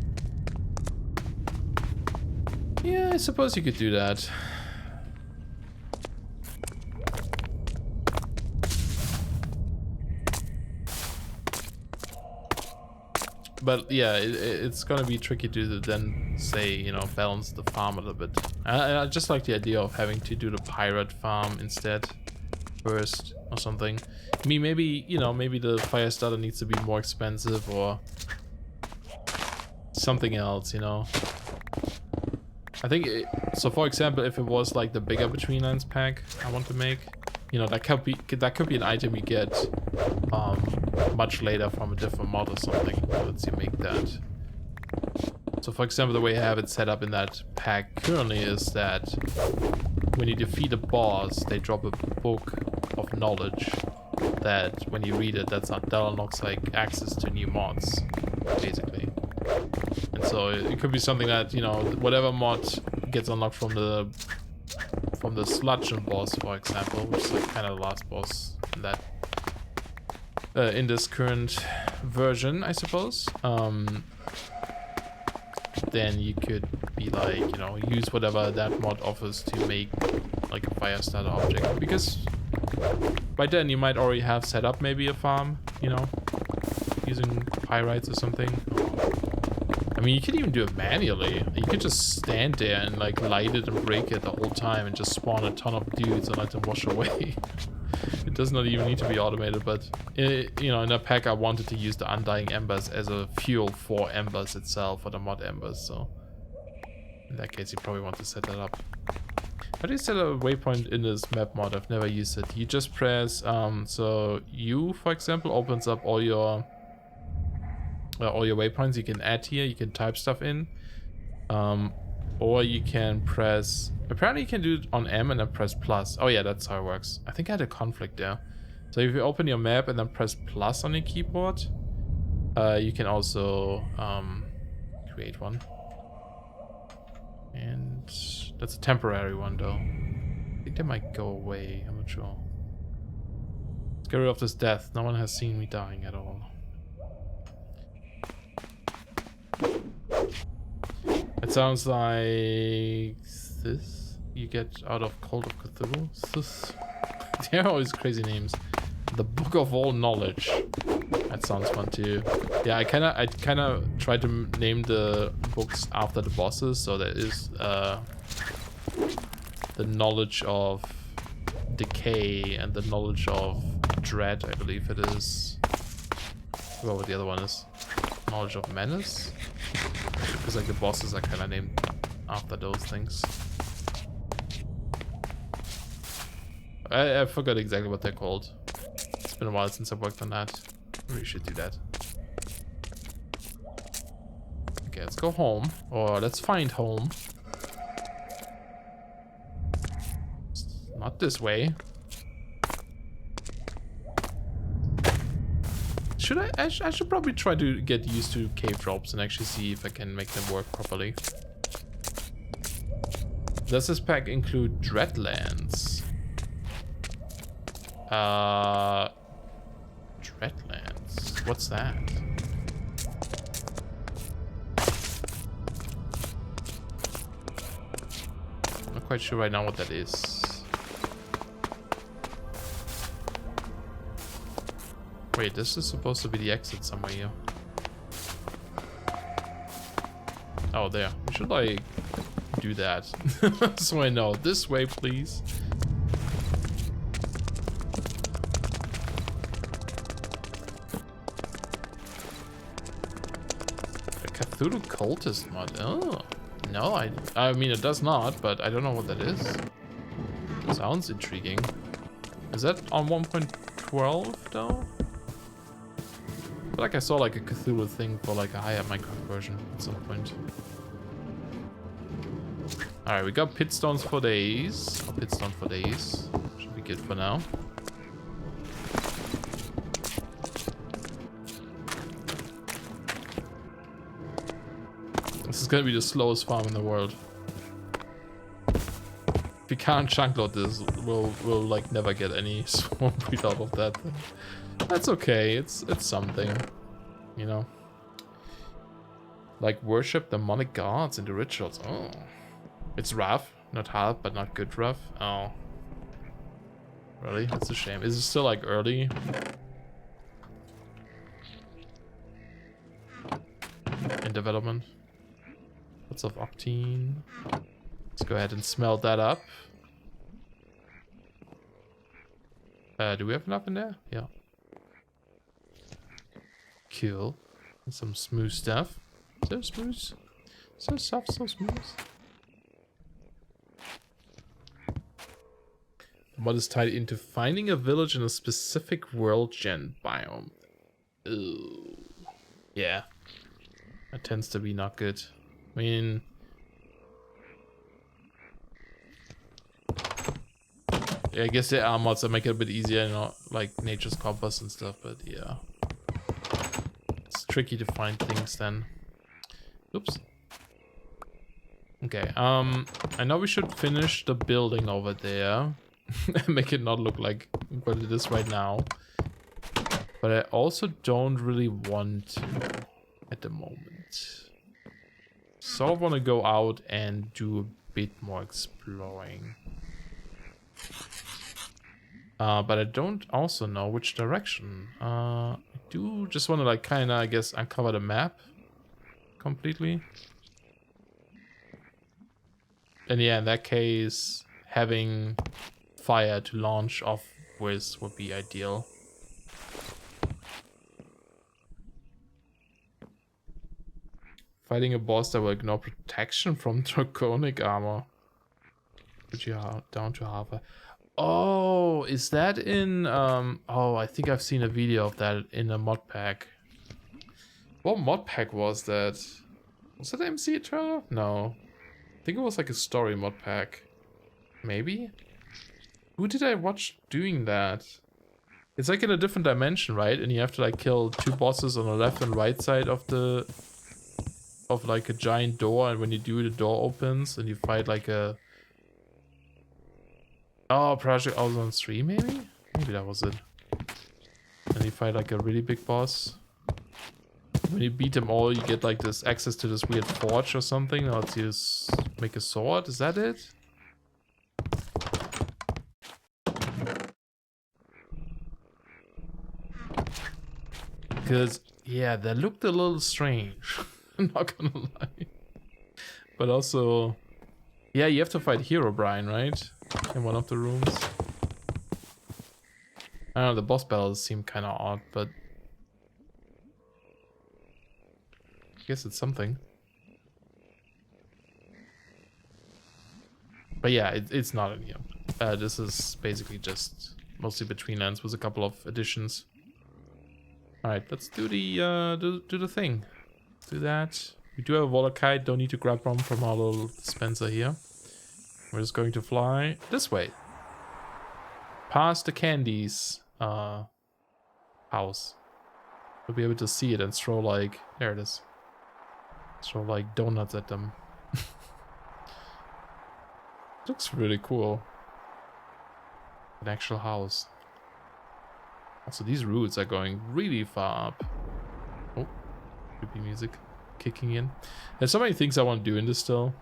Yeah, I suppose you could do that. But yeah, it's gonna be tricky to then say, you know, balance the farm a little bit. I just like the idea of having to do the pirate farm instead first or something. I mean, maybe, you know, maybe the fire starter needs to be more expensive or something else, you know. I think so. For example, if it was like the bigger Betweenlands pack I want to make, you know, that could be an item you get much later from a different mod or something. Let's you make that. So for example, the way I have it set up in that pack currently is that when you defeat a boss, they drop a book of knowledge that when you read it, that unlocks like access to new mods, basically. And so it could be something that, you know, whatever mod gets unlocked from the sludge boss, for example, which is like kind of the last boss in that in this current version, I suppose. Then you could be like, you know, use whatever that mod offers to make like a fire starter object, because by then you might already have set up maybe a farm, you know, using pyrites or something. I mean, you could even do it manually. You could just stand there and like light it and break it the whole time and just spawn a ton of dudes and let them wash away. It does not even need to be automated, but you know, in that pack I wanted to use the undying embers as a fuel for embers itself, for the mod embers, so in that case you probably want to set that up. How do you set a waypoint in this map mod? I've never used it. You just press so U, for example, opens up all your waypoints you can add here. You can type stuff in, or you can press, apparently you can do it on M and then press plus. Oh yeah, that's how it works. I think I had a conflict there. So if you open your map and then press plus on your keyboard, you can also create one. And that's a temporary one though. I think they might go away, I'm not sure. Let's get rid of this death. No one has seen me dying at all. It sounds like this. You get out of Cult of Cthulhu. This. They are always crazy names. The Book of All Knowledge. That sounds fun too. Yeah, I kinda try to name the books after the bosses. So there is the knowledge of decay and the knowledge of dread, I believe it is. I forgot what the other one is. Knowledge of menace. Because like the bosses are kind of named after those things. I forgot exactly what they're called. It's been a while since I've worked on that. We should do that. Okay, let's go home, or let's find home. Not this way. Should I should probably try to get used to cave drops and actually see if I can make them work properly. Does this pack include Dreadlands? Dreadlands. What's that? I'm not quite sure right now what that is. Wait, this is supposed to be the exit somewhere here. Oh, there. We should, like, do that. So I know. This way, please. Cthulhu cultist mod. Oh, no, I mean it does not, but I don't know what that is. Sounds intriguing. Is that on 1.12 though? I feel like I saw like a Cthulhu thing for like a higher Minecraft version at some point. Alright, we got pitstones for days. Oh, pitstone for days. Should be good for now. This is gonna be the slowest farm in the world. If we can't chunkload this, we'll like never get any swamp breed out of that thing. That's okay, it's something, you know. Like worship demonic gods in the rituals. Oh, it's rough, not hard, but not good rough. Oh, really? That's a shame. Is it still like early? In development? Lots of octane. Let's go ahead and smelt that up. Do we have enough in there? Yeah. Cool. And some smooth stuff. So smooth. So soft, so smooth. What is tied into finding a village in a specific world gen biome? Ooh. Yeah. That tends to be not good. I mean... yeah, I guess there are mods that make it a bit easier, you know, like Nature's Compass and stuff, but yeah. It's tricky to find things then. Oops. Okay, I know we should finish the building over there. Make it not look like what it is right now. But I also don't really want to at the moment. Sort of want to go out and do a bit more exploring. But I don't also know which direction. I do just want to like kind of, I guess, uncover the map completely. And yeah, in that case, having fire to launch off with would be ideal. Fighting a boss that will ignore protection from draconic armor. Put you down to half a... Oh, is that in... oh, I think I've seen a video of that in a mod pack. What mod pack was that? Was it MC Eternal? No. I think it was like a story mod pack. Maybe? Who did I watch doing that? It's like in a different dimension, right? And you have to like kill two bosses on the left and right side of the... of like a giant door, and when you do, the door opens and you fight like a... Oh, Project Ozone 3 maybe? Maybe that was it. And you fight like a really big boss. When you beat them all, you get like this access to this weird forge or something. Now to make a sword, is that it? Because, yeah, that looked a little strange. I'm not gonna lie. But also... yeah, you have to fight Herobrine, right? In one of the rooms. I don't know, the boss battles seem kind of odd, but... I guess it's something. But yeah, it's not in here. This is basically just mostly Betweenlands with a couple of additions. Alright, let's do the do the thing. Do that. We do have a Volarkite, don't need to grab one from our little dispenser here. We're just going to fly this way. Past the candies house. We'll be able to see it and throw like... there it is. Throw like donuts at them. Looks really cool. An actual house. Also, these roots are going really far up. Oh, creepy music kicking in. There's so many things I want to do in this still.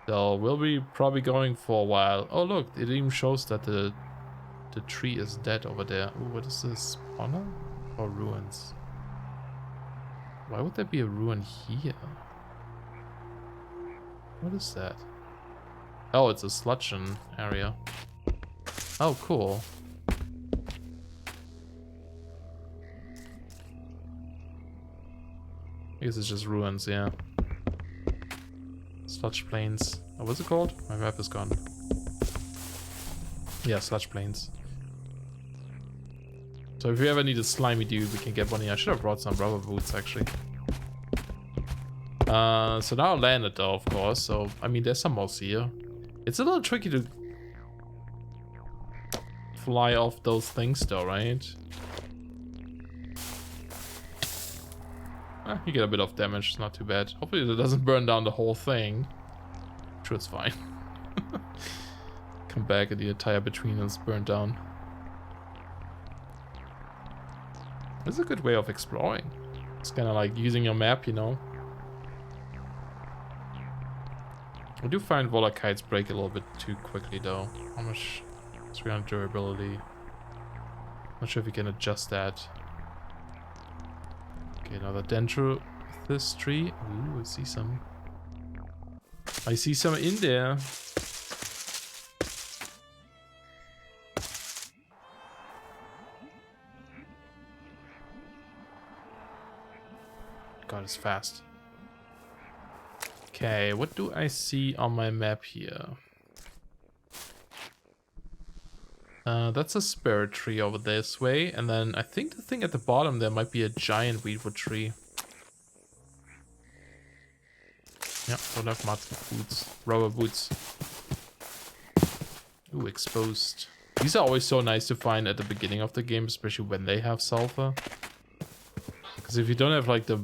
So we'll be probably going for a while. Oh look, it even shows that the tree is dead over there. Ooh, what is this? Spawner? Or ruins? Why would there be a ruin here? What is that? Oh, it's a sludgeon area. Oh, cool. I guess it's just ruins, yeah. Sludge plains. Oh, what's it called? My map is gone. Yeah, sludge plains. So if we ever need a slimy dude, we can get one here. I should have brought some rubber boots, actually. So now I landed though, of course. So, I mean, there's some moss here. It's a little tricky to fly off those things though, right? You get a bit of damage, it's not too bad. Hopefully it doesn't burn down the whole thing. I'm sure it's fine. Come back and the entire Betweenlands burned down. This is a good way of exploring. It's kind of like using your map, you know. I do find Volarkites break a little bit too quickly though. How much? 300 durability. Not sure if we can adjust that. Okay, another dendro with this tree. Ooh, I see some. I see some in there. God, it's fast. Okay, what do I see on my map here? That's a spirit tree over this way, and then I think the thing at the bottom there might be a giant weedwood tree. Yep, don't have mud boots, rubber boots. Ooh, exposed. These are always so nice to find at the beginning of the game, especially when they have sulfur. Because if you don't have like the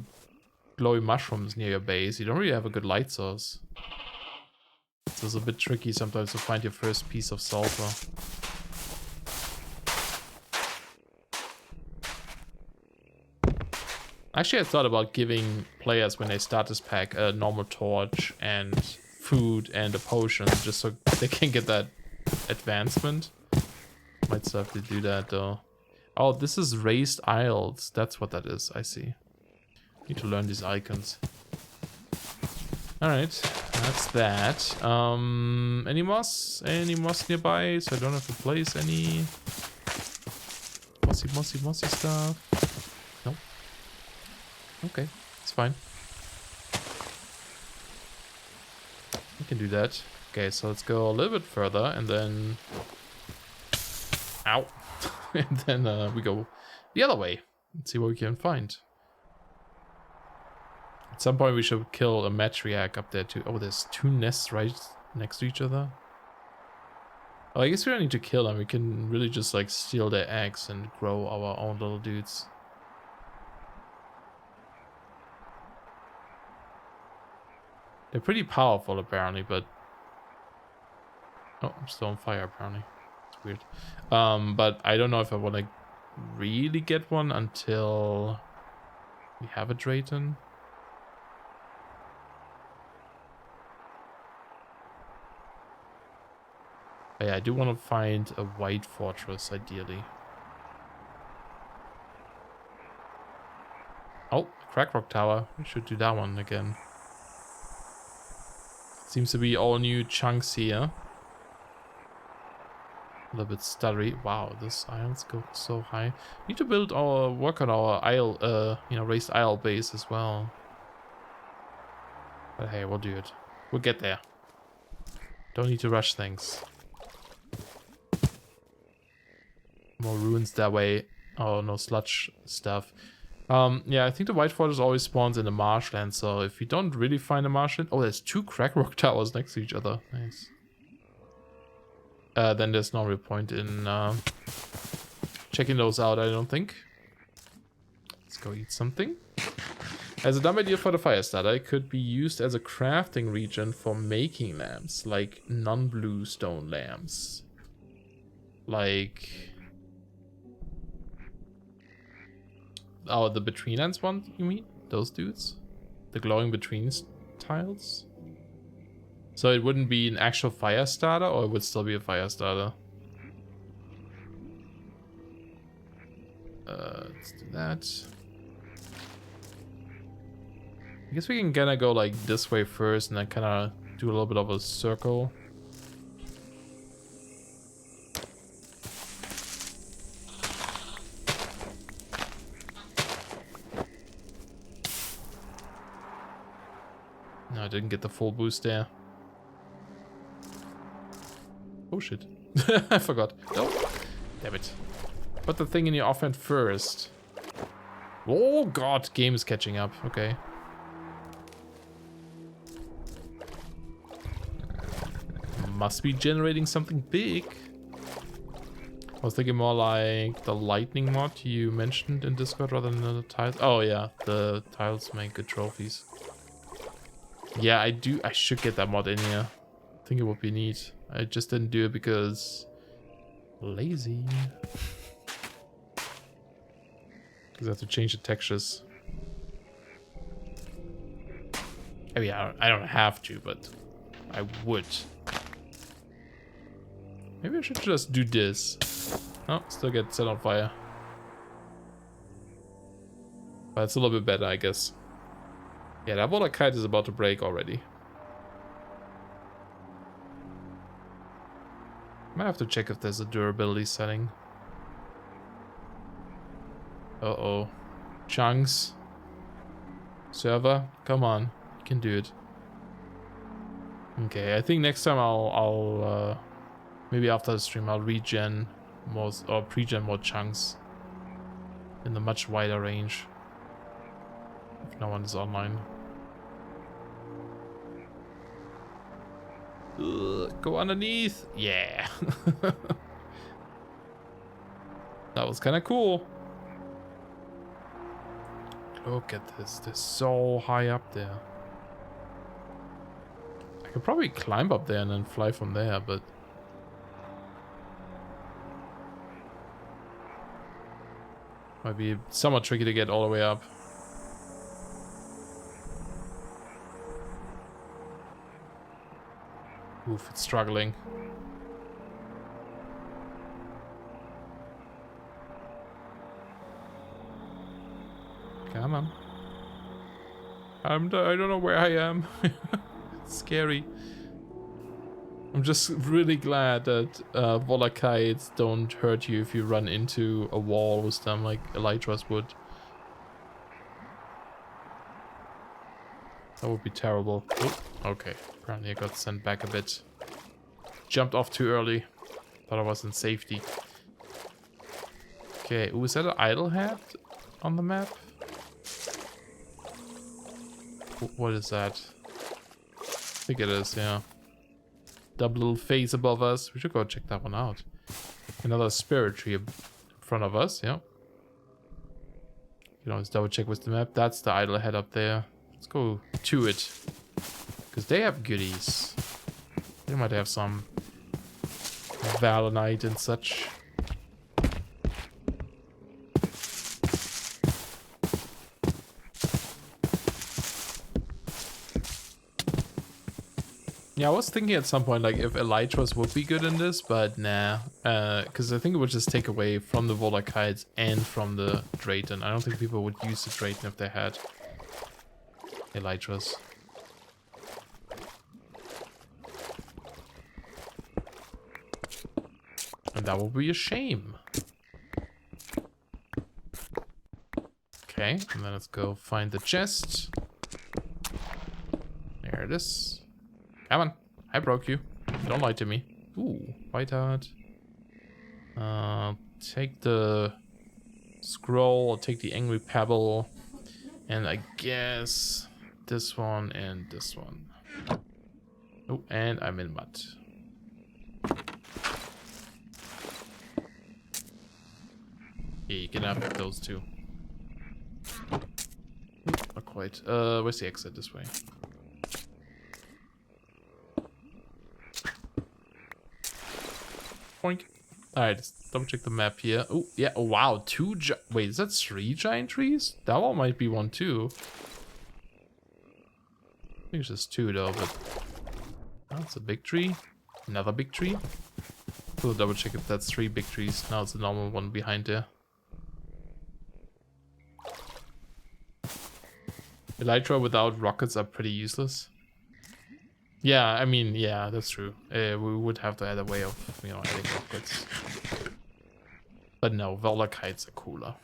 glowy mushrooms near your base, you don't really have a good light source. So it's a bit tricky sometimes to find your first piece of sulfur. Actually, I thought about giving players, when they start this pack, a normal torch and food and a potion, just so they can get that advancement. Might still have to do that, though. Oh, this is raised isles. That's what that is. I see. Need to learn these icons. Alright, that's that. Any moss? Any moss nearby, so I don't have to place any mossy stuff? Nope. Okay, it's fine. We can do that. Okay, so let's go a little bit further and then... Ow! And then we go the other way and see what we can find. At some point we should kill a matriarch up there too. Oh, there's two nests right next to each other. Oh, I guess we don't need to kill them. We can really just like steal their eggs and grow our own little dudes. They're pretty powerful apparently, but... Oh, I'm still on fire apparently. It's weird. But I don't know if I want to really get one until we have a Drayton. But yeah, I do want to find a white fortress ideally. Oh, Crackrock Tower. We should do that one again. Seems to be all new chunks here. A little bit stuttery. Wow, this isles go so high. We need to build our work on our isle, raised isle base as well. But hey, we'll do it. We'll get there. Don't need to rush things. More ruins that way. Oh, no sludge stuff. Yeah, I think the white fortress always spawns in the marshland, so if we don't really find a marshland... Oh, there's two Crackrock Towers next to each other. Nice. Then there's no real point in checking those out, I don't think. Let's go eat something. As a dumb idea for the fire starter, it could be used as a crafting region for making lamps, like non-blue stone lamps. Like... Oh, the Betweenlands one, you mean? Those dudes? The glowing between tiles? So it wouldn't be an actual fire starter, or it would still be a fire starter? Let's do that. I guess we can kind of go like this way first and then kind of do a little bit of a circle. didn't get the full boost there. Oh shit. I forgot. Oh, damn it. Put the thing in your offhand first. Oh god, game is catching up. Okay. Must be generating something big. I was thinking more like the lightning mod you mentioned in Discord rather than the tiles. Oh yeah, the tiles make good trophies. Yeah, I should get that mod in here. I think it would be neat. I just didn't do it because lazy. Because I have to change the textures. I mean, I don't have to, but I would. Maybe I should just do this. Oh, still get set on fire. But it's a little bit better, I guess. Yeah, that Volarkite is about to break already. Might have to check if there's a durability setting. Uh-oh. Chunks. Server, come on. You can do it. Okay, I think next time I'll maybe after the stream I'll regen more or pre-gen more chunks in the much wider range. If no one is online. Ugh, go underneath. Yeah. That was kind of cool. Look at this. They're so high up there. I could probably climb up there and then fly from there, but might be somewhat tricky to get all the way up. Oof, it's struggling. Come on. I don't know where I am. It's scary. I'm just really glad that Volarkites don't hurt you if you run into a wall with them like Elytras would. That would be terrible. Oh, okay, apparently I got sent back a bit. Jumped off too early. Thought I was in safety. Okay, ooh, is that an idle head on the map? What is that? I think it is, yeah. Double little face above us. We should go check that one out. Another spirit tree in front of us, yeah. You know, let's double check with the map. That's the idle head up there. Let's go to it. Because they have goodies. They might have some Valonite and such. Yeah, I was thinking at some point like if Elytras would be good in this, but nah. Because I think it would just take away from the Volarkites and from the Drayton. I don't think people would use the Drayton if they had Elytras. And that would be a shame. Okay, and then let's go find the chest. There it is. Come on, I broke you. Don't lie to me. Ooh, white heart. Take the scroll, I'll take the angry pebble. And I guess this one and this one. Oh, and I'm in mud. Yeah, you can have those two. Not quite. Where's the exit? This way. Boink. Alright, let's double check the map here. Oh, yeah. Oh, wow. Wait, is that 3 giant trees? That one might be one too. I think it's just 2 though, but that's a big tree. Another big tree. We'll double check if that's 3 big trees. Now it's a normal one behind there. Elytra without rockets are pretty useless. Yeah, I mean, yeah, that's true. We would have to add a way of, you know, adding rockets. But no, Volarkites are cooler.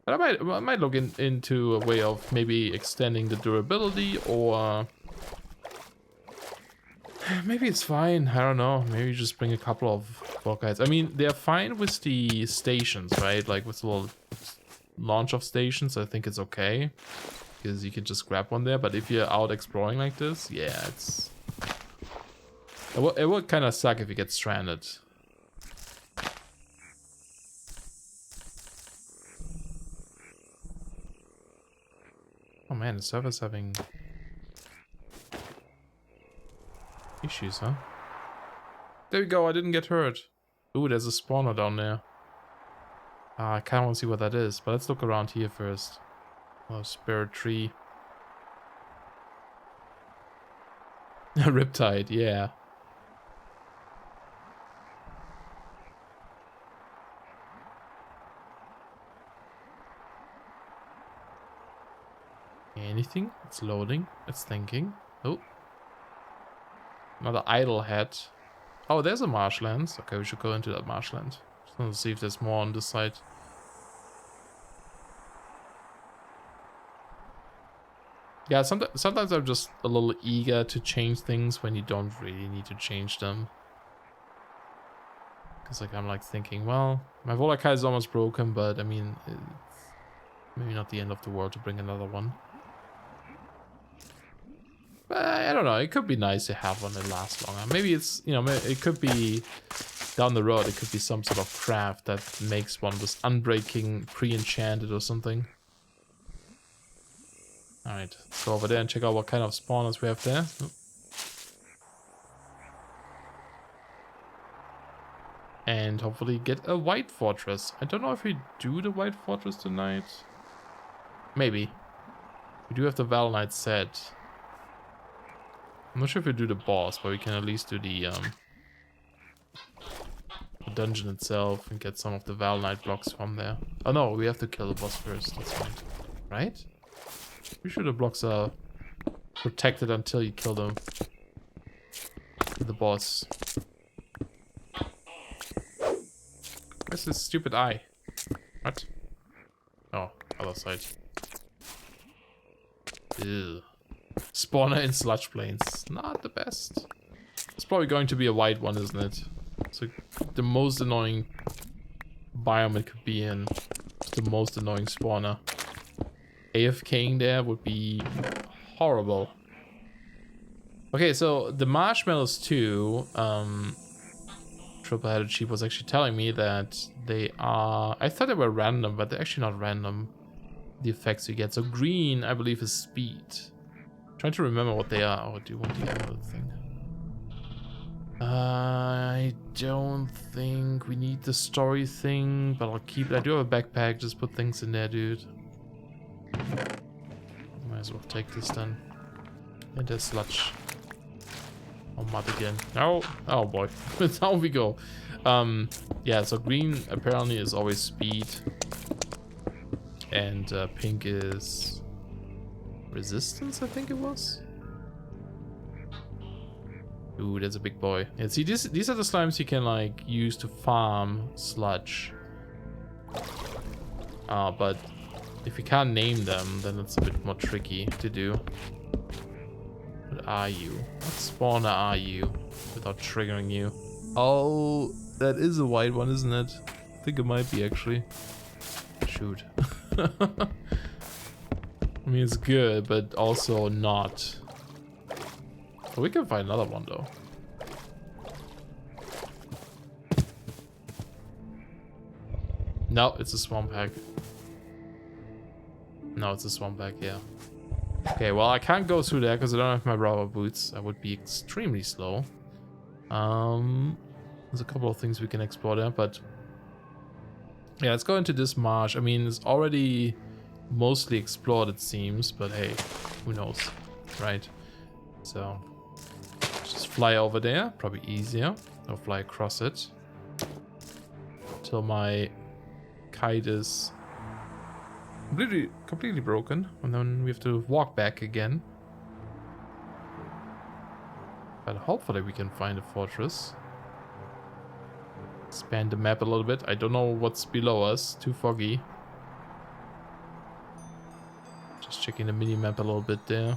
But I might look into a way of maybe extending the durability, or maybe it's fine. I don't know. Maybe just bring a couple of Volarkites. I mean, they're fine with the stations, right? Like with the little launch of stations, I think it's okay. Because you can just grab one there. But if you're out exploring like this, yeah, it would kind of suck if you get stranded. Oh man, the server's having issues, huh? There we go, I didn't get hurt. Ooh, there's a spawner down there. I kind of want to see what that is, but let's look around here first. Oh, spirit tree. Riptide, yeah. Anything? It's loading. It's thinking. Oh. Another idle head. Oh, there's a marshlands. Okay, we should go into that marshland. Just want to see if there's more on this side. Yeah, sometimes I'm just a little eager to change things when you don't really need to change them. Because like I'm like thinking, well, my Volarkite is almost broken, but I mean, it's maybe not the end of the world to bring another one. But I don't know, it could be nice to have one that lasts longer. Maybe it's, you know, it could be down the road, it could be some sort of craft that makes one this unbreaking, pre-enchanted or something. Alright, let's go over there and check out what kind of spawners we have there. Oh. And hopefully get a white fortress. I don't know if we do the white fortress tonight. Maybe. We do have the Valnite set. I'm not sure if we do the boss, but we can at least do the dungeon itself and get some of the Valnite blocks from there. Oh no, we have to kill the boss first, that's right. Right? Pretty sure the blocks are protected until you kill them. The boss. Where's this stupid eye? What? Oh, other side. Ew. Spawner in sludge plains. Not the best. It's probably going to be a white one, isn't it? So the most annoying biome it could be in. The most annoying spawner. AFKing there would be horrible. Okay, so the marshmallows too. Triple-headed sheep was actually telling me that they are... I thought they were random, but they're actually not random. The effects you get. So green, I believe, is speed. Trying to remember what they are. Oh, do you want the other thing? I don't think we need the story thing, but I'll keep it. I do have a backpack. Just put things in there, dude. Might as well take this then. And there's sludge. Oh, mud again. No. Oh boy. Down we go. Yeah, so green apparently is always speed. And pink is resistance, I think it was. Ooh, that's a big boy. Yeah, see, these are the slimes you can like use to farm sludge. But if you can't name them, then it's a bit more tricky to do. What are you? What spawner are you? Without triggering you. Oh, that is a white one, isn't it? I think it might be actually. Shoot. I mean, it's good, but also not. Well, we can find another one though. No, it's a swamp hack. No, it's a swamp hack, yeah. Okay, well, I can't go through there because I don't have my rubber boots. I would be extremely slow. There's a couple of things we can explore there, but yeah, let's go into this marsh. I mean, it's already mostly explored, it seems, but hey, who knows, right? So just fly over there, probably easier, or fly across it till my kite is completely broken, and then we have to walk back again. But hopefully we can find a fortress. Expand the map a little bit. I don't know what's below us. Too foggy. checking the mini-map a little bit there.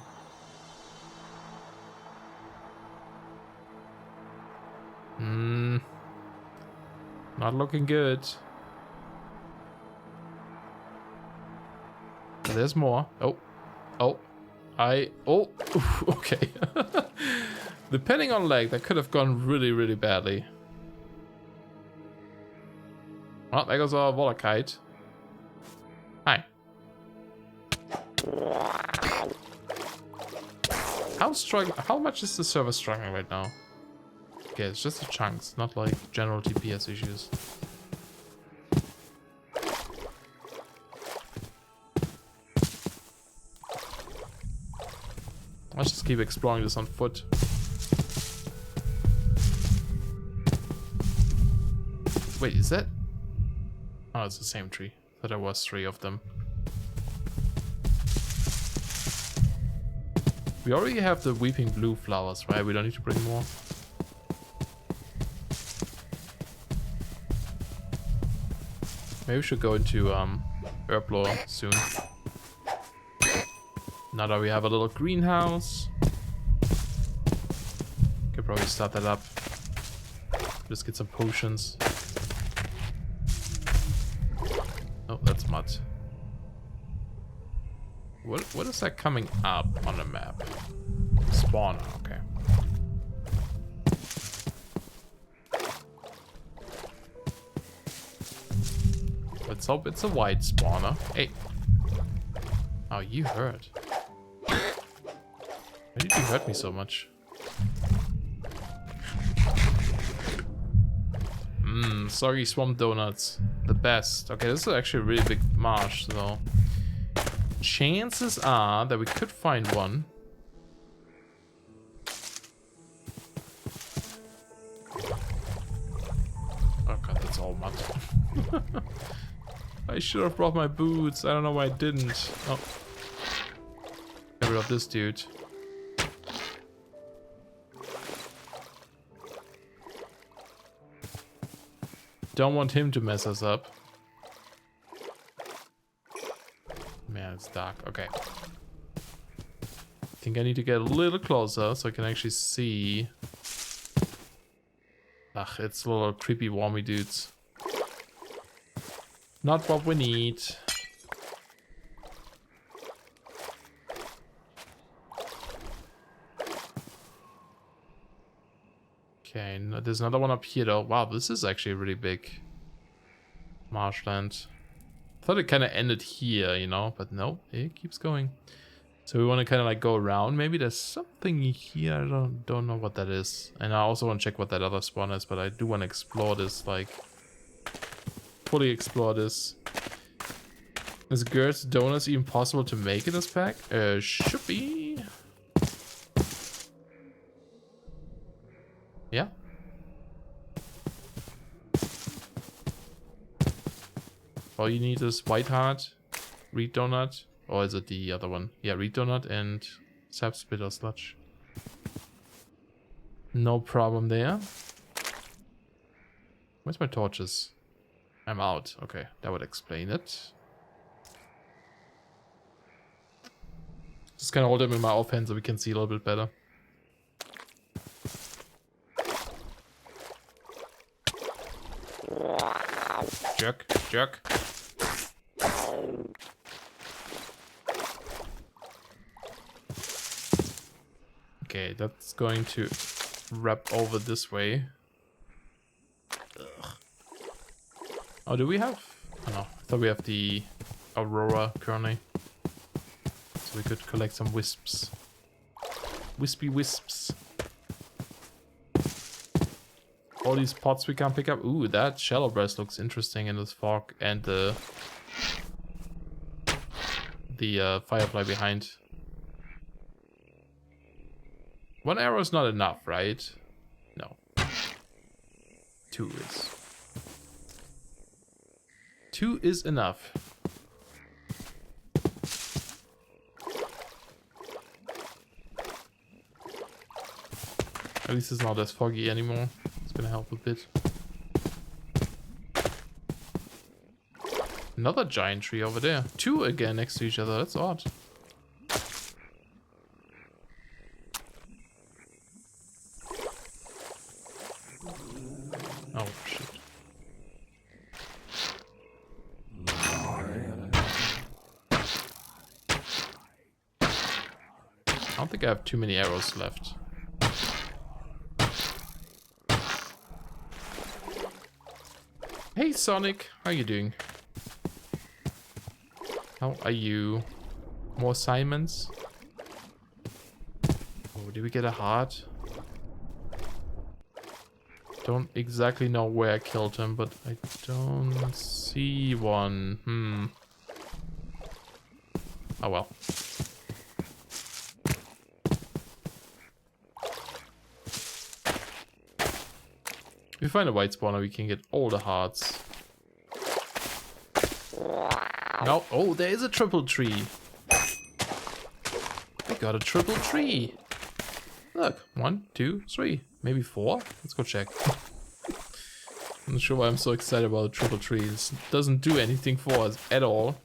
Not looking good. There's more. Oh, okay. Depending on lag, that could have gone really, really badly. Oh, there goes our Volarkite. Hi. How much is the server struggling right now? Okay, it's just the chunks, not like general TPS issues. Let's just keep exploring this on foot. Wait, is that? Oh, it's the same tree. I thought there was 3 of them. We already have the weeping blue flowers, right? We don't need to bring more. Maybe we should go into herb lore soon. Now that we have a little greenhouse. Could probably start that up. Just get some potions. Oh, that's mud. What is that coming up on the map? Spawner, okay. Let's hope it's a white spawner. Hey. Oh, you hurt. Why did you hurt me so much? Soggy swamp donuts. The best. Okay, this is actually a really big marsh, so chances are that we could find one. Oh god, that's all mud. I should have brought my boots. I don't know why I didn't. Oh. Get rid of this dude. Don't want him to mess us up. Man, it's dark. Okay. I think I need to get a little closer so I can actually see. Ugh, it's little creepy wormy dudes. Not what we need. Okay, no, there's another one up here though. Wow, this is actually a really big marshland. I thought it kind of ended here, you know, but no, it keeps going. So we want to kind of like go around. Maybe there's something here. I don't know what that is. And I also want to check what that other spawn is, but I do want to explore this, like fully explore this. Is Gert's donuts even possible to make in this pack? Should be. Yeah. All you need is white heart, reed donut, or is it the other one? Yeah, reed donut and sap spitter sludge. No problem there. Where's my torches? I'm out. Okay, that would explain it. Just gonna hold them in my offhand so we can see a little bit better. Jerk, jerk. Okay, that's going to wrap over this way. Ugh. Oh, do we have? Oh, no, I thought we have the Aurora currently. So we could collect some wisps. Wispy wisps. All these pots we can pick up. Ooh, that shallow breast looks interesting in this fog and the firefly behind. 1 arrow is not enough, right? No. 2 is. 2 is enough. At least it's not as foggy anymore. It's gonna help a bit. Another giant tree over there. 2 again next to each other. That's odd. shit. I don't think I have too many arrows left. Hey Sonic, how you doing? How are you? More Simons? Oh, did we get a heart? Don't exactly know where I killed him, but I don't see one. Oh well. If we find a white spawner, we can get all the hearts. No, oh, there is a triple tree. We got a triple tree. Look, 1, 2, 3, maybe 4. Let's go check. I'm not sure why I'm so excited about triple trees. It doesn't do anything for us at all.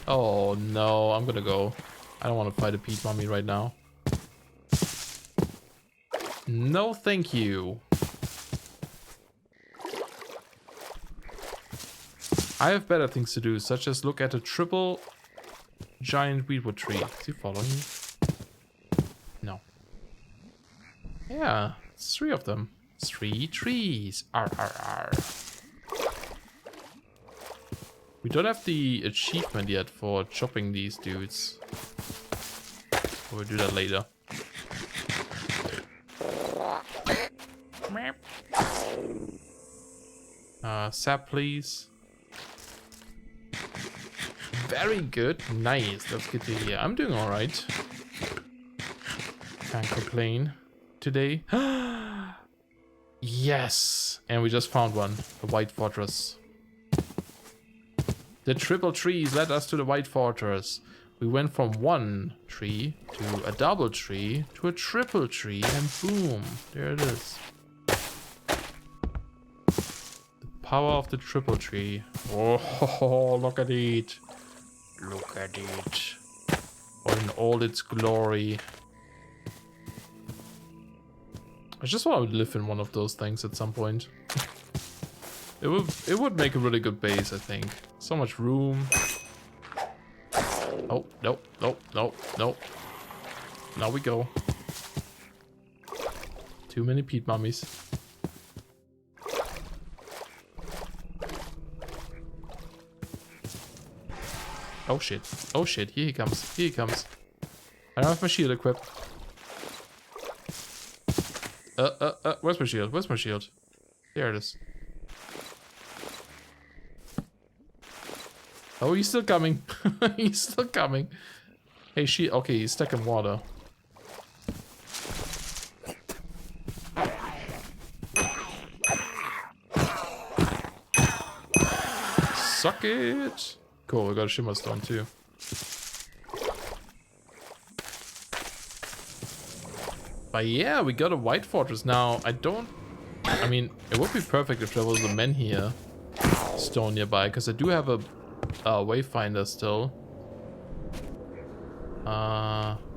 Oh no, I'm gonna go. I don't want to fight a peat mummy right now. No, thank you. I have better things to do, such as look at a triple giant weedwood tree. Is he following me? No. Yeah, it's 3 of them. 3 trees. Arr, arr, arr. We don't have the achievement yet for chopping these dudes. We'll do that later. Sap, please. Very good. Nice. That's good to hear. I'm doing alright. Can't complain today. Yes! And we just found one. The White Fortress. The triple trees led us to the White Fortress. We went from 1 tree to a double tree to a triple tree, and boom, there it is. The power of the triple tree. Oh, look at it. Look at it. Or in all its glory. I just want to live in one of those things at some point. It would make a really good base, I think. So much room. Oh, nope, nope, nope, nope. Now we go. Too many peat mummies. Oh shit. Oh shit, here he comes. Here he comes. I don't have my shield equipped. Where's my shield? Where's my shield? There it is. Oh, he's still coming. He's still coming. Hey, okay, he's stuck in water. Suck it. Cool, we got a shimmer stone too. But yeah, we got a White Fortress now. I mean, it would be perfect if there was a menhir stone nearby, because I do have a wayfinder still.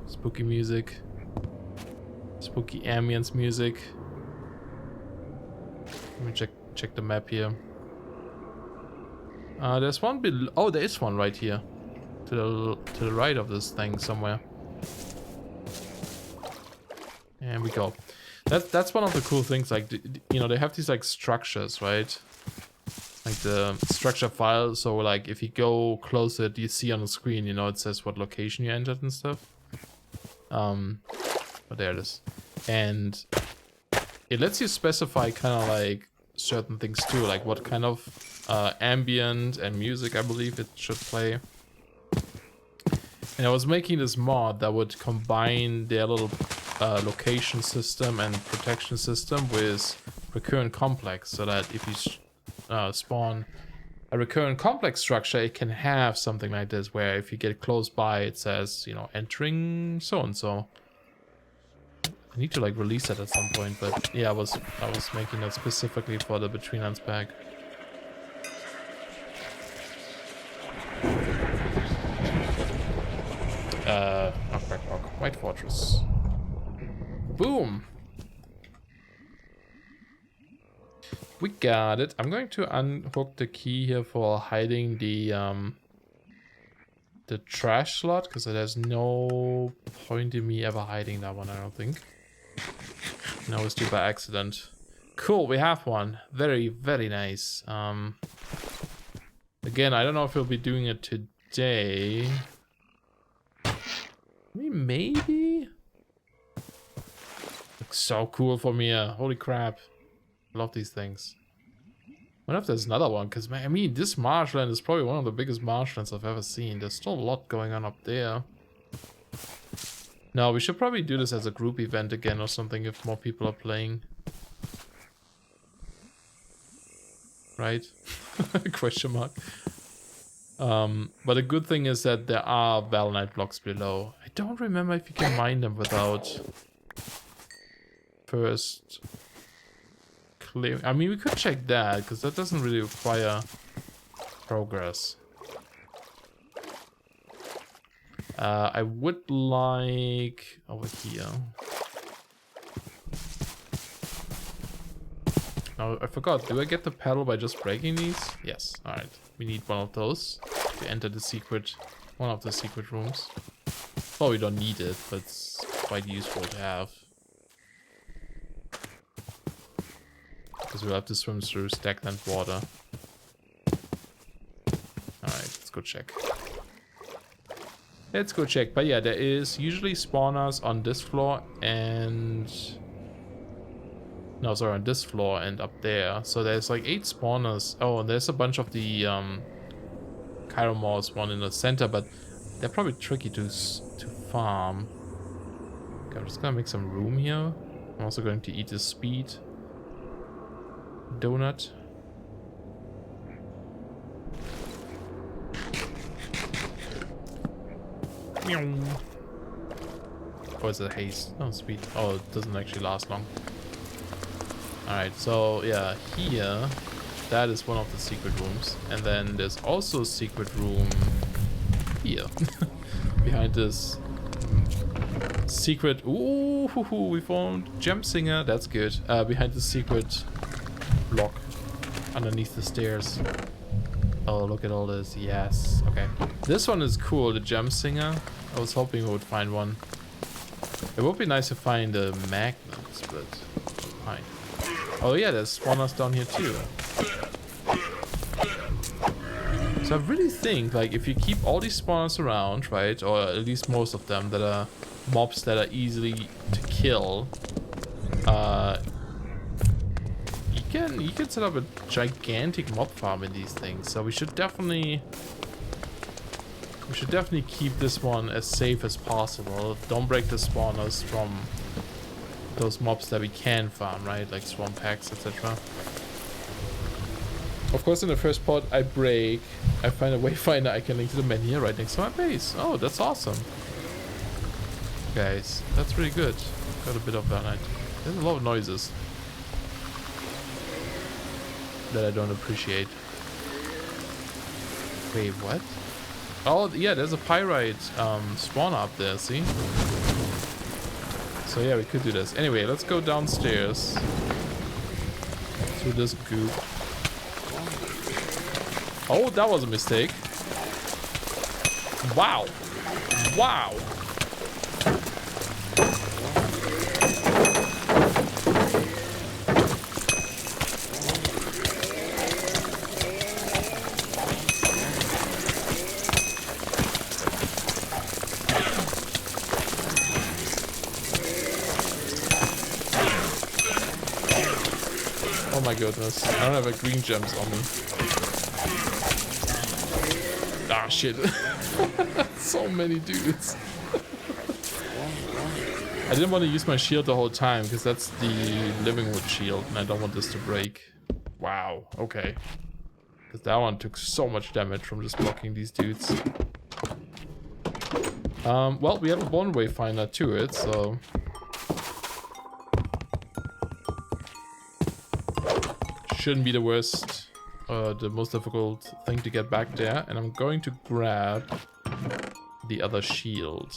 Spooky music. Spooky ambience music. Let me check the map here. There's one below. Oh, there is one right here. To the right of this thing somewhere. And we go. That's one of the cool things. Like, you know, they have these like structures, right? Like the structure file. So like, if you go closer, you see on the screen, you know, it says what location you entered and stuff. But there it is. And it lets you specify kind of like certain things too, like what kind of ambient and music I believe it should play. And I was making this mod that would combine their little location system and protection system with recurrent complex, so that if you spawn a recurrent complex structure, it can have something like this, where if you get close by, it says, you know, entering so and so. I need to like release that at some point, but yeah, I was making that specifically for the Betweenlands pack. White Fortress. Boom. We got it. I'm going to unhook the key here for hiding the trash slot, because there's no point in me ever hiding that one, I don't think. No, it's due by accident. Cool, we have one. Very, very nice. Again, I don't know if we'll be doing it today. Maybe? Looks so cool for me. Holy crap. Love these things. I wonder if there's another one, because I mean, this marshland is probably one of the biggest marshlands I've ever seen. There's still a lot going on up there. No, we should probably do this as a group event again or something if more people are playing. Right? Question mark. But the good thing is that there are Valnite blocks below. I don't remember if you can mine them without first clear. I mean, we could check that, because that doesn't really require progress. I would like over here. Oh, I forgot. Do I get the pedal by just breaking these? Yes. All right. We need one of those to enter the secret, one of the secret rooms. Well, we don't need it, but it's quite useful to have. Because we'll have to swim through stagnant water. Alright, let's go check. Let's go check. But yeah, there is usually spawners on this floor and... No, sorry, on this floor and up there. So there's like 8 spawners. Oh, and there's a bunch of the Chiromors, one in the center, but they're probably tricky to farm. Okay, I'm just gonna make some room here. I'm also going to eat this speed donut. Or is it haste? Oh, speed. Oh, it doesn't actually last long. Alright, so yeah, here, that is one of the secret rooms. And then there's also a secret room here. Behind this secret... Ooh, we found Gem Singer, that's good. Behind the secret block underneath the stairs. Oh, look at all this, yes. Okay, this one is cool, the Gem Singer. I was hoping we would find one. It would be nice to find the magnets, but fine. Oh yeah, there's spawners down here too. So I really think, like, if you keep all these spawners around, right, or at least most of them that are mobs that are easy to kill, you can set up a gigantic mob farm in these things. So we should definitely keep this one as safe as possible. Don't break the spawners from those mobs that we can farm, right? Like swamp hacks, etc. Of course, in the first part I break, I find a wayfinder I can link to the menu right next to my base. Oh, that's awesome. Guys, that's really good. Got a bit of Valnite. There's a lot of noises that I don't appreciate. Wait, what? Oh, yeah, there's a pyrite spawner up there, see? So yeah, we could do this. Anyway, let's go downstairs through this goop. Oh, that was a mistake. Wow. Wow. Oh my goodness. I don't have a green gems on me. Ah, shit. So many dudes. I didn't want to use my shield the whole time because that's the living wood shield and I don't want this to break. Wow, okay. Because that one took so much damage from just blocking these dudes. Well, we have a bone wayfinder to it, so... Shouldn't be the worst, the most difficult thing to get back there. And I'm going to grab the other shield.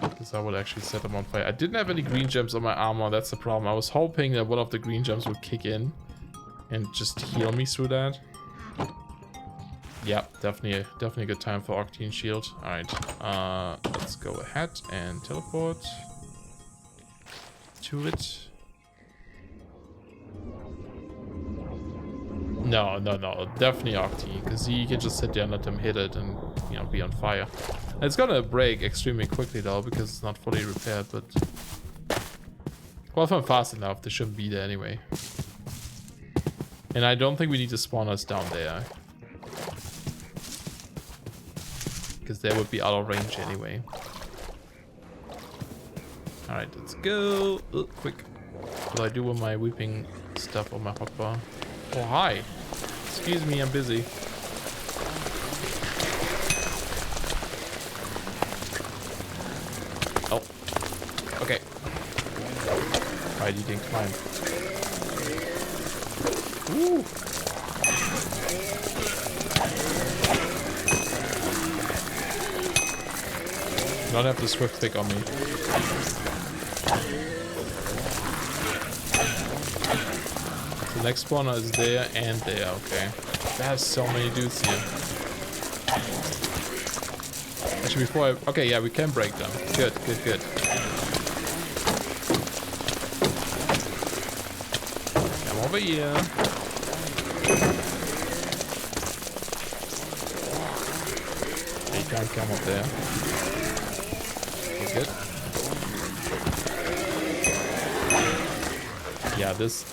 Because so I would actually set them on fire. I didn't have any green gems on my armor, that's the problem. I was hoping that one of the green gems would kick in and just heal me through that. Yeah, definitely a good time for Octane Shield. Alright, let's go ahead and teleport to it. No, definitely Octane, because he can just sit there and let them hit it and, you know, be on fire. And it's gonna break extremely quickly though, because it's not fully repaired, but... Well, if I'm fast enough, they shouldn't be there anyway. And I don't think we need to spawn us down there. Because they would be out of range anyway. Alright, let's go. Quick. What do I do with my weeping stuff on my hotbar? Oh, hi. Excuse me, I'm busy. Oh. Okay. Alright, you can climb. Ooh. Don't have the swift pick on me. The next spawner is there and there, okay. There's so many dudes here. Actually, before I... Okay, yeah, we can break them. Good. Come over here. You can't come up there. Okay, good. Yeah, this...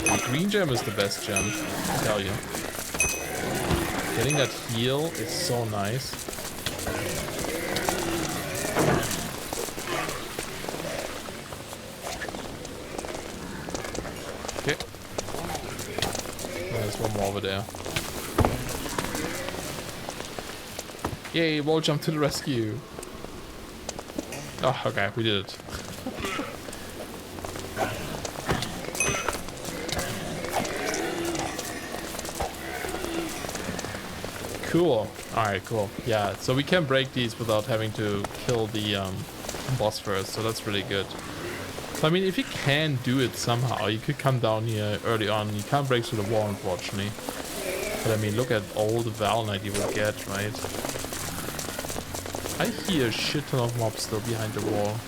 The green gem is the best gem, I tell you. Getting that heal is so nice. Okay. There's one more over there. Yay, wall jump to the rescue. Oh, okay, we did it. Cool. Alright, cool. Yeah, so we can break these without having to kill the boss first, so that's really good. So, I mean, if you can do it somehow, you could come down here early on. You can't break through the wall, unfortunately. But I mean, look at all the Valnite you will get, right? I hear a shit ton of mobs still behind the wall.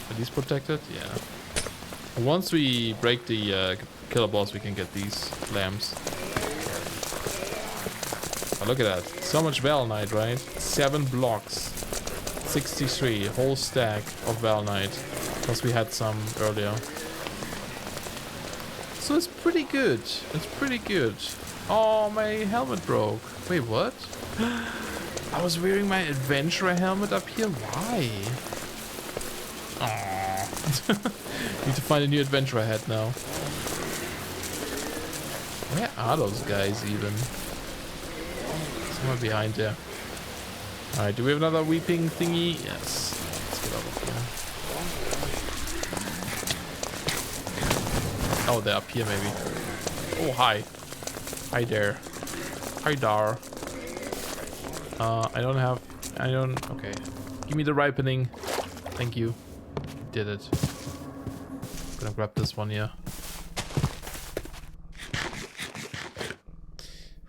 Are these protected? Yeah. Once we break the killer boss, we can get these lamps. Oh, look at that. So much Valnite, right? 7 blocks. 63. Whole stack of Valnite. Plus we had some earlier. So it's pretty good. It's pretty good. Oh, my helmet broke. Wait, what? I was wearing my adventurer helmet up here? Why? Aww. Need to find a new adventurer hat now. Where are those guys even? Somewhere behind there. Alright, do we have another weeping thingy? Yes. Let's get over here. Oh, they're up here maybe. Oh, hi. Hi there. Hi dar. I don't, okay. Give me the ripening. Thank you. Did it. Gonna grab this one here.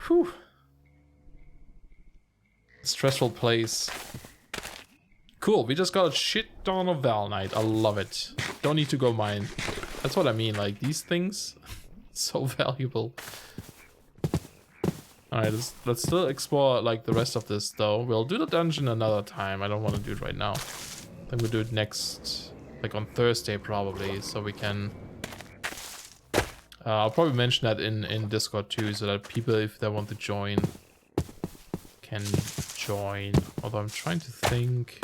Whew. Stressful place. Cool, we just got a shit ton of Valnite. I love it. Don't need to go mine. That's what I mean, like these things, so valuable. Alright, let's still explore like the rest of this though. We'll do the dungeon another time. I don't want to do it right now. I think we'll do it next, like on Thursday probably, so we can... I'll probably mention that in Discord too, so that people, if they want to join, can join. Although I'm trying to think...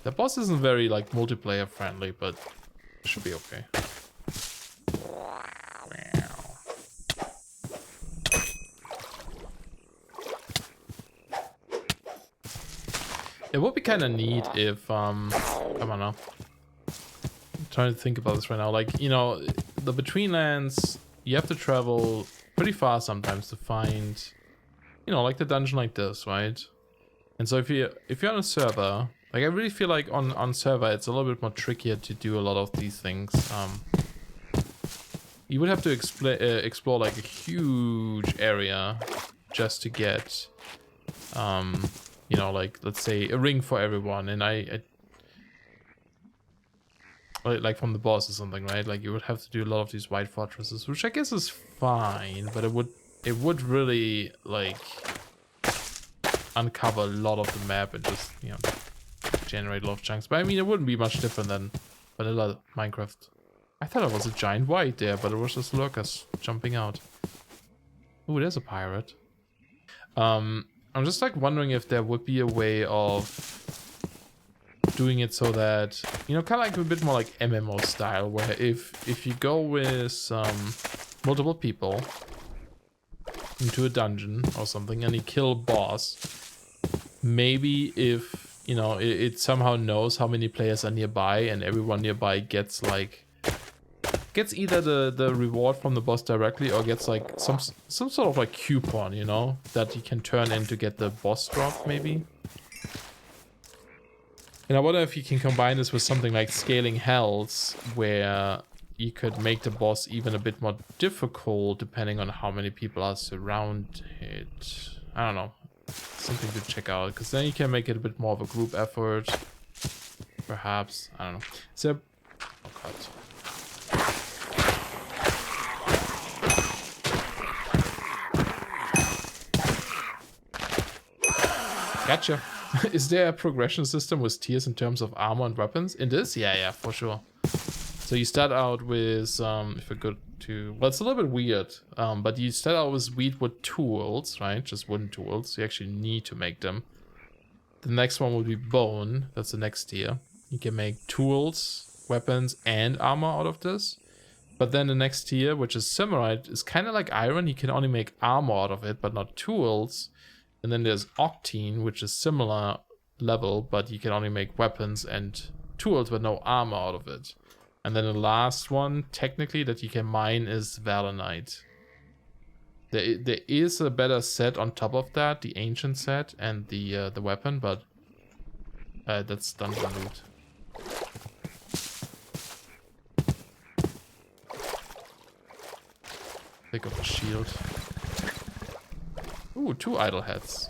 The boss isn't very like multiplayer friendly, but it should be okay. It would be kind of neat if, I don't know. I'm trying to think about this right now. Like, you know, the Betweenlands, you have to travel pretty far sometimes to find, you know, like the dungeon like this, right? And so if you're on a server, like I really feel like on server it's a little bit more trickier to do a lot of these things. You would have to explore like a huge area just to get, you know, like let's say a ring for everyone, and I like from the boss or something, right? Like you would have to do a lot of these white fortresses, which I guess is fine, but it would really like uncover a lot of the map and just, you know, generate a lot of chunks. But I mean, it wouldn't be much different than vanilla Minecraft. I thought it was a giant white there, but it was just lurkers jumping out. Ooh, there's a pirate. I'm just like wondering if there would be a way of doing it so that, you know, kind of like a bit more like MMO style, where if you go with multiple people into a dungeon or something and you kill a boss, maybe if, you know, it somehow knows how many players are nearby and everyone nearby gets either the reward from the boss directly or gets like some sort of like coupon, you know, that you can turn in to get the boss drop maybe. And I wonder if you can combine this with something like scaling hells, where you could make the boss even a bit more difficult depending on how many people are surrounded. I don't know. Something to check out, because then you can make it a bit more of a group effort. Perhaps. I don't know. So, oh god. Gotcha. Is there a progression system with tiers in terms of armor and weapons? In this? Yeah, for sure. So you start out with, if I go to, well, it's a little bit weird, but you start out with wheatwood tools, right? Just wooden tools. You actually need to make them. The next one will be bone. That's the next tier. You can make tools, weapons, and armor out of this. But then the next tier, which is samurai, is kind of like iron. You can only make armor out of it, but not tools. And then there's octane, which is similar level, but you can only make weapons and tools, but no armor out of it. And then the last one, technically, that you can mine is Volarkite. There is a better set on top of that, the ancient set and the weapon, but that's dungeon loot. Pick up a shield. Ooh, 2 idle heads.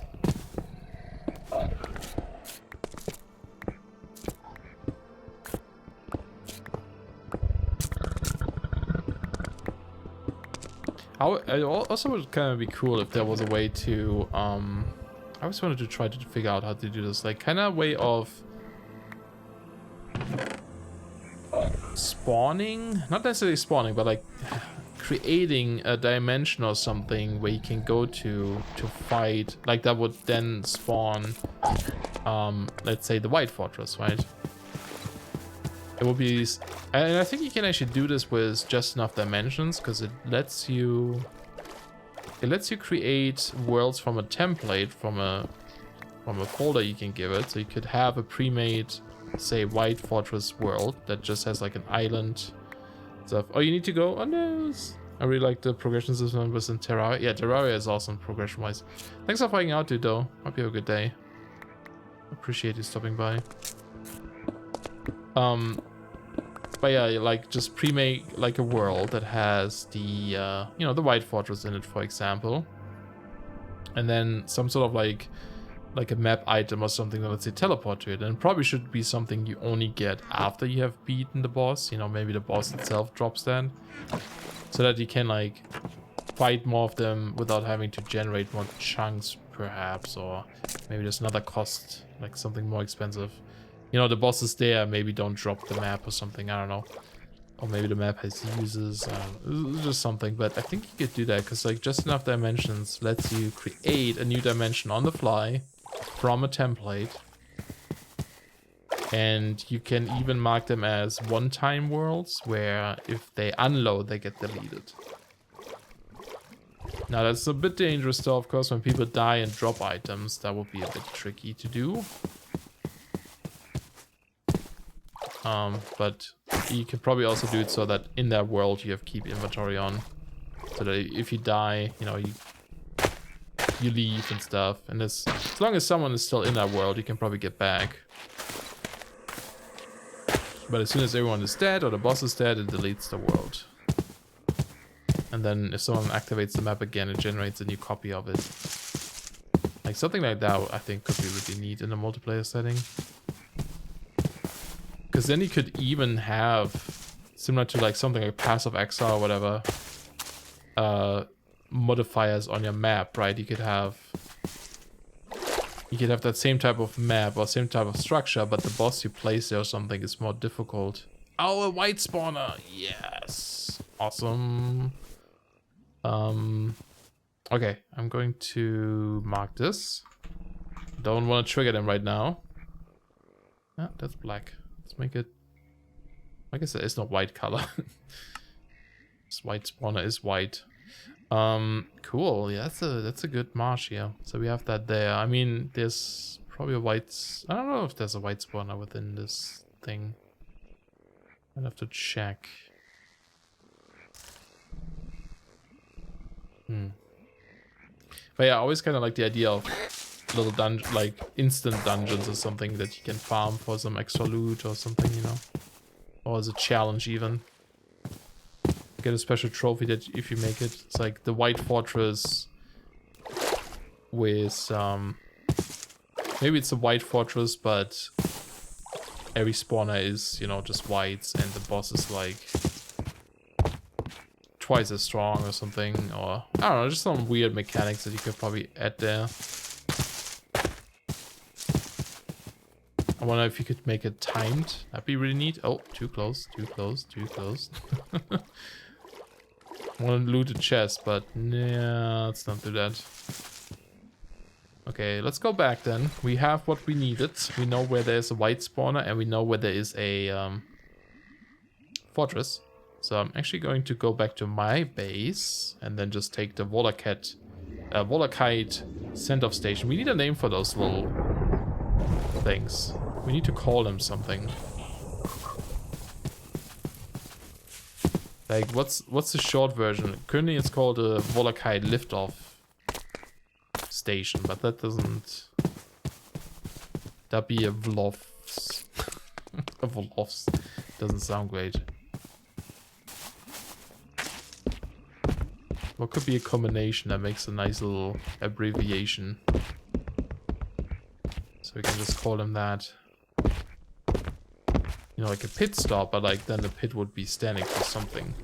I also would kind of be cool if there was a way to, I always wanted to try to figure out how to do this, like kind of a way of spawning, not necessarily spawning, but like creating a dimension or something where you can go to fight, like that would then spawn, let's say the White Fortress, right? It will be, and I think you can actually do this with just enough dimensions, because it lets you create worlds from a template, from a folder you can give it. So you could have a pre-made, say, White Fortress world that just has like an island stuff. Oh, you need to go? Oh no! I really like the progression system within Terraria. Yeah, Terraria is awesome progression-wise. Thanks for hanging out, dude, though. Hope you have a good day. Appreciate you stopping by. But yeah, like just pre-make like a world that has the you know, the White Fortress in it, for example, and then some sort of like a map item or something that, let's say, teleport to it. And it probably should be something you only get after you have beaten the boss. You know, maybe the boss itself drops then, so that you can like fight more of them without having to generate more chunks, perhaps, or maybe there's another cost, like something more expensive. You know, the bosses there maybe don't drop the map or something, I don't know. Or maybe the map has uses, just something. But I think you could do that, because like just enough dimensions lets you create a new dimension on the fly from a template. And you can even mark them as one-time worlds, where if they unload, they get deleted. Now that's a bit dangerous though, of course. When people die and drop items, that would be a bit tricky to do. But you can probably also do it so that in that world you have keep inventory on. So that if you die, you know, you leave and stuff. And as long as someone is still in that world, you can probably get back. But as soon as everyone is dead or the boss is dead, it deletes the world. And then if someone activates the map again, it generates a new copy of it. Like something like that, I think could be really neat in a multiplayer setting. Because then you could even have, similar to like something like Passive Exile or whatever, modifiers on your map, right? You could have that same type of map or same type of structure, but the boss you place there or something is more difficult. Oh, a white spawner! Yes! Awesome. Okay, I'm going to mark this. Don't want to trigger them right now. Ah, that's black. Let's make it... I guess there is no white color. This white spawner is white. Cool. Yeah, that's a good marsh here. So we have that there. I mean, there's probably a white... I don't know if there's a white spawner within this thing. I'll have to check. But yeah, I always kind of like the idea of little dungeon, like instant dungeons or something that you can farm for some extra loot or something, you know, or as a challenge even. Get a special trophy that if you make it, it's like the White Fortress with maybe it's a White Fortress, but every spawner is, you know, just whites and the boss is like twice as strong or something, or I don't know, just some weird mechanics that you could probably add there. I wonder if you could make it timed. That'd be really neat. Oh, too close, too close, too close. I want to loot a chest, but yeah, let's not do that. Okay, let's go back then. We have what we needed. We know where there's a white spawner and we know where there is a fortress. So I'm actually going to go back to my base and then just take the Volarkite send-off station. We need a name for those little things. We need to call them something. Like, what's the short version? Currently it's called a Volarkite liftoff station, but that doesn't... That'd be a Vlofs. A Vlofs. Doesn't sound great. What could be a combination that makes a nice little abbreviation? So we can just call them that. You know, like a pit stop, but like then the pit would be standing for something.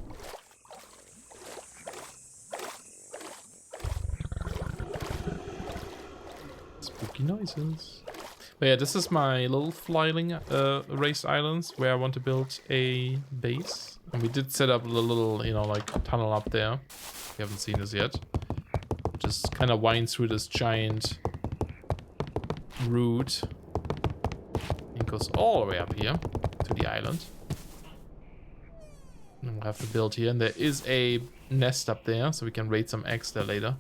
Spooky noises. But yeah, this is my little flying raised islands where I want to build a base. And we did set up a little, you know, like tunnel up there. You haven't seen this yet. Just kind of wind through this giant route. It goes all the way up here to the island. And we'll have to build here. And there is a nest up there, so we can raid some eggs there later.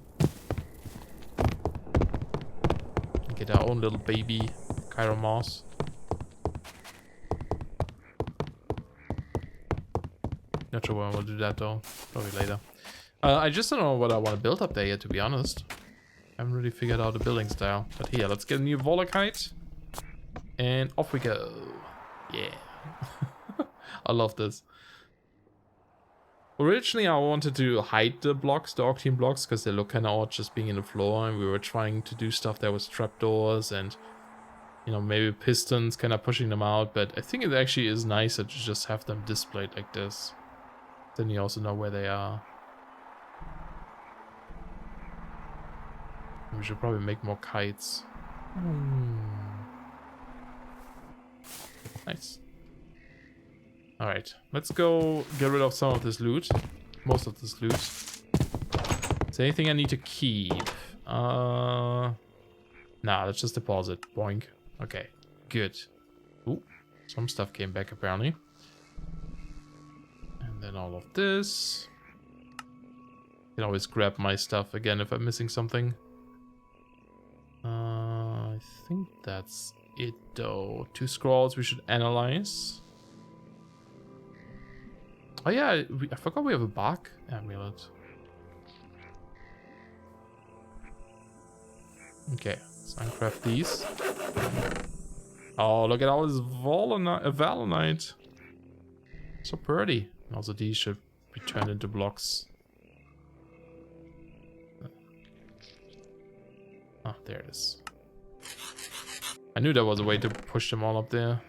And get our own little baby Chiron moss. Not sure when we'll do that though. Probably later. I just don't know what I want to build up there yet, to be honest. I haven't really figured out the building style. But here, let's get a new Volarkite. And off we go. Yeah. I love this. Originally, I wanted to hide the blocks, the Octane blocks, because they look kind of odd just being in the floor. And we were trying to do stuff that was trapdoors and, you know, maybe pistons kind of pushing them out. But I think it actually is nicer to just have them displayed like this. Then you also know where they are. We should probably make more kites. Nice. Alright, let's go get rid of some of this loot. Most of this loot. Is there anything I need to keep? Nah, let's just deposit. Boink. Okay, good. Ooh, some stuff came back apparently. And then all of this. I can always grab my stuff again if I'm missing something. I think that's it though. 2 scrolls we should analyze. Oh yeah, I forgot we have a bark amulet. Okay, let's uncraft these. Oh, look at all this Volarkite. So pretty. Also, these should be turned into blocks. Oh, there it is. I knew there was a way to push them all up there.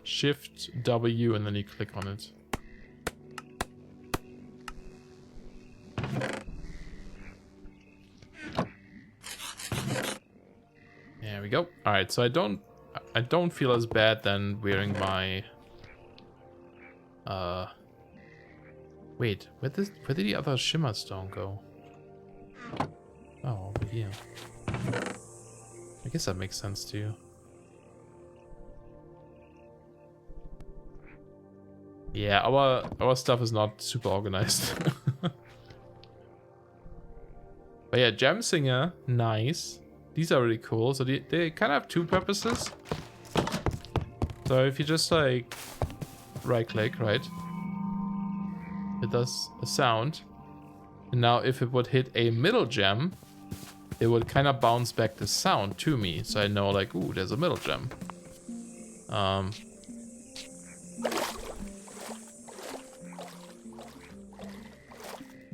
Shift W and then you click on it. There we go. All right, so I don't feel as bad than wearing my wait, where did the other shimmer stone go? Oh, over here. I guess that makes sense too. Yeah, our stuff is not super organized. But yeah, Gem Singer, nice. These are really cool. So they kind of have two purposes. So if you just like right click, right? It does a sound. And now if it would hit a middle gem, it would kind of bounce back the sound to me. So I know like, ooh, there's a middle gem.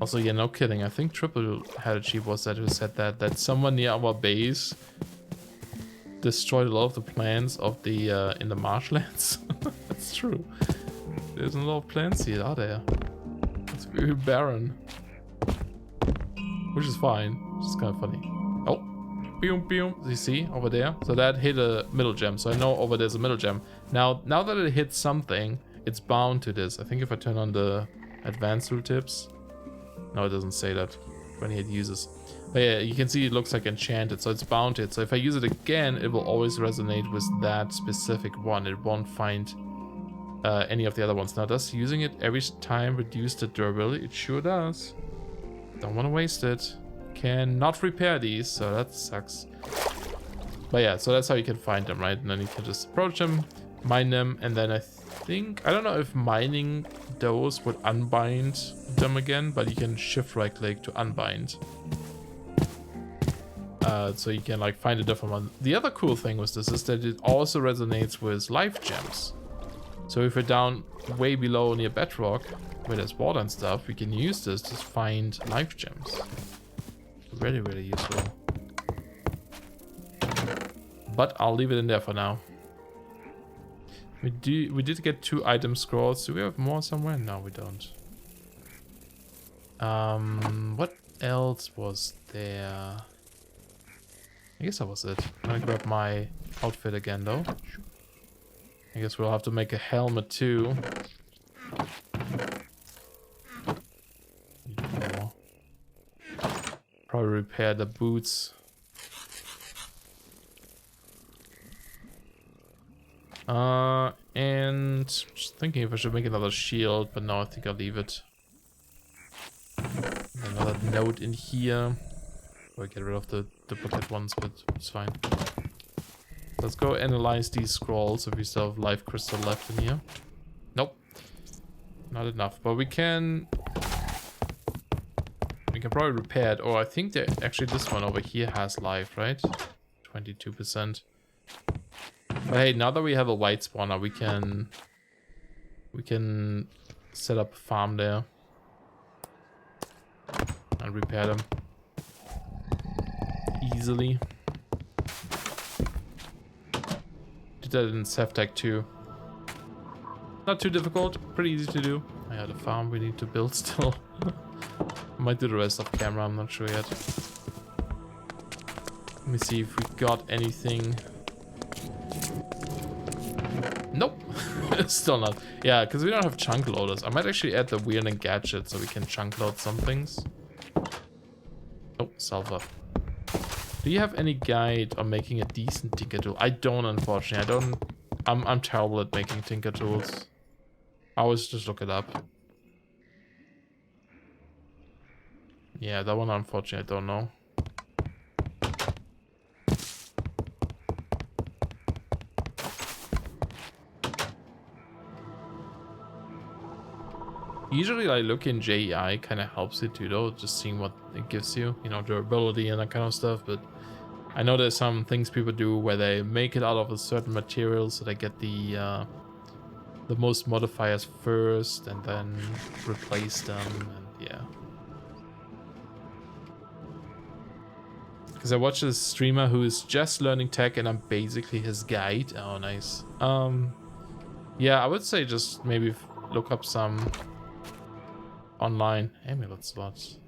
Also, yeah, no kidding. I think Triple Headed Sheep was that who said that someone near our base destroyed a lot of the plants of the in the marshlands. That's true. There's a lot of plants here, are there? It's very barren, which is fine. It's kind of funny. Oh, boom, boom. You see over there? So that hit a middle gem. So I know over there's a middle gem. Now that it hits something, it's bound to this. I think if I turn on the advanced tooltips. No, it doesn't say that when it uses. But yeah, you can see it looks like enchanted, so it's bounded. So if I use it again, it will always resonate with that specific one. It won't find any of the other ones. Now, does using it every time reduce the durability? It sure does. Don't want to waste it. Cannot repair these, so that sucks. But yeah, so that's how you can find them, right? And then you can just approach them, mine them, and then I don't know if mining those would unbind them again, but you can shift right click to unbind. So you can like find a different one. The other cool thing with this is that it also resonates with life gems. So if we're down way below near bedrock, where there's water and stuff, we can use this to find life gems. Really, really useful. But I'll leave it in there for now. We did get 2 item scrolls. Do we have more somewhere? No, we don't. What else was there? I guess that was it. I'm gonna grab my outfit again though. I guess we'll have to make a helmet too. Probably repair the boots. And just thinking if I should make another shield, but no, I think I'll leave it. Another note in here. Or get rid of the duplicate ones, but it's fine. Let's go analyze these scrolls if we still have life crystal left in here. Nope. Not enough, but we can probably repair it. Or I think that actually this one over here has life, right? 22%. But hey, now that we have a white spawner, we can set up a farm there and repair them easily. Did that in Sevtech too. Not too difficult, pretty easy to do. I had a farm we need to build still. Might do the rest off camera, I'm not sure yet. Let me see if we got anything. Nope. Still not. Yeah, because we don't have chunk loaders. I might actually add the weird and gadget so we can chunk load some things. Oh, sulfur. Do you have any guide on making a decent tinker tool? I don't, unfortunately. I'm terrible at making tinker tools. I always just look it up. Yeah, that one unfortunately I don't know. Usually, like, looking JEI kind of helps it too, though. Just seeing what it gives you, you know, durability and that kind of stuff. But I know there's some things people do where they make it out of a certain material, so they get the most modifiers first and then replace them, and yeah. Because I watched a streamer who is just learning tech and I'm basically his guide. Oh, nice. Yeah, I would say just maybe look up some online amulet slots.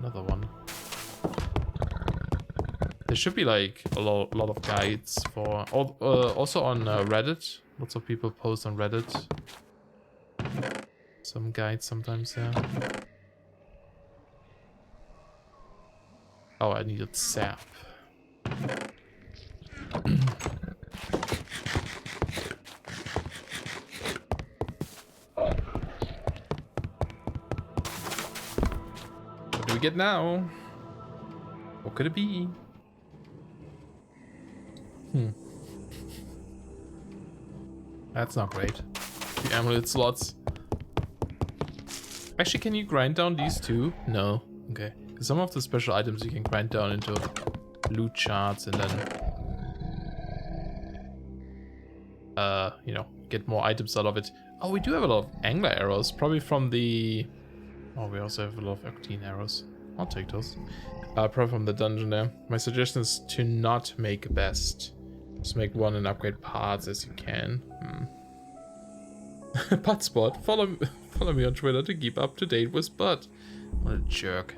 Another one. There should be like a lot of guides for, also on Reddit. Lots of people post on Reddit some guides sometimes, yeah. Oh, I needed sap. What do we get now? What could it be? That's not great. The amulet slots. Actually, can you grind down these too? No. Okay. Some of the special items you can grind down into loot charts and then you know, get more items out of it. Oh, we do have a lot of angler arrows, probably from the... Oh, we also have a lot of Octane arrows. I'll take those. Probably from the dungeon there. My suggestion is to not make best. Just make one and upgrade parts as you can. Buttspot, follow me on Twitter to keep up to date with Butt. What a jerk.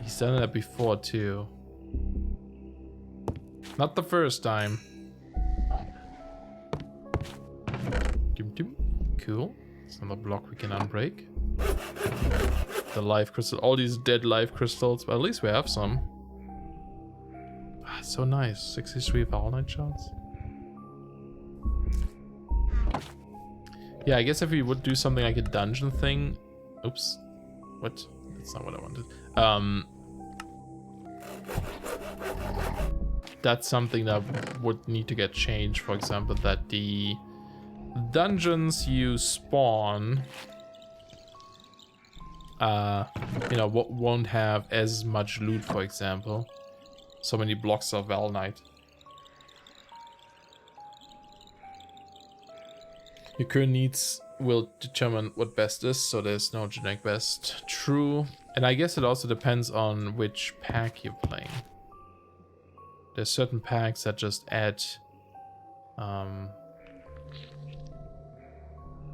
He's done that before too. Not the first time. Cool. It's another block we can unbreak. The life crystal, all these dead life crystals, but at least we have some. Ah, so nice. 63 Volarkite shards. Yeah, I guess if we would do something like a dungeon thing. Oops. What? That's not what I wanted. That's something that would need to get changed. For example, that the dungeons you spawn, you know, won't have as much loot, for example. So many blocks of Valnite. Your current needs will determine what best is, so there's no generic best. True. And I guess it also depends on which pack you're playing. There's certain packs that just add I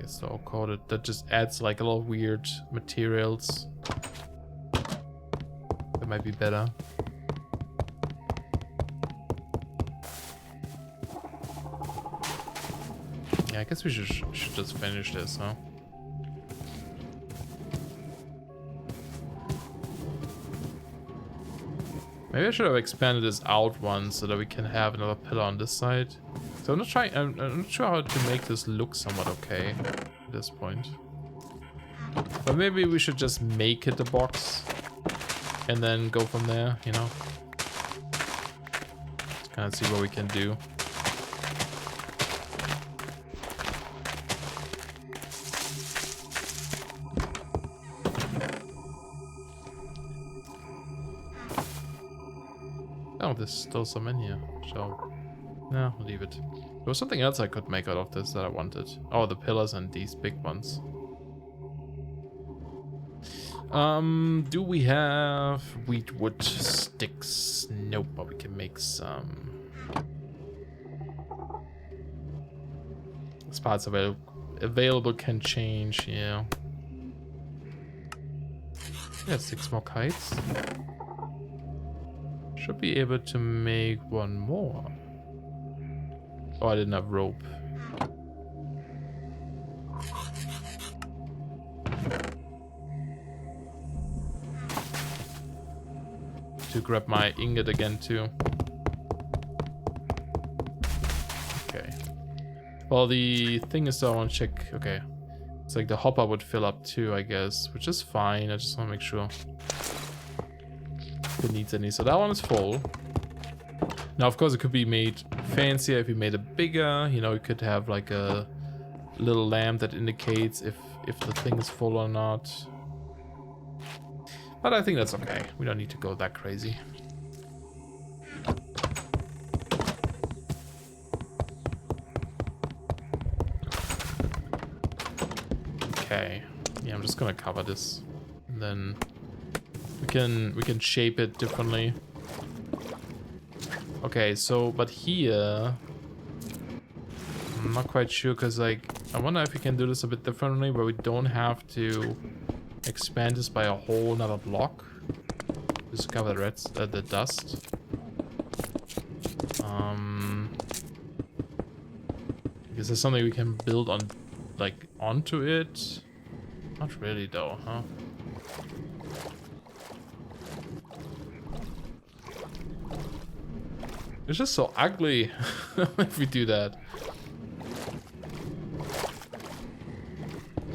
guess I'll call it, that just adds like a lot of weird materials that might be better. Yeah, I guess we should just finish this, huh? Maybe I should have expanded this out once so that we can have another pillar on this side. So I'm not sure how to make this look somewhat okay at this point. But maybe we should just make it a box and then go from there, you know? Let's kind of see what we can do. Oh, there's still some in here, so no, leave it. There was something else I could make out of this that I wanted. Oh, the pillars and these big ones. Do we have wheat wood sticks? Nope, but we can make some. Spots available can change, yeah. Yeah, 6 more kites. Should be able to make one more. Oh, I didn't have rope. To grab my ingot again too. Okay. Well, the thing is, though, I want to check. Okay, it's like the hopper would fill up too, I guess, which is fine. I just want to make sure if it needs any. So that one is full. Now, of course, it could be made fancier if you made it bigger. You know, you could have like a little lamp that indicates if if the thing is full or not. But I think that's okay. We don't need to go that crazy. Okay. Yeah, I'm just gonna cover this. And then we can shape it differently. Okay, so but here I'm not quite sure, because like I wonder if we can do this a bit differently where we don't have to expand this by a whole nother block. Just cover the dust. Is there something we can build on, like, onto it? Not really though, huh? It's just so ugly if we do that.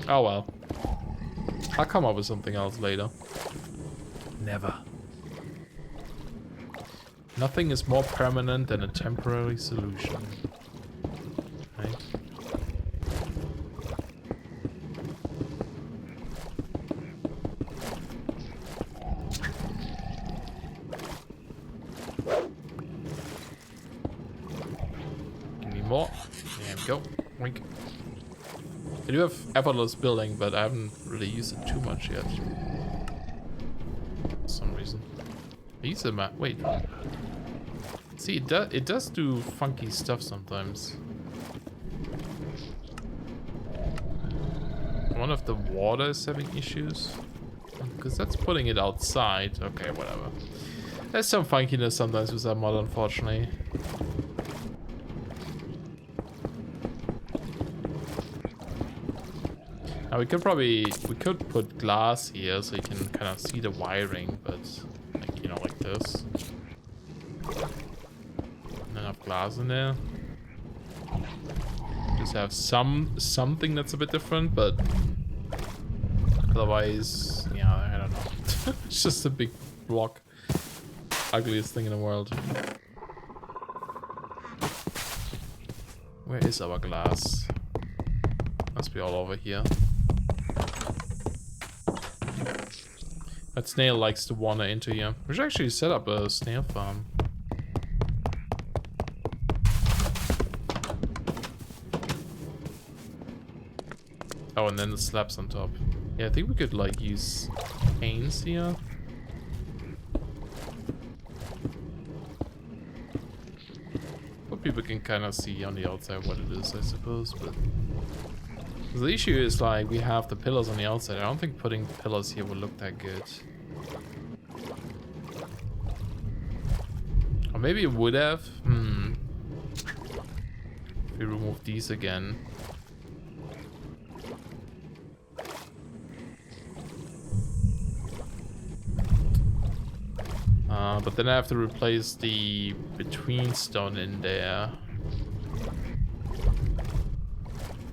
Oh well. I'll come up with something else later. Never. Nothing is more permanent than a temporary solution. Right? Give me more. There we go. Wink. I do have effortless building, but I haven't really used it too much yet. For some reason. I use the map. Wait. See, it does do funky stuff sometimes. I wonder if the water is having issues. Because that's putting it outside. Okay, whatever. There's some funkiness sometimes with that mod, unfortunately. Now we could put glass here so you can kind of see the wiring, but like, you know, like this. And enough glass in there. Just have something that's a bit different, but otherwise, yeah, I don't know. It's just a big block. Ugliest thing in the world. Where is our glass? Must be all over here. That snail likes to wander into here. We should actually set up a snail farm. Oh, and then the slabs on top. Yeah, I think we could like use panes here. But people can kind of see on the outside what it is, I suppose, but the issue is, like, we have the pillars on the outside. I don't think putting pillars here will look that good. Or maybe it would have. If we remove these again. But then I have to replace the between stone in there.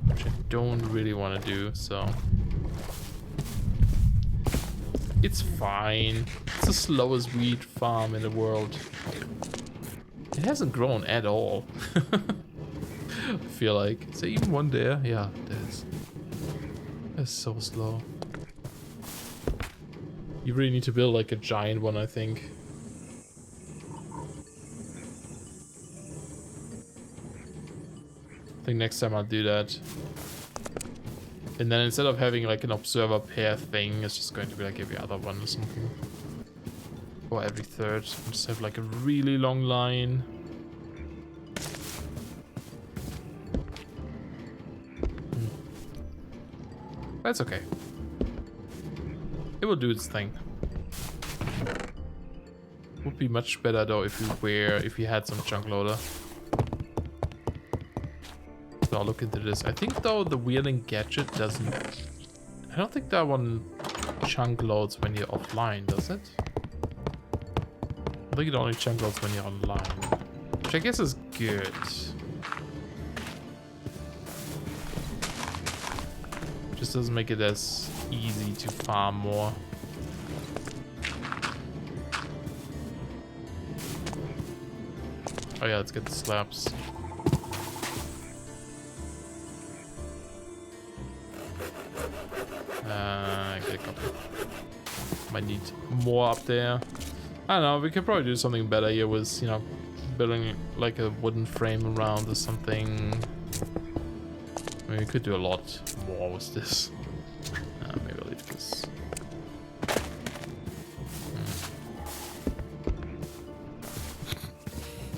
Which I don't really want to do, so it's fine. It's the slowest wheat farm in the world. It hasn't grown at all. I feel like. Is there even one there? Yeah, there is. It's so slow. You really need to build like a giant one, I think. I think next time I'll do that. And then instead of having like an observer pair thing, it's just going to be like every other one or something. Or every third. I'll just have like a really long line. That's okay. It will do its thing. Would be much better though if we had some chunk loader. So I'll look into this. I think though the wheeling gadget doesn't. I don't think that one chunk loads when you're offline, does it? I think it only chunk loads when you're online, which I guess is good. Just doesn't make it as easy to farm more. Oh yeah, let's get the slabs. Might need more up there. I don't know, we could probably do something better here with, you know, building like a wooden frame around or something. I mean, we could do a lot more with this. Maybe I'll leave this.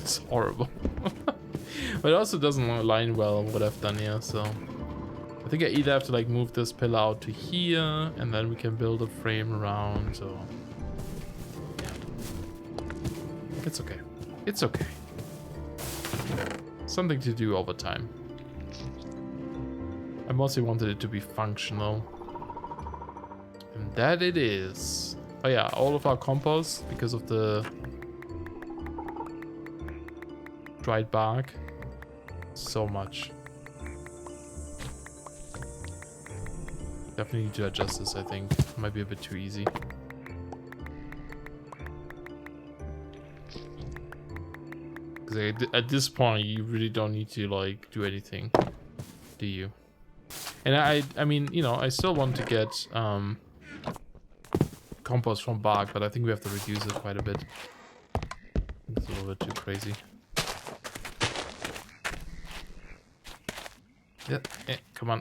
It's horrible. But it also doesn't align well with what I've done here, so... I think I either have to like move this pillar out to here, and then we can build a frame around, so... Yeah. It's okay. It's okay. Something to do over time. I mostly wanted it to be functional. And that it is. Oh yeah, all of our compost, because of the dried bark. So much. Definitely need to adjust this, I think. It might be a bit too easy. Because at this point, you really don't need to, like, do anything. Do you? And I mean, you know, I still want to get compost from bark, but I think we have to reduce it quite a bit. It's a little bit too crazy. Yeah, come on.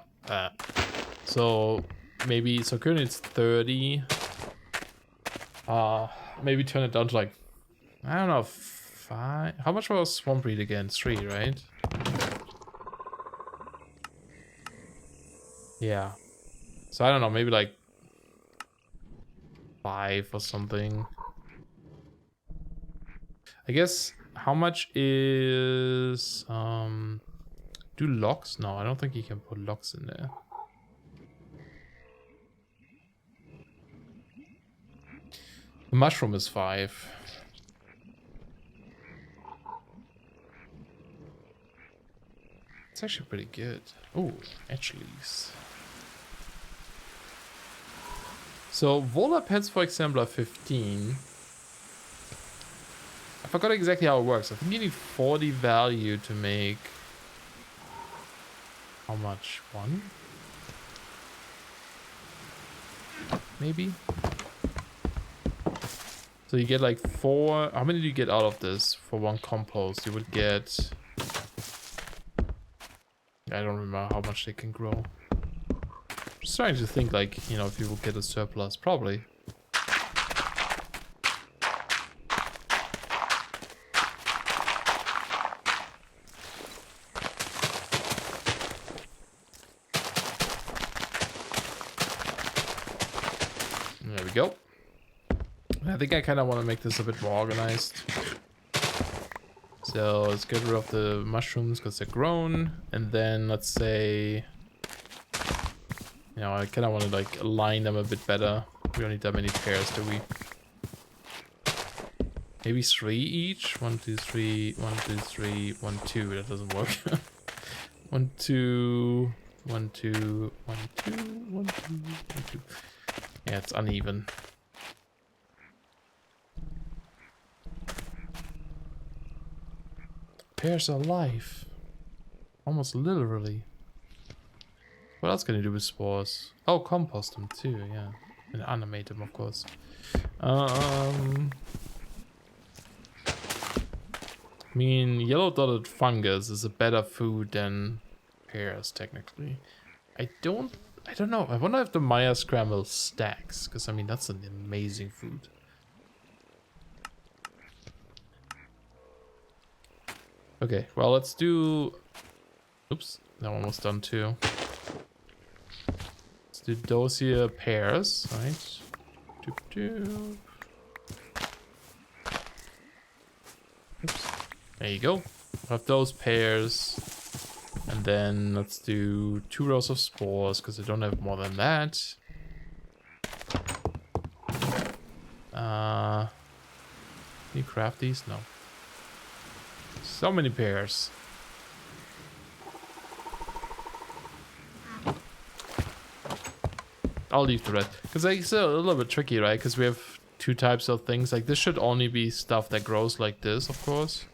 So maybe, so currently it's 30. Maybe turn it down to like, I don't know, 5. How much was swamp breed again? 3, right? Yeah. So I don't know, maybe like 5 or something. I guess how much is do logs? No, I don't think you can put logs in there. The mushroom is 5. It's actually pretty good. Oh, actually. So Volarkite, for example, are 15. I forgot exactly how it works. I think you need 40 value to make... How much? 1? Maybe? So you get like 4... How many do you get out of this for 1 compost? You would get... I don't remember how much they can grow. Just trying to think, like, you know, if you will get a surplus. Probably. There we go. I think I kind of want to make this a bit more organized. So let's get rid of the mushrooms because they're grown. And then let's say, you know, I kind of want to like align them a bit better. We don't need that many pairs, do we? Maybe 3 each. 1, 2, 3, 1, 2, 3, 1, 2. That doesn't work. 1, 2, 1, 2, 1, 2, 1, 2, 1, 2. Yeah, it's uneven. Pears are alive. Almost literally. What else can you do with spores? Oh, compost them too, yeah. And animate them, of course. I mean, yellow dotted fungus is a better food than pears, technically. I don't know. I wonder if the Maya scramble stacks, because I mean, that's an amazing food. Okay, well, let's do... Oops, that one was done too. Let's do those here pairs, right? Doop, doop. Oops. There you go. We'll have those pairs. And then let's do 2 rows of spores, because I don't have more than that. Can you craft these? No. So many pairs. I'll leave the red. Because it's a little bit tricky, right? Because we have 2 types of things. Like, this should only be stuff that grows like this, of course.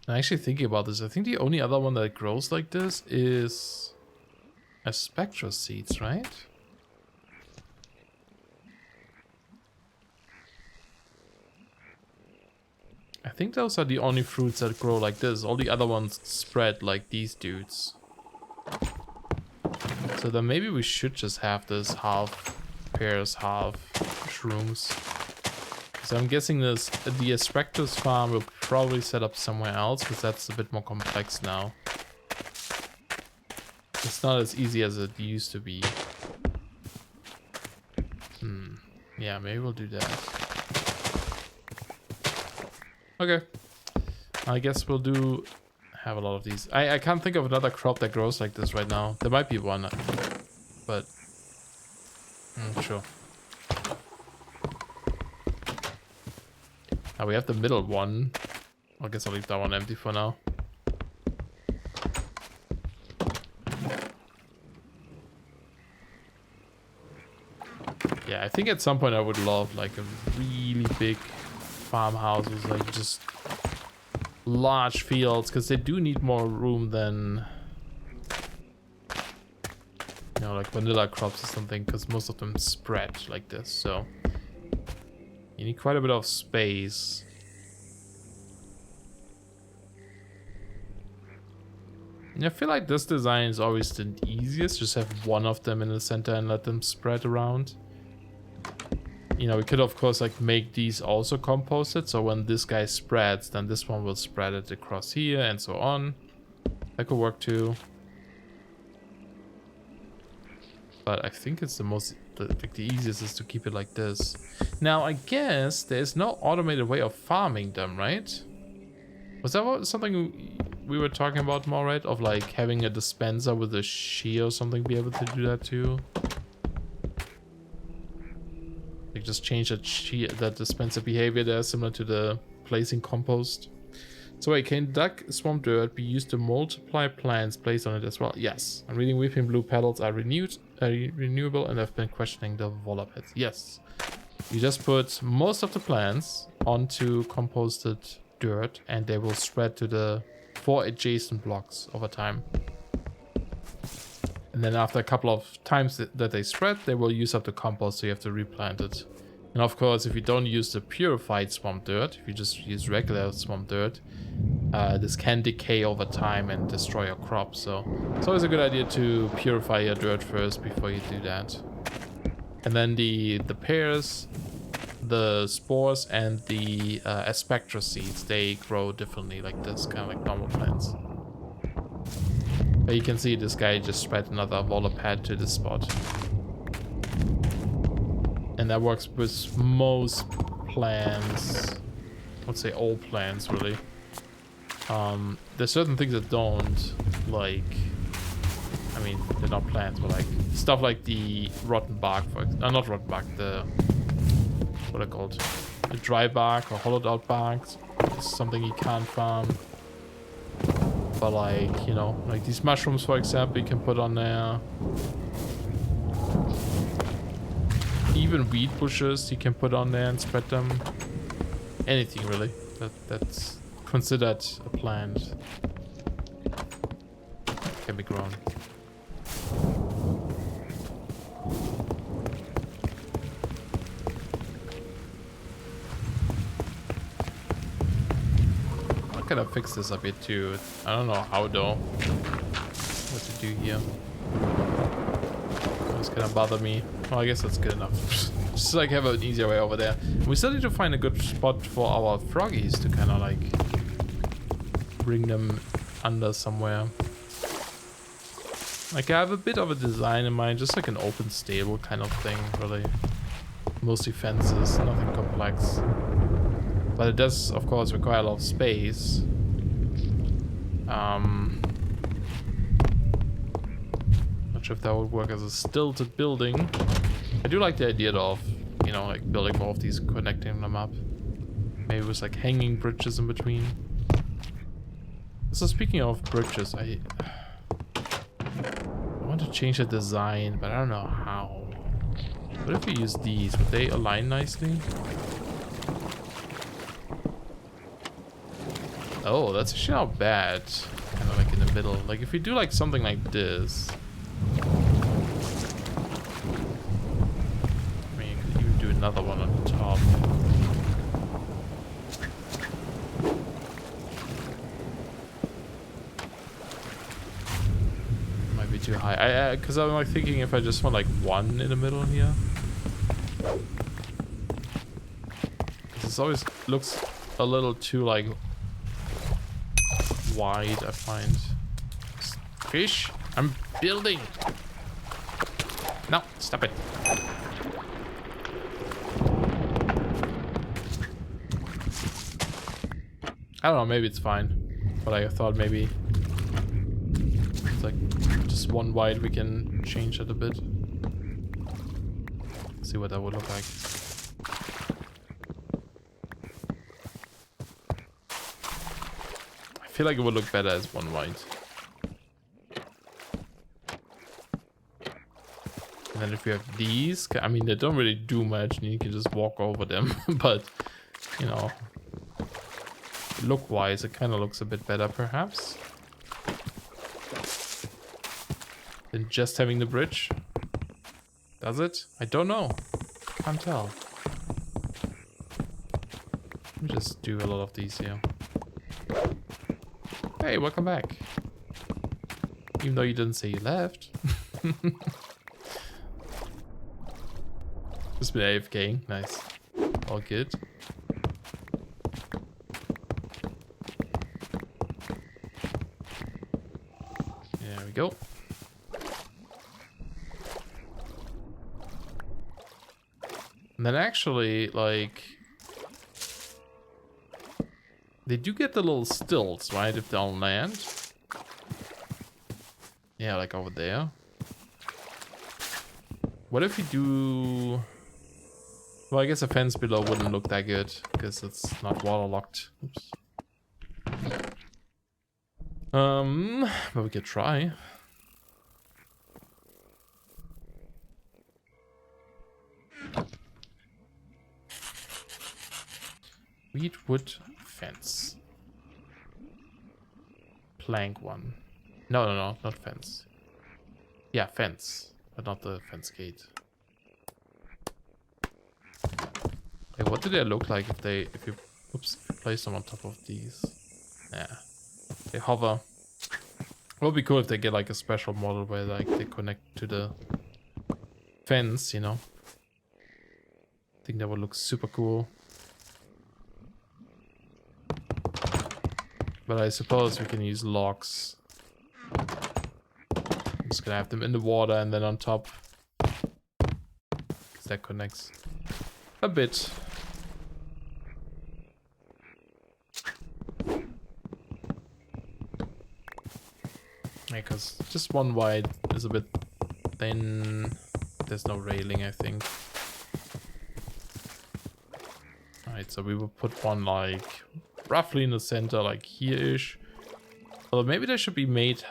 I'm actually thinking about this. I think the only other one that grows like this is a spectra seeds, right? I think those are the only fruits that grow like this. All the other ones spread like these dudes. So then maybe we should just have this half pears, half shrooms. So I'm guessing the Aspectus farm will probably set up somewhere else, because that's a bit more complex now. It's not as easy as it used to be. Yeah, maybe we'll do that. Okay. I guess we'll have a lot of these. I can't think of another crop that grows like this right now. There might be one, but I'm not sure. Now we have the middle one. I guess I'll leave that one empty for now. Yeah, I think at some point I would love like a really big farmhouse with like just large fields, because they do need more room than, you know, like vanilla crops or something, because most of them spread like this, so you need quite a bit of space. And I feel like this design is always the easiest. Just have one of them in the center and let them spread around. You know, we could of course like make these also composted, so when this guy spreads, then this one will spread it across here and so on. That could work too. But I think it's the easiest is to keep it like this. Now I guess there's no automated way of farming them, right? Was that something we were talking about more, right? Of like having a dispenser with a shear or something, be able to do that too? Like just change that dispenser behavior there, similar to the placing compost. So wait, can duck swamp dirt be used to multiply plants placed on it as well? Yes. I'm reading weeping blue petals are renewable, and I've been questioning the Volarkite. Yes. You just put most of the plants onto composted dirt and they will spread to the 4 adjacent blocks over time. And then after a couple of times that they spread, they will use up the compost, so you have to replant it. And of course, if you don't use the purified swamp dirt, if you just use regular swamp dirt, this can decay over time and destroy your crop. So it's always a good idea to purify your dirt first before you do that. And then the pears, the spores, and the Aspectra seeds, they grow differently like this, kind of like normal plants. But you can see this guy just spread another Volarkite to this spot. And that works with most plants. I would say all plants, really. There's certain things that don't, like, I mean, they're not plants, but like stuff like the rotten bark, not rotten bark, what are they called? The dry bark or hollowed out bark is something you can't farm. But like, you know, like these mushrooms, for example, you can put on there. Even weed bushes you can put on there and spread them. Anything really that's considered a plant can be grown. I gotta fix this a bit too. I don't know how though. What to do here. It's gonna bother me. Oh, I guess that's good enough. Just like have an easier way over there. We still need to find a good spot for our froggies to kind of like bring them under somewhere. Like I have a bit of a design in mind, just like an open stable kind of thing, really. Mostly fences, nothing complex. But it does, of course, require a lot of space. Not sure if that would work as a stilted building. I do like the idea of, you know, like building more of these, connecting them up. Maybe with like hanging bridges in between. So speaking of bridges, I want to change the design, but I don't know how. What if we use these? Would they align nicely? Oh, that's actually not bad. Kind of like in the middle. Like if we do like something like this. I mean, you could even do another one on the top. because I'm like thinking if I just want like one in the middle here. This always looks a little too like wide, I find. Fish, I'm building. No, stop it. I don't know, maybe it's fine. But I thought maybe it's like just one wide, we can change it a bit. See what that would look like. I feel like it would look better as one wide. And then if you have these, I mean, they don't really do much and you can just walk over them, but, you know, look-wise, it kind of looks a bit better, perhaps, than just having the bridge. Does it? I don't know. Can't tell. Let me just do a lot of these here. Hey, welcome back. Even though you didn't say you left. Just been AFKing. Nice. All good. There we go. And then actually, like, they do get the little stilts, right? If they're on land. Yeah, like over there. What if we do... Well, I guess a fence below wouldn't look that good because it's not waterlocked. Oops. But we could try. Wheatwood fence. Plank one. No, not fence. Yeah, fence, but not the fence gate. Hey, what do they look like if you place them on top of these? Yeah, they hover. It would be cool if they get like a special model where like they connect to the fence, you know. I think that would look super cool. But I suppose we can use logs. I'm just gonna have them in the water and then on top. Because that connects a bit. Yeah, because just one wide is a bit thin. There's no railing, I think. Alright, so we will put one like roughly in the center, like here-ish. Although maybe they should be made...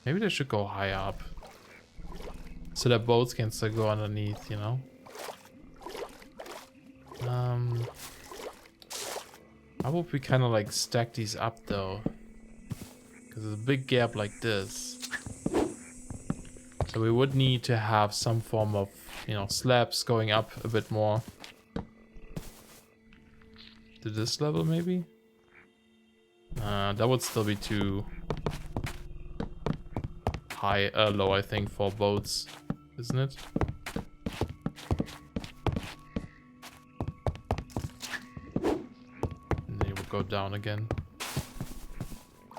Maybe they should go high up. So that boats can still go underneath, you know? How would we kind of like stack these up though? Because there's a big gap like this. So we would need to have some form of, you know, slabs going up a bit more. To this level maybe? That would still be too high, low I think for boats, isn't it? And then it would go down again.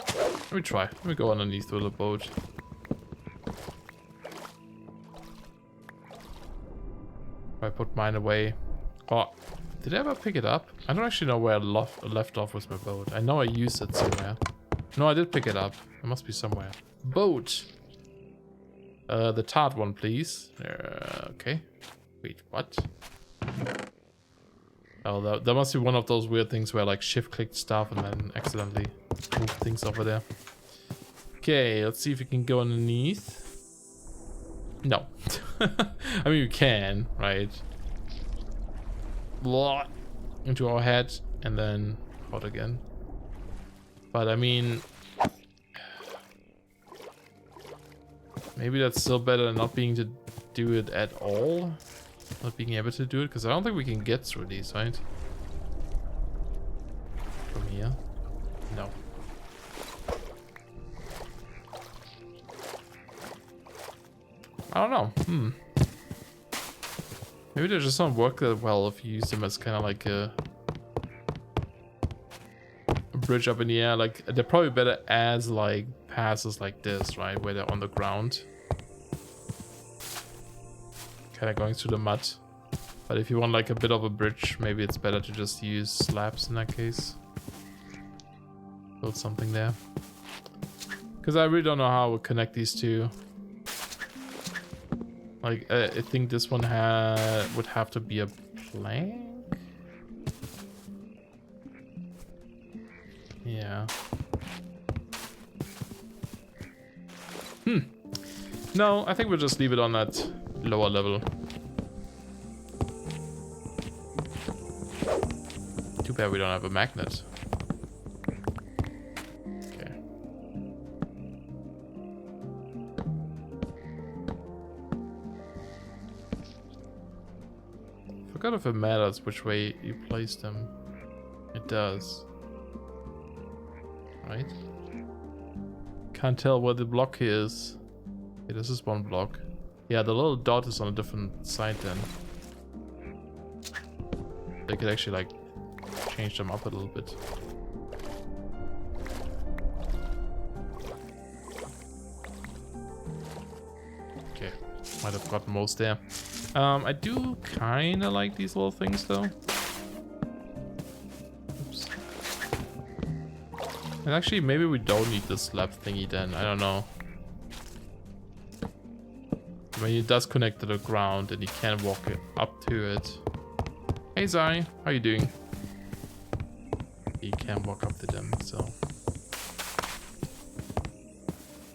Let me try. Let me go underneath with a boat. If I put mine away. Oh, did I ever pick it up? I don't actually know where I left off with my boat. I know I used it somewhere. No, I did pick it up. It must be somewhere. Boat. The tart one, please. Okay. Wait, what? Oh, that must be one of those weird things where I like shift-clicked stuff and then accidentally moved things over there. Okay, let's see if we can go underneath. No. I mean, you can, right? Into our head and then out again. But I mean, maybe that's still better than not being to do it at all. Not being able to do it, because I don't think we can get through these, right? From here? No. I don't know. Maybe they just don't work that well if you use them as kind of like a bridge up in the air. Like, they're probably better as like passes like this, right? Where they're on the ground. Kind of going through the mud. But if you want like a bit of a bridge, maybe it's better to just use slabs in that case. Build something there. Because I really don't know how I would connect these two. Like, I think this one would have to be a plank? Yeah. No, I think we'll just leave it on that lower level. Too bad we don't have a magnet. Okay. Forgot if it matters which way you place them. It does. Right? Can't tell where the block is. Okay, this is one block. Yeah, the little dot is on a different side then. They could actually like change them up a little bit. Okay, might have gotten most there. I do kind of like these little things though. Oops. And actually, maybe we don't need the slab thingy then. I don't know. I mean, it does connect to the ground and you can walk up to it. Hey Zai, how you doing? You can walk up to them, so.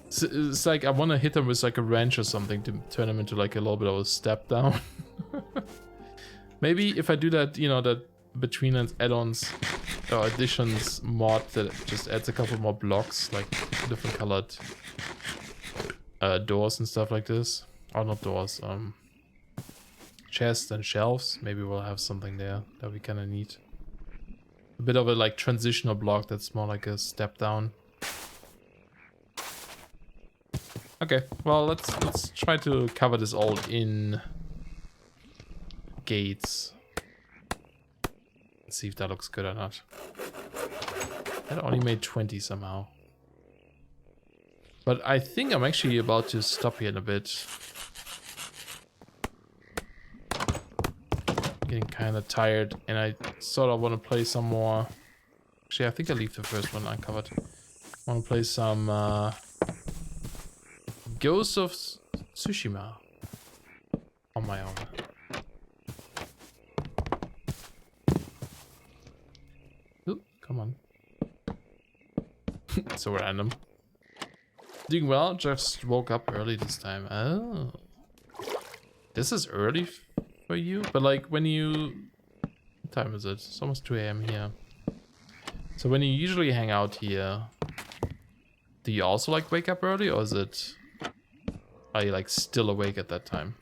It's like I want to hit them with like a wrench or something to turn them into like a little bit of a step down. Maybe if I do that, you know, that Betweenlands add-ons or additions mod that just adds a couple more blocks, like different colored doors and stuff like this. Or not doors, chests and shelves. Maybe we'll have something there that we kind of need. A bit of a like transitional block that's more like a step down. Okay, well let's try to cover this all in gates. Let's see if that looks good or not. That only made 20 somehow. But I think I'm actually about to stop here in a bit. Getting kind of tired, and I sort of want to play some more. Actually, I think I leave the first one uncovered. I want to play some Ghost of Tsushima on my own. Oop, come on. So random. Doing well, just woke up early this time. Oh. This is early for you? But like when you... What time is it? It's almost 2 AM here. So when you usually hang out here, do you also like wake up early, or is it... Are you like still awake at that time?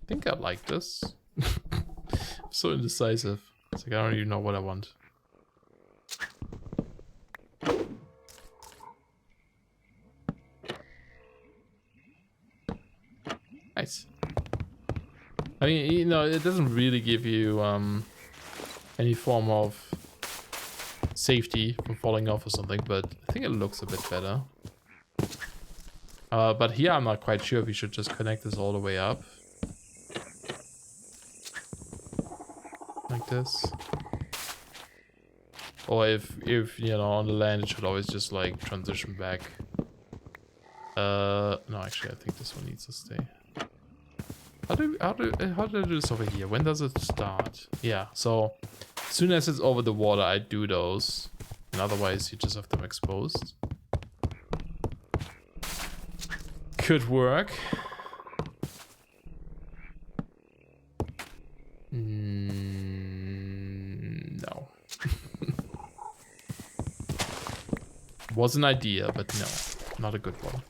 I think I like this. I'm so indecisive. It's like I don't even know what I want. Nice. I mean, you know, it doesn't really give you any form of safety from falling off or something, but I think it looks a bit better. But here I'm not quite sure if we should just connect this all the way up. Like this. Or if you know, on the land it should always just like transition back. No, actually I think this one needs to stay. How do I do this over here? When does it start? Yeah, so as soon as it's over the water I do those. And otherwise you just have them exposed. Could work. No. Was an idea, but no, not a good one.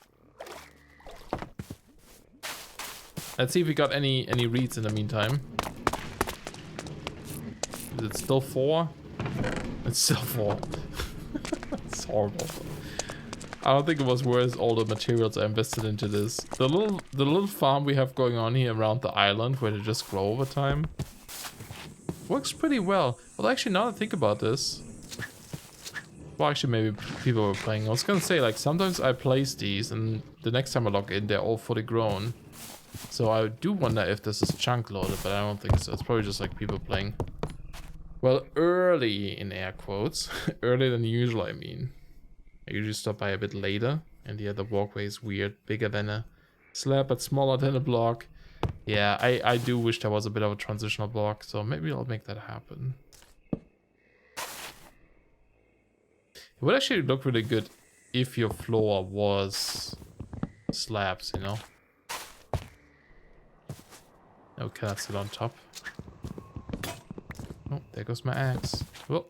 Let's see if we got any reads in the meantime. Is it still 4? It's still 4. It's horrible. I don't think it was worth all the materials I invested into this. The little farm we have going on here around the island where they just grow over time works pretty well. Well, actually, now that I think about this, well, actually, maybe people were playing. I was gonna say, like, sometimes I place these and the next time I log in, they're all fully grown. So I do wonder if this is chunk loaded, but I don't think so. It's probably just like people playing. Well, early in air quotes. Earlier than usual, I mean. I usually stop by a bit later, and the other walkway is weird. Bigger than a slab, but smaller than a block. Yeah, I do wish there was a bit of a transitional block, so maybe I'll make that happen. It would actually look really good if your floor was slabs, you know? Okay, that's still on top. Oh, there goes my axe. Whoa.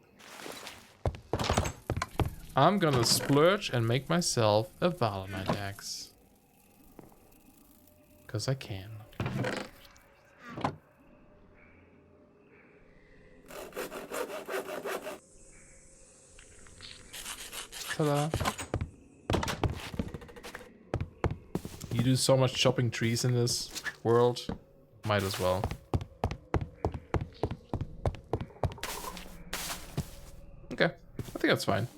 I'm gonna splurge and make myself a Volarkite axe. Because I can. Ta-da. You do so much chopping trees in this world. Might as well. Okay, I think that's fine.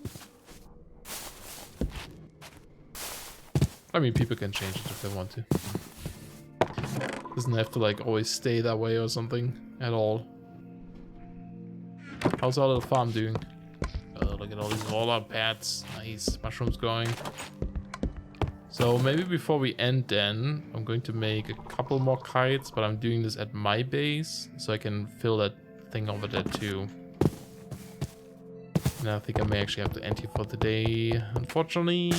I mean, people can change it if they want to. Doesn't have to like always stay that way or something at all. How's our little farm doing? Oh, look at all these Volarkite pads. Nice, mushrooms going. So maybe before we end then, I'm going to make a couple more kites, but I'm doing this at my base, so I can fill that thing over there too. And I think I may actually have to end here for the day, unfortunately.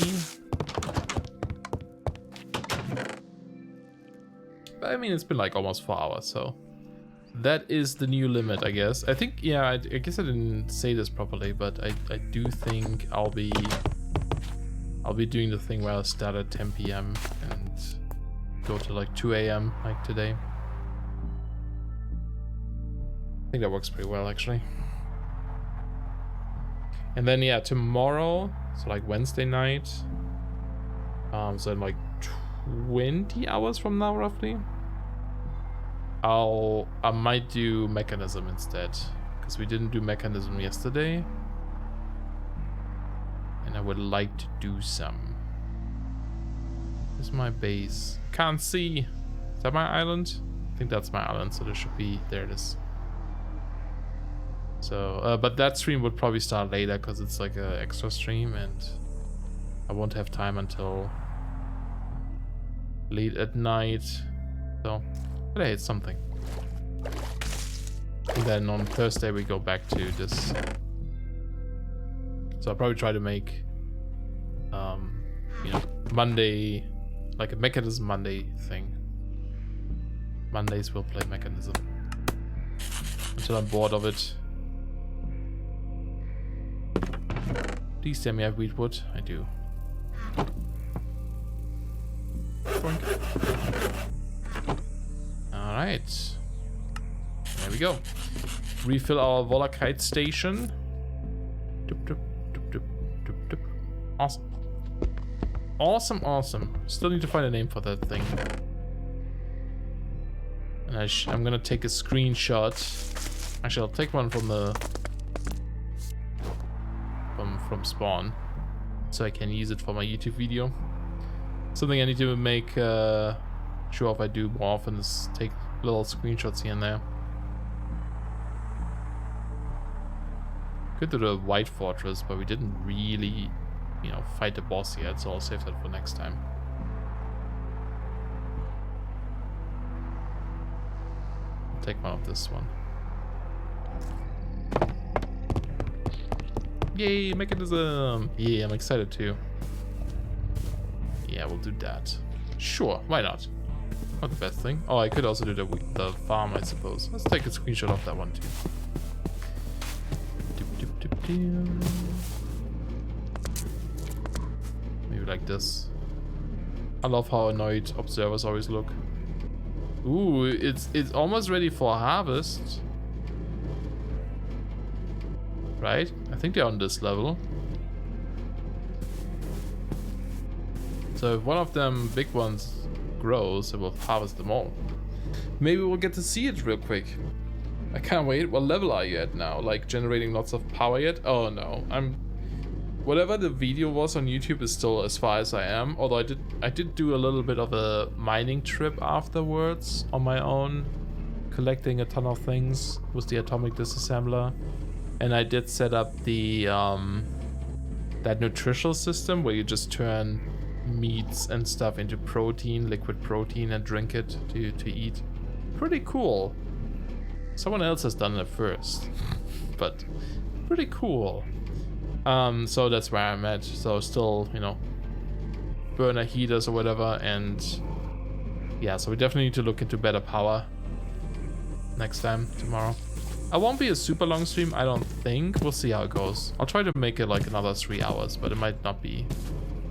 But I mean, it's been like almost 4 hours, so that is the new limit, I guess. I think, yeah, I guess I didn't say this properly, but I do think I'll be doing the thing where I'll start at 10 PM and go to like 2 AM like today. I think that works pretty well, actually. And then, yeah, tomorrow, so like Wednesday night, so in like 20 hours from now, roughly, I might do mechanism instead, because we didn't do mechanism yesterday, and I would like to do some. Here's my base. Can't see. Is that my island? I think that's my island, so there should be. There it is. So, but that stream would probably start later because it's like an extra stream, and I won't have time until late at night. So, but hey, it's something. And then on Thursday we go back to this. So I'll probably try to make, you know, Monday, like a Mechanism Monday thing. Mondays we'll play Mechanism until I'm bored of it. Please tell me I have wheat wood. I do. Alright. There we go. Refill our Volarkite station. Awesome. Awesome, awesome. Still need to find a name for that thing. And I'm gonna take a screenshot. Actually, I'll take one from the... from spawn, so I can use it for my YouTube video. Something I need to make sure if I do more often is take little screenshots here and there. Could do the White Fortress, but we didn't really, you know, fight the boss yet, so I'll save that for next time. I'll take one of this one. Yay, mechanism! Yeah, I'm excited too. Yeah, we'll do that. Sure, why not? Not the best thing. Oh, I could also do the farm, I suppose. Let's take a screenshot of that one too. Maybe like this. I love how annoyed observers always look. Ooh, it's almost ready for harvest. Right? I think they're on this level. So if one of them big ones grows, it will harvest them all. Maybe we'll get to see it real quick. I can't wait. What level are you at now? Like generating lots of power yet? Oh no, whatever the video was on YouTube is still as far as I am. Although I did do a little bit of a mining trip afterwards on my own, collecting a ton of things with the atomic disassembler, and I did set up the that nutritional system where you just turn meats and stuff into protein, liquid protein, and drink it to eat. Pretty cool. Someone else has done it first, but pretty cool. So that's where I'm at. So still, you know, burner heaters or whatever, and yeah, so we definitely need to look into better power next time, tomorrow. I won't be a super long stream, I don't think. We'll see how it goes. I'll try to make it like another 3 hours, but it might not be